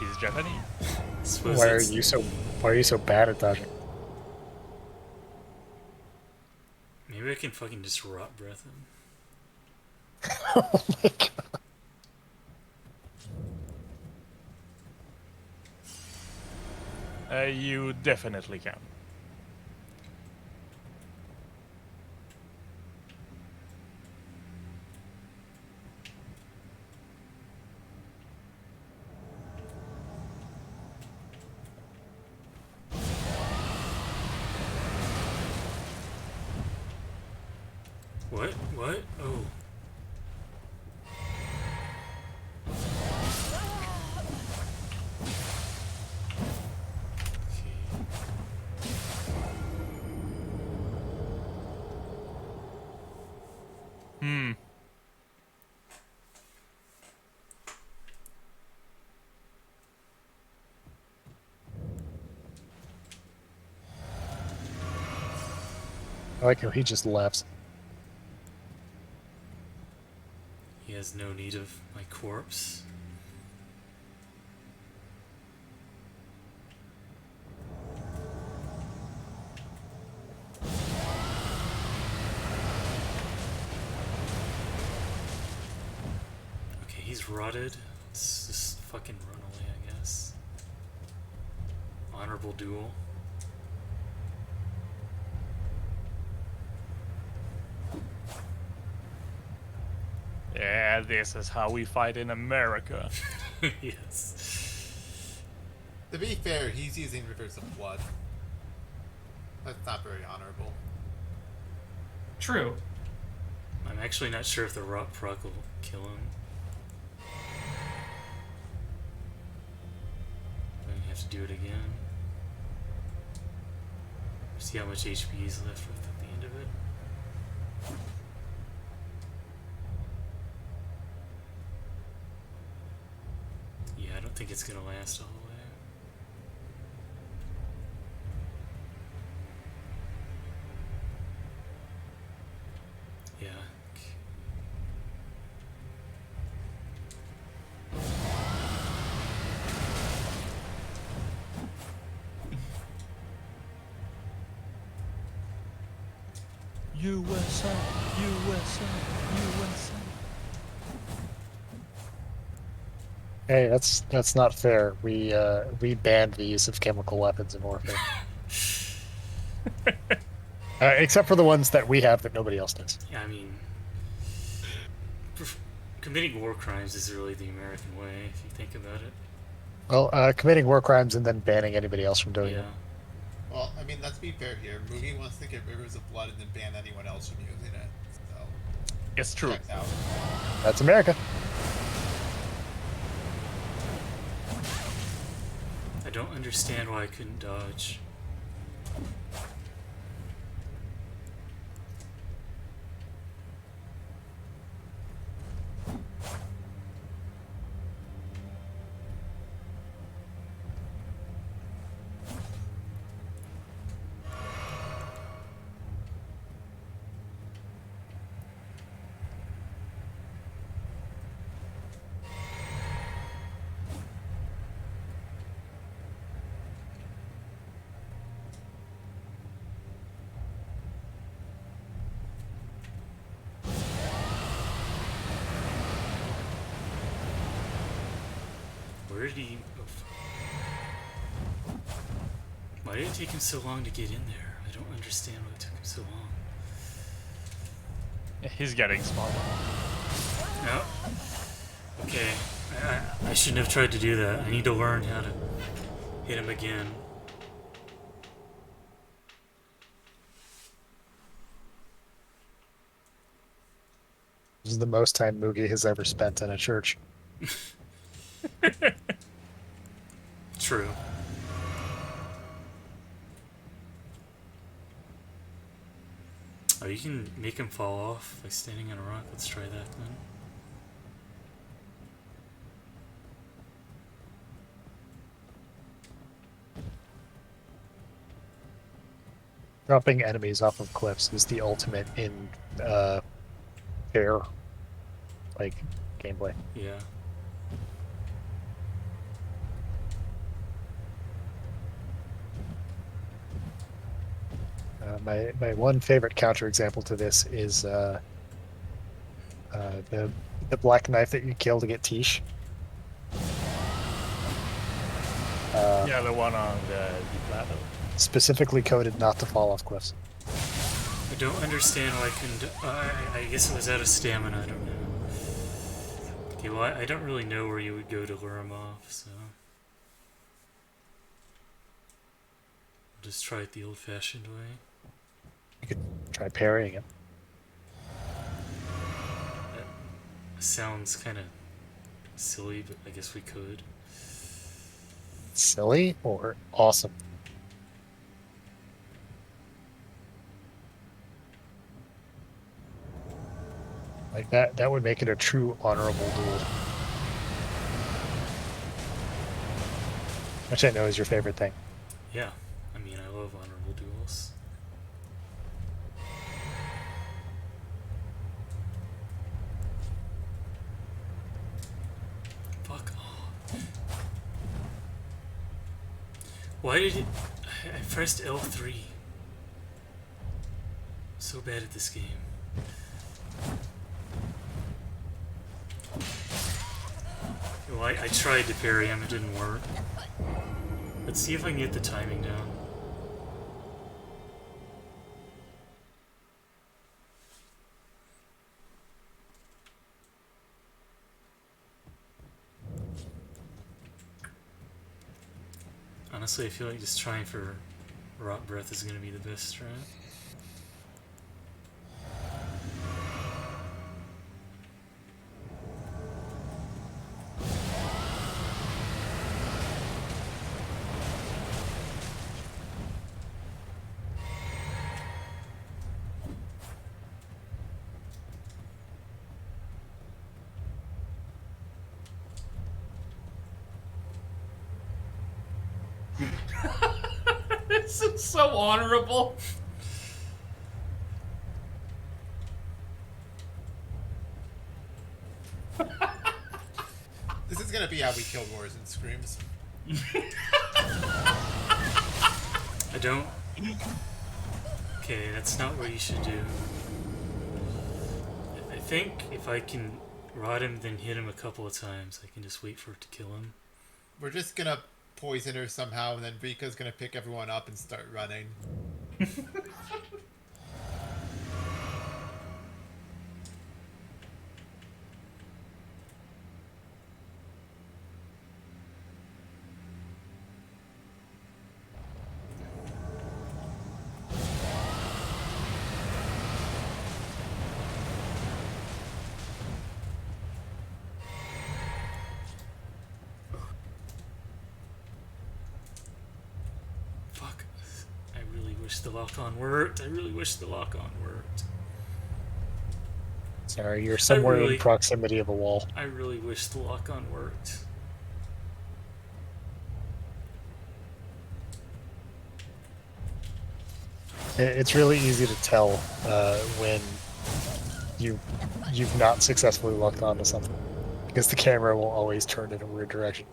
He's Japanese. Suppose Why are it's- you so bad at dodging? Maybe I can fucking just rot breath him. Oh my god. You definitely can. What? What? Oh. Okay. Hmm. I like how he just laughs. He has no need of my corpse. Okay, he's rotted. Let's just fucking run away, I guess. Honorable duel. Yeah, this is how we fight in America. Yes. To be fair, he's using Rivers of Blood. That's not very honorable. True. I'm actually not sure if the rot proc will kill him. I'm gonna have to do it again. See how much HP he's left with at the end of it. Yeah, I don't think it's gonna last all the way. Yeah. USA, USA, USA. Hey, that's not fair. We banned the use of chemical weapons in warfare. Except for the ones that we have that nobody else does. Yeah, I mean, committing war crimes is really the American way, if you think about it. Well, committing war crimes and then banning anybody else from doing Yeah. it. Well, I mean, let's be fair here. Mugi wants to get Rivers of Blood and then ban anyone else from using it. So, It's true. checks out. That's America. I don't understand why I couldn't dodge. where did he... Why did it take him so long to get in there? I don't understand why it took him so long. He's getting smarter. No. Okay. I shouldn't have tried to do that. I need to learn how to hit him again. This is the most time Mugi has ever spent in a church. True. Oh, you can make him fall off by standing on a rock. Let's try that then. Dropping enemies off of cliffs is the ultimate in fair like gameplay. Yeah. My one favorite counterexample to this is the black knife that you kill to get Tish. Yeah, the one on the plateau. Specifically coded not to fall off cliffs. I don't understand why I couldn't... I guess it was out of stamina, I don't know. Okay, well, I don't really know where you would go to lure him off, so... I'll just try it the old-fashioned way. You could try parrying it. That sounds kind of silly, but I guess we could. Silly or awesome? Like that would make it a true honorable duel. Which I know is your favorite thing. Yeah, I mean, I love honorable duels. Fuck off. Why did it... I pressed L3. So bad at this game. Well, I tried to parry him, it didn't work. Let's see if I can get the timing down. Honestly, I feel like just trying for Rot Breath is going to be the best strat. This is so honorable. This is gonna be how we kill wars and screams. I don't... Okay, that's not what you should do. I think if I can rod him, then hit him a couple of times, I can just wait for it to kill him. We're just gonna poison her somehow, and then Rika's gonna pick everyone up and start running. Fuck. I really wish the lock-on worked. I really wish the lock-on worked. Sorry, you're somewhere really- in proximity of a wall. I really wish the lock-on worked. It's really easy to tell when you've not successfully locked onto something because the camera will always turn in a weird direction.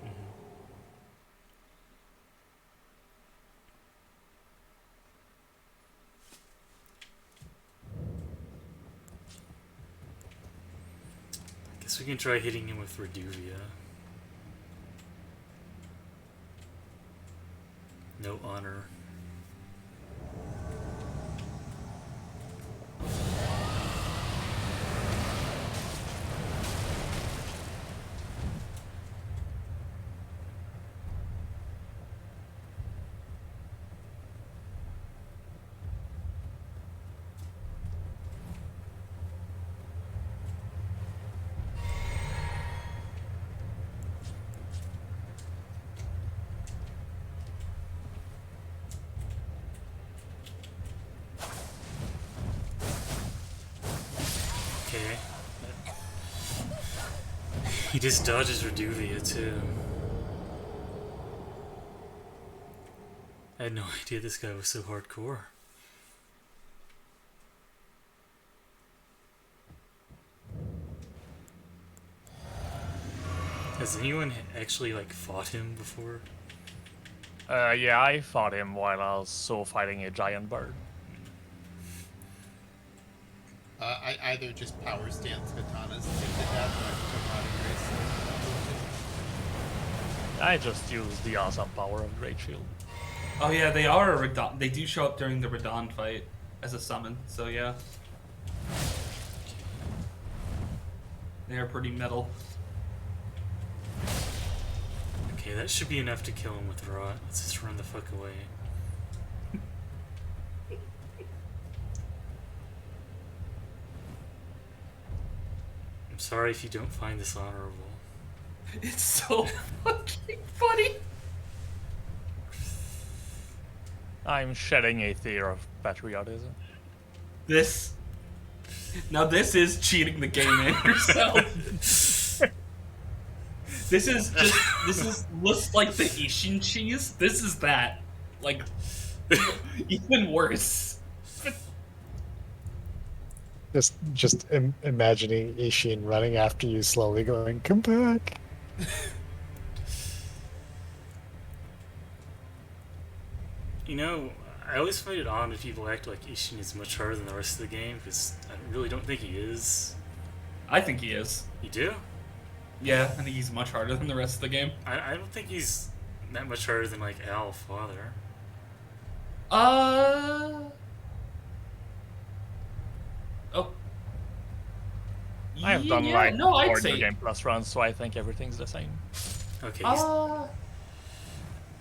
Guess we can try hitting him with Reduvia. No honor. Okay. He just dodges Reduvia too. I had no idea this guy was so hardcore. Has anyone actually like fought him before? Yeah, I fought him while I was so fighting a giant bird. I either just power stance katanas to the death, or I took out a grace. I just used the awesome power of Great Shield. Oh yeah, they are a Radon. They do show up during the Radon fight as a summon. So yeah, they are pretty metal. Okay, that should be enough to kill him with Rot. Let's just run the fuck away. I'm sorry if you don't find this honorable. It's so fucking funny. I'm shedding a tear of patriotism. This is cheating the game in yourself. This looks like the Ishin cheese. This is that. Like even worse. Just imagining Ishin running after you, slowly going, "Come back." You know, I always find it odd if people act like Ishin is much harder than the rest of the game, because I really don't think he is. I think he is. You do? Yeah, I think he's much harder than the rest of the game. I don't think he's that much harder than, like, Al Father. Oh. I have done yeah, like no, I'd 4 say. New Game Plus runs, so I think everything's the same. Okay, Uh,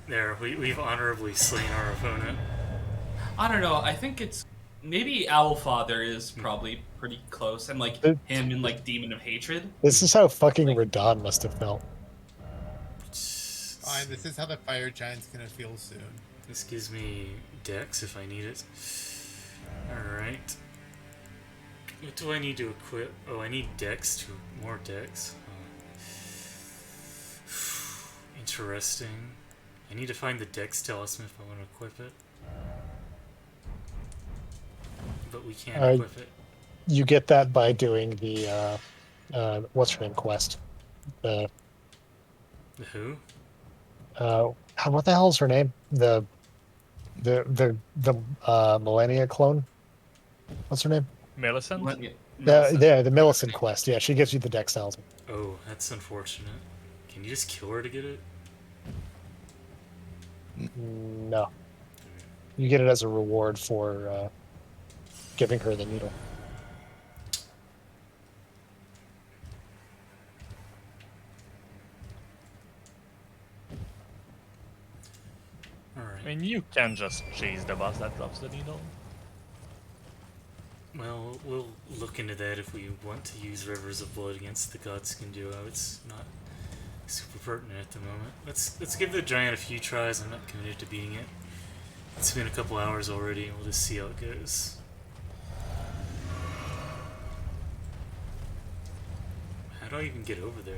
there, we've honorably slain our opponent. I don't know. I think it's maybe Owlfather is probably pretty close, and like It- him and like Demon of Hatred. This is how fucking Radon must have felt. Fine, this is how the fire giant's gonna feel soon. This gives me Dex if I need it. Alright. What do I need to equip? Oh, I need Dex to more Dex. Interesting. I need to find the Dex talisman if I want to equip it. But we can't equip it. You get that by doing the what's her name quest. The The who? what the hell's her name? The Millennia clone. What's her name? Millicent? The Millicent quest. Yeah, she gives you the Dex talisman. Oh, that's unfortunate. Can you just kill her to get it? No, you get it as a reward for giving her the needle. Alright. I mean, you can just chase the boss that drops the needle. Well, we'll look into that if we want to use Rivers of Blood against the Godskin duo. It's not super pertinent at the moment. Let's give the giant a few tries. I'm not committed to beating it. It's been a couple hours already. We'll just see how it goes. How do I even get over there,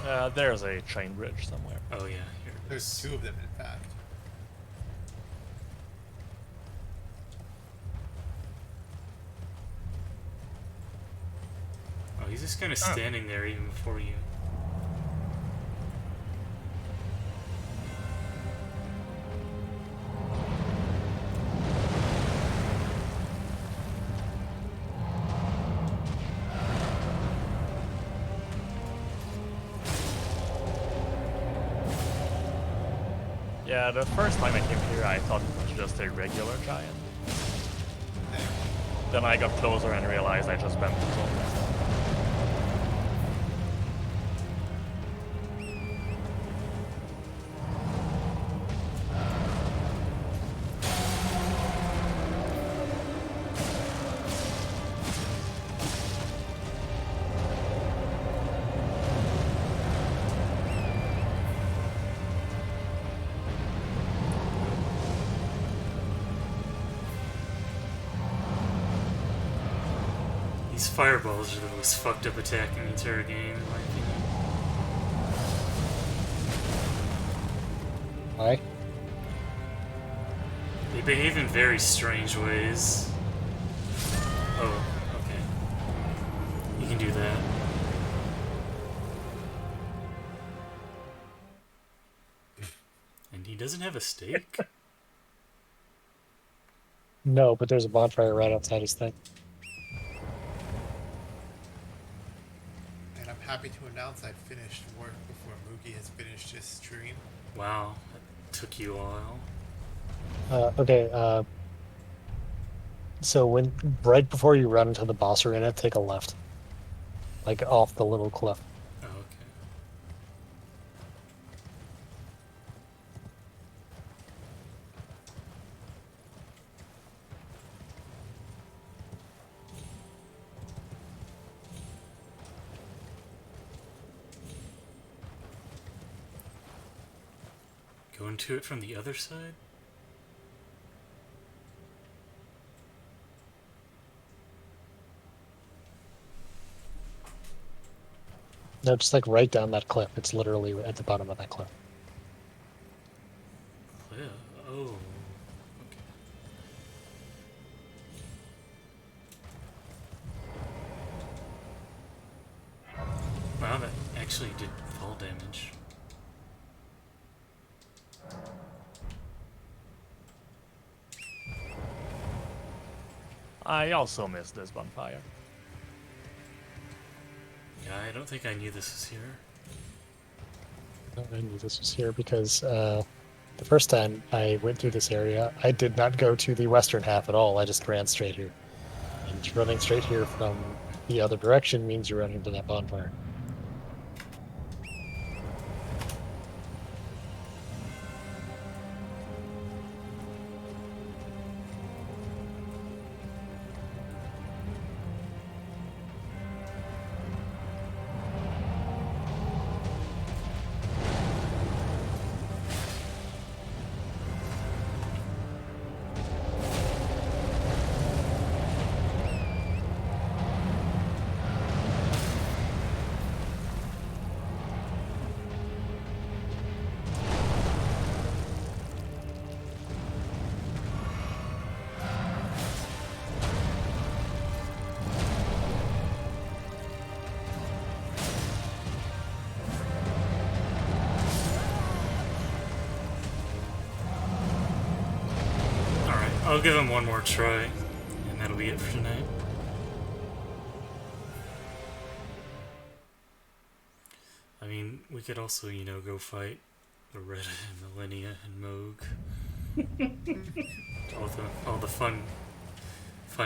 though? There's a chain bridge somewhere. Oh yeah, here it There's is. 2 of them, in fact. Oh, he's just kind of standing there even before you. Yeah, the first time I came here, I thought it was just a regular giant. Then I got closer and realized I just bamboozled myself. These fireballs are the most fucked up attack in the entire game, in my opinion. Why? They behave in very strange ways. Oh, okay. You can do that. And he doesn't have a stake? No, but there's a bonfire right outside his thing. And I'm happy to announce I finished work before Moogie has finished his stream. Wow, that took you a while. Okay, so when right before you run into the boss arena, take a left. Like off the little cliff. Oh, okay. Go into it from the other side? No, just like right down that cliff. It's literally at the bottom of that cliff. Yeah. Oh. Okay. Wow, that actually did fall damage. I also missed this bonfire. Yeah, I don't think I knew this was here. I knew this was here because the first time I went through this area, I did not go to the western half at all. I just ran straight here. And running straight here from the other direction means you're running to that bonfire. Alright, I'll give him one more try, and that'll be it for tonight. I mean, we could also, you know, go fight Loretta and Millennia and Moog. all the fun,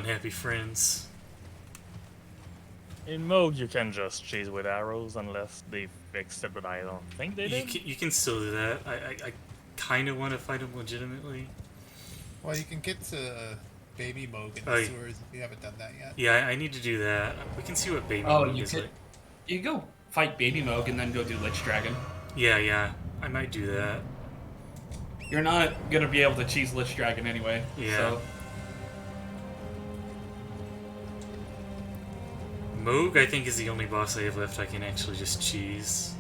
happy friends. In Moog, you can just cheese with arrows unless they fixed it, but I don't think they did. You can still do that. I kind of want to fight him legitimately. Well, you can get to Baby Moog in Oh, the yeah. sewers if you haven't done that yet. Yeah, I need to do that. We can see what Baby Oh, Moog you is could. like. You go fight Baby Moog and then go do Lich Dragon. Yeah, I might do that. You're not gonna be able to cheese Lich Dragon anyway. Yeah. So. Moog, I think, is the only boss I have left I can actually just cheese.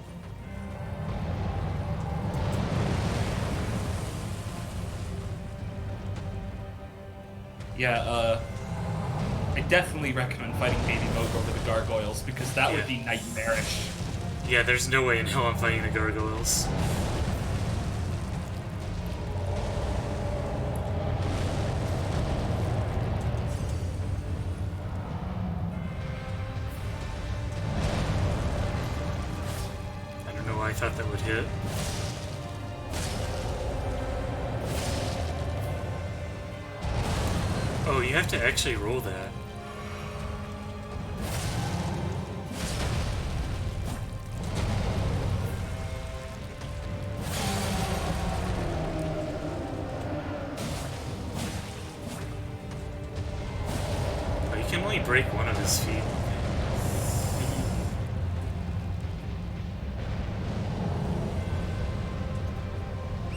Yeah, I definitely recommend fighting Baby Moog over the Gargoyles because that would Yeah. be nightmarish. Yeah, there's no way in hell I'm fighting the gargoyles. I don't know why I thought that would hit. Oh, you have to actually roll that. Oh, you can only break one of his feet.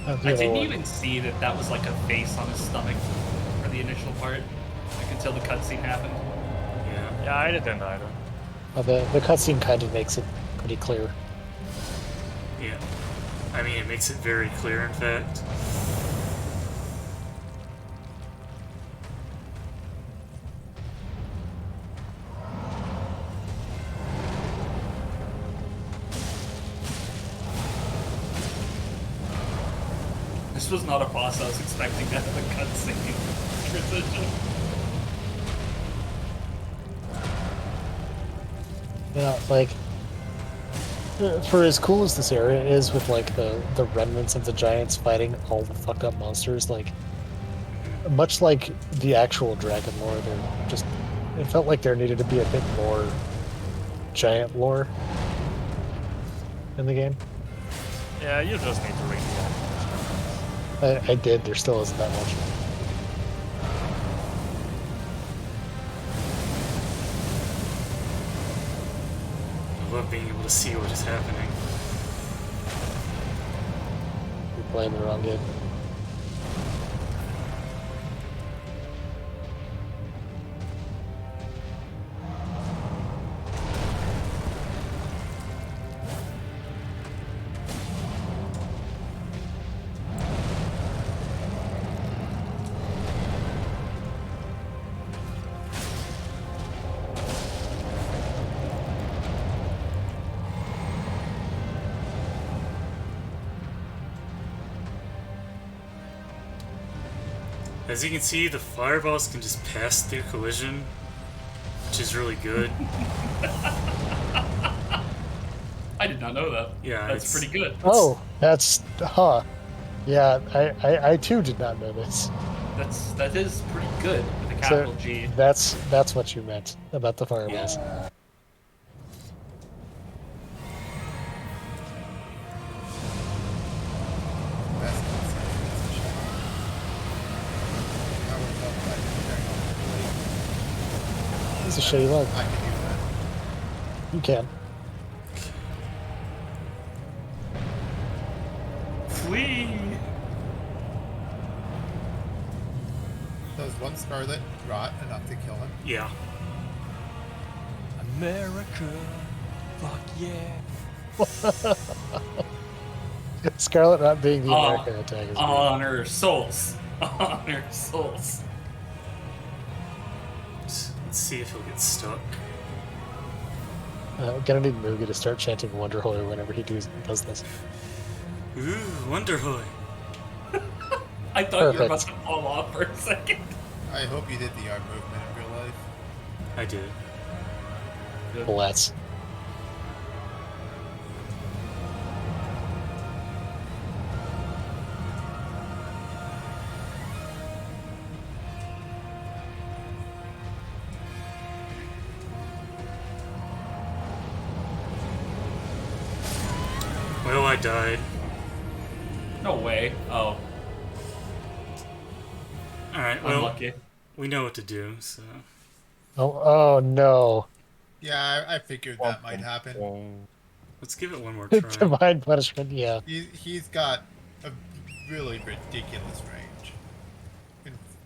The I other didn't one. even see that that was like a face on his stomach for the initial part, like until the cutscene happened. Yeah. Yeah, I didn't either. The cutscene kind of makes it pretty clear. Yeah. I mean, it makes it very clear, in fact. This was not a boss I was expecting to have a cutscene transition. Yeah, like for as cool as this area is with like the remnants of the giants fighting all the fucked up monsters, like much like the actual dragon lore, there just it felt like there needed to be a bit more giant lore in the game. Yeah, you just need to read the I did. There still isn't that much. I love being able to see what is happening. You're playing the wrong game. As you can see, the fireballs can just pass through collision, which is really good. I did not know that. Yeah, That's it's- pretty good. Oh, that's Yeah, I too did not know this. That is pretty good with a So capital G. that's what you meant about the fireballs. Yeah. That's not something that's a shame. I would love that to It's a shitty luck. I could do that. You can. Flee! Does one Scarlet rot enough to kill him? Yeah. America, fuck yeah. Scarlet not being the Oh, American attack is Honor souls. Honor souls. Let's see if he'll get stuck. gonna need Mugi to start chanting Wonderhoy whenever he does this. Ooh, Wonderhoy. I thought you were about Perfect. to fall off for a second. I hope you did the arm movement in real life. I did. Let's. Well, I died. No way. Oh, Alright, well, unlucky. we know what to do, so... Oh no. Yeah, I figured that might happen. Let's give it one more try. Divine punishment, yeah. He's got a really ridiculous range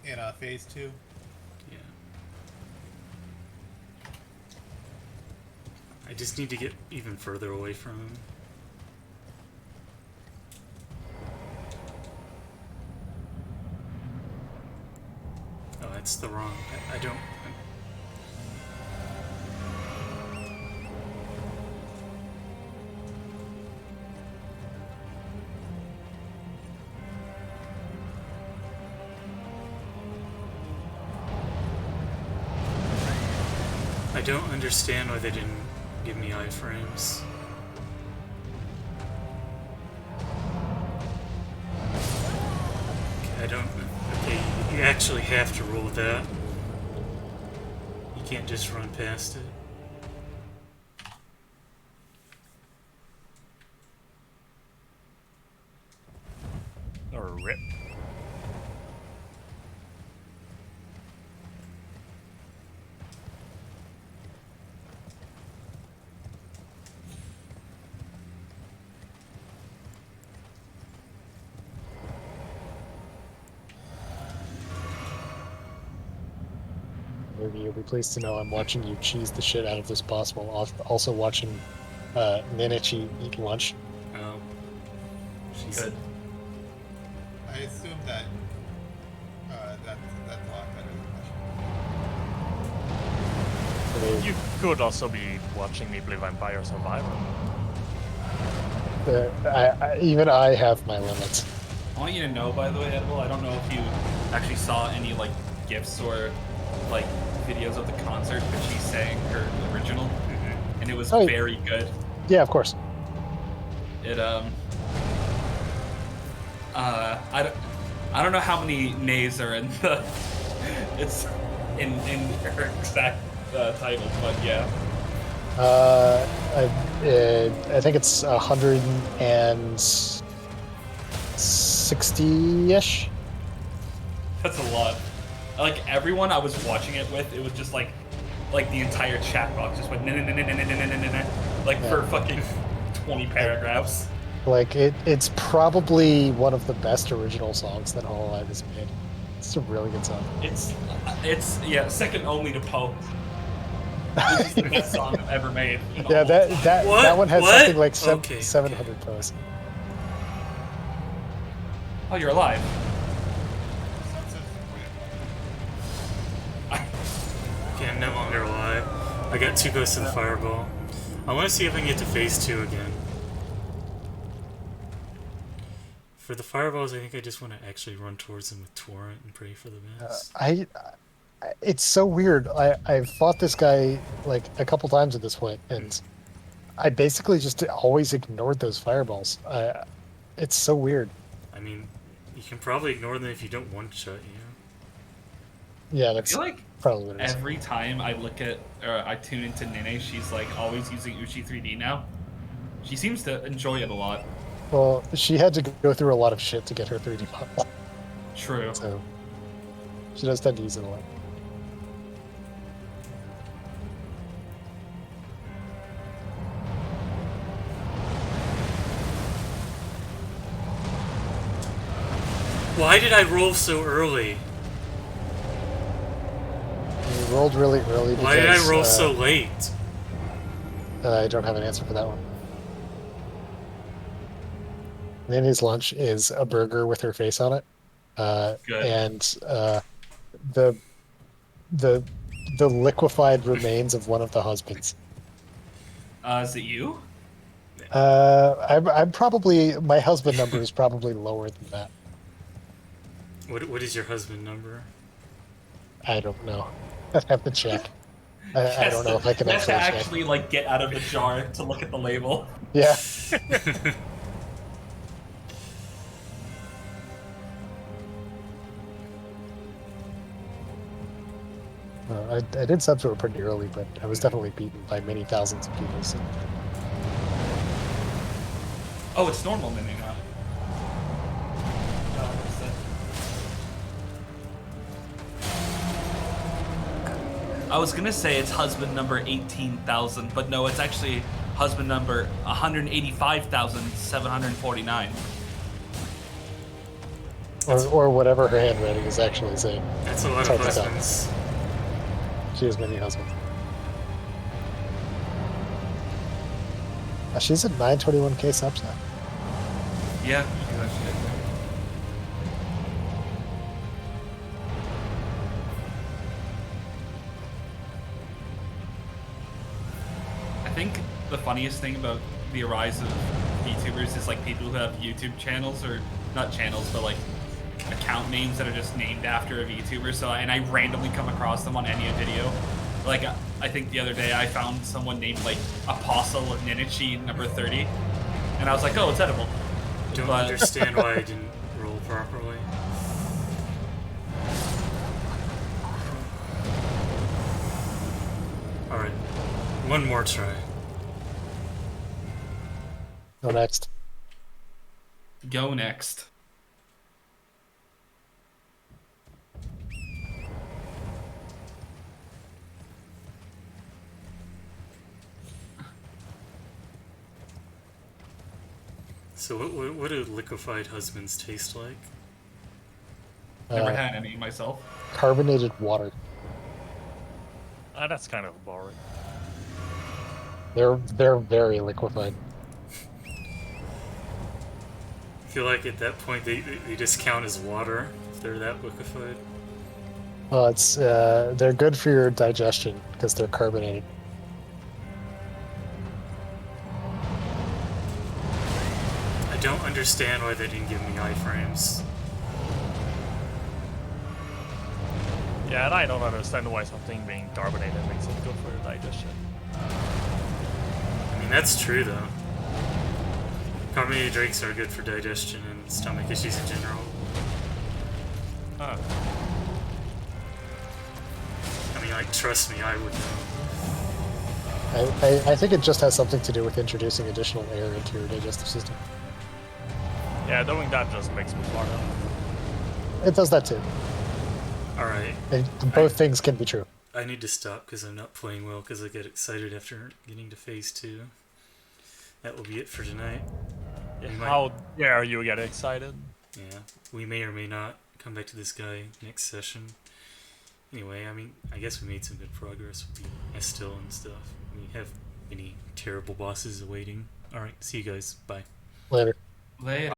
in phase 2. Yeah. I just need to get even further away from him. Oh, that's the wrong... I don't... I don't understand why they didn't give me iframes. Okay, I don't... Okay, you actually have to roll that. Can't just run past it. Or rip. Maybe you'll be pleased to know I'm watching you cheese the shit out of this boss while also watching Ninichi eat lunch. Oh. She's Good. I assume that that's a lot better than much. You could also be watching me play Vampire Survivor. Even I have my limits. I want you to know, by the way, Edible, I don't know if you actually saw any like gifs or like videos of the concert, but she sang her original, and it was Oh, very good. Yeah, of course. It I don't know how many nays are in the it's in her exact title, but yeah. I think it's 160-ish. That's a lot. Like everyone I was watching it with, it was just like the entire chat box just went like for fucking 20 paragraphs. Like it's probably one of the best original songs that Hololive has made. It's a really good song. It's yeah, second only to Poe. This is the best song I've ever made. Yeah, that one has What? something like Okay. 700 posts. Oh, you're alive. Okay, I'm no longer alive. I got too close to the fireball. I want to see if I can get to phase 2 again. For the fireballs, I think I just want to actually run towards them with Torrent and pray for the best. It's so weird. I've fought this guy like a couple times at this point, and I basically just always ignored those fireballs. It's so weird. I mean, you can probably ignore them if you don't one-shot, you know? Yeah, I that's feel like probably what it is. every time I look at or I tune into Nene, she's like always using Uchi 3D now. She seems to enjoy it a lot. Well, she had to go through a lot of shit to get her 3D model, True. so she does tend to use it a lot. Why did I roll so early? You rolled really early because Why did I roll so late? I don't have an answer for that one. Nanny's lunch is a burger with her face on it, Good. and the liquefied remains of one of the husbands. Is it you? I'm probably my husband number is probably lower than that. What is your husband number? I don't know. I'd have to check. I don't know if I can That's to actually check. actually like get out of the jar to look at the label. Yeah. I did sub to her pretty early, but I was definitely beaten by many thousands of people. So. Oh, it's normal Nene now. I was gonna say it's husband number 18,000, but no, it's actually husband number 185,749. Or whatever her handwriting is actually saying. That's a lot It's of hard to tell. husbands. She has many husbands. She's at 921k subs now. Yeah. I think the funniest thing about the rise of YouTubers is like people who have YouTube channels, or not channels, but like account names that are just named after a VTuber. So, and I randomly come across them on any video. Like, I think the other day I found someone named like Apostle of Ninichi number 30, and I was like, oh, it's edible. Don't But- understand why I didn't roll properly. Alright. One more try. Go next. Go next. So what do liquefied husbands taste like? Never Uh, had any myself. carbonated water. That's kind of boring. They're very liquefied. I feel like at that point they just count as water if they're that liquefied. It's they're good for your digestion because they're carbonated. I don't understand why they didn't give me iframes. Yeah, and I don't understand why something being carbonated makes it good for your digestion. I mean, that's true though. Carbonated drinks are good for digestion and stomach issues in general. Huh. I mean, like, trust me, I would know. I think it just has something to do with introducing additional air into your digestive system. Yeah, doing that just makes me smarter. It does that too. Alright, Both things can be true. I need to stop because I'm not playing well because I get excited after getting to phase 2. That will be it for tonight. Yeah, We might- how dare you get excited? Yeah, we may or may not come back to this guy next session. Anyway, I mean, I guess we made some good progress with the Estil and stuff. We have many terrible bosses awaiting. Alright, see you guys. Bye. Later. Later.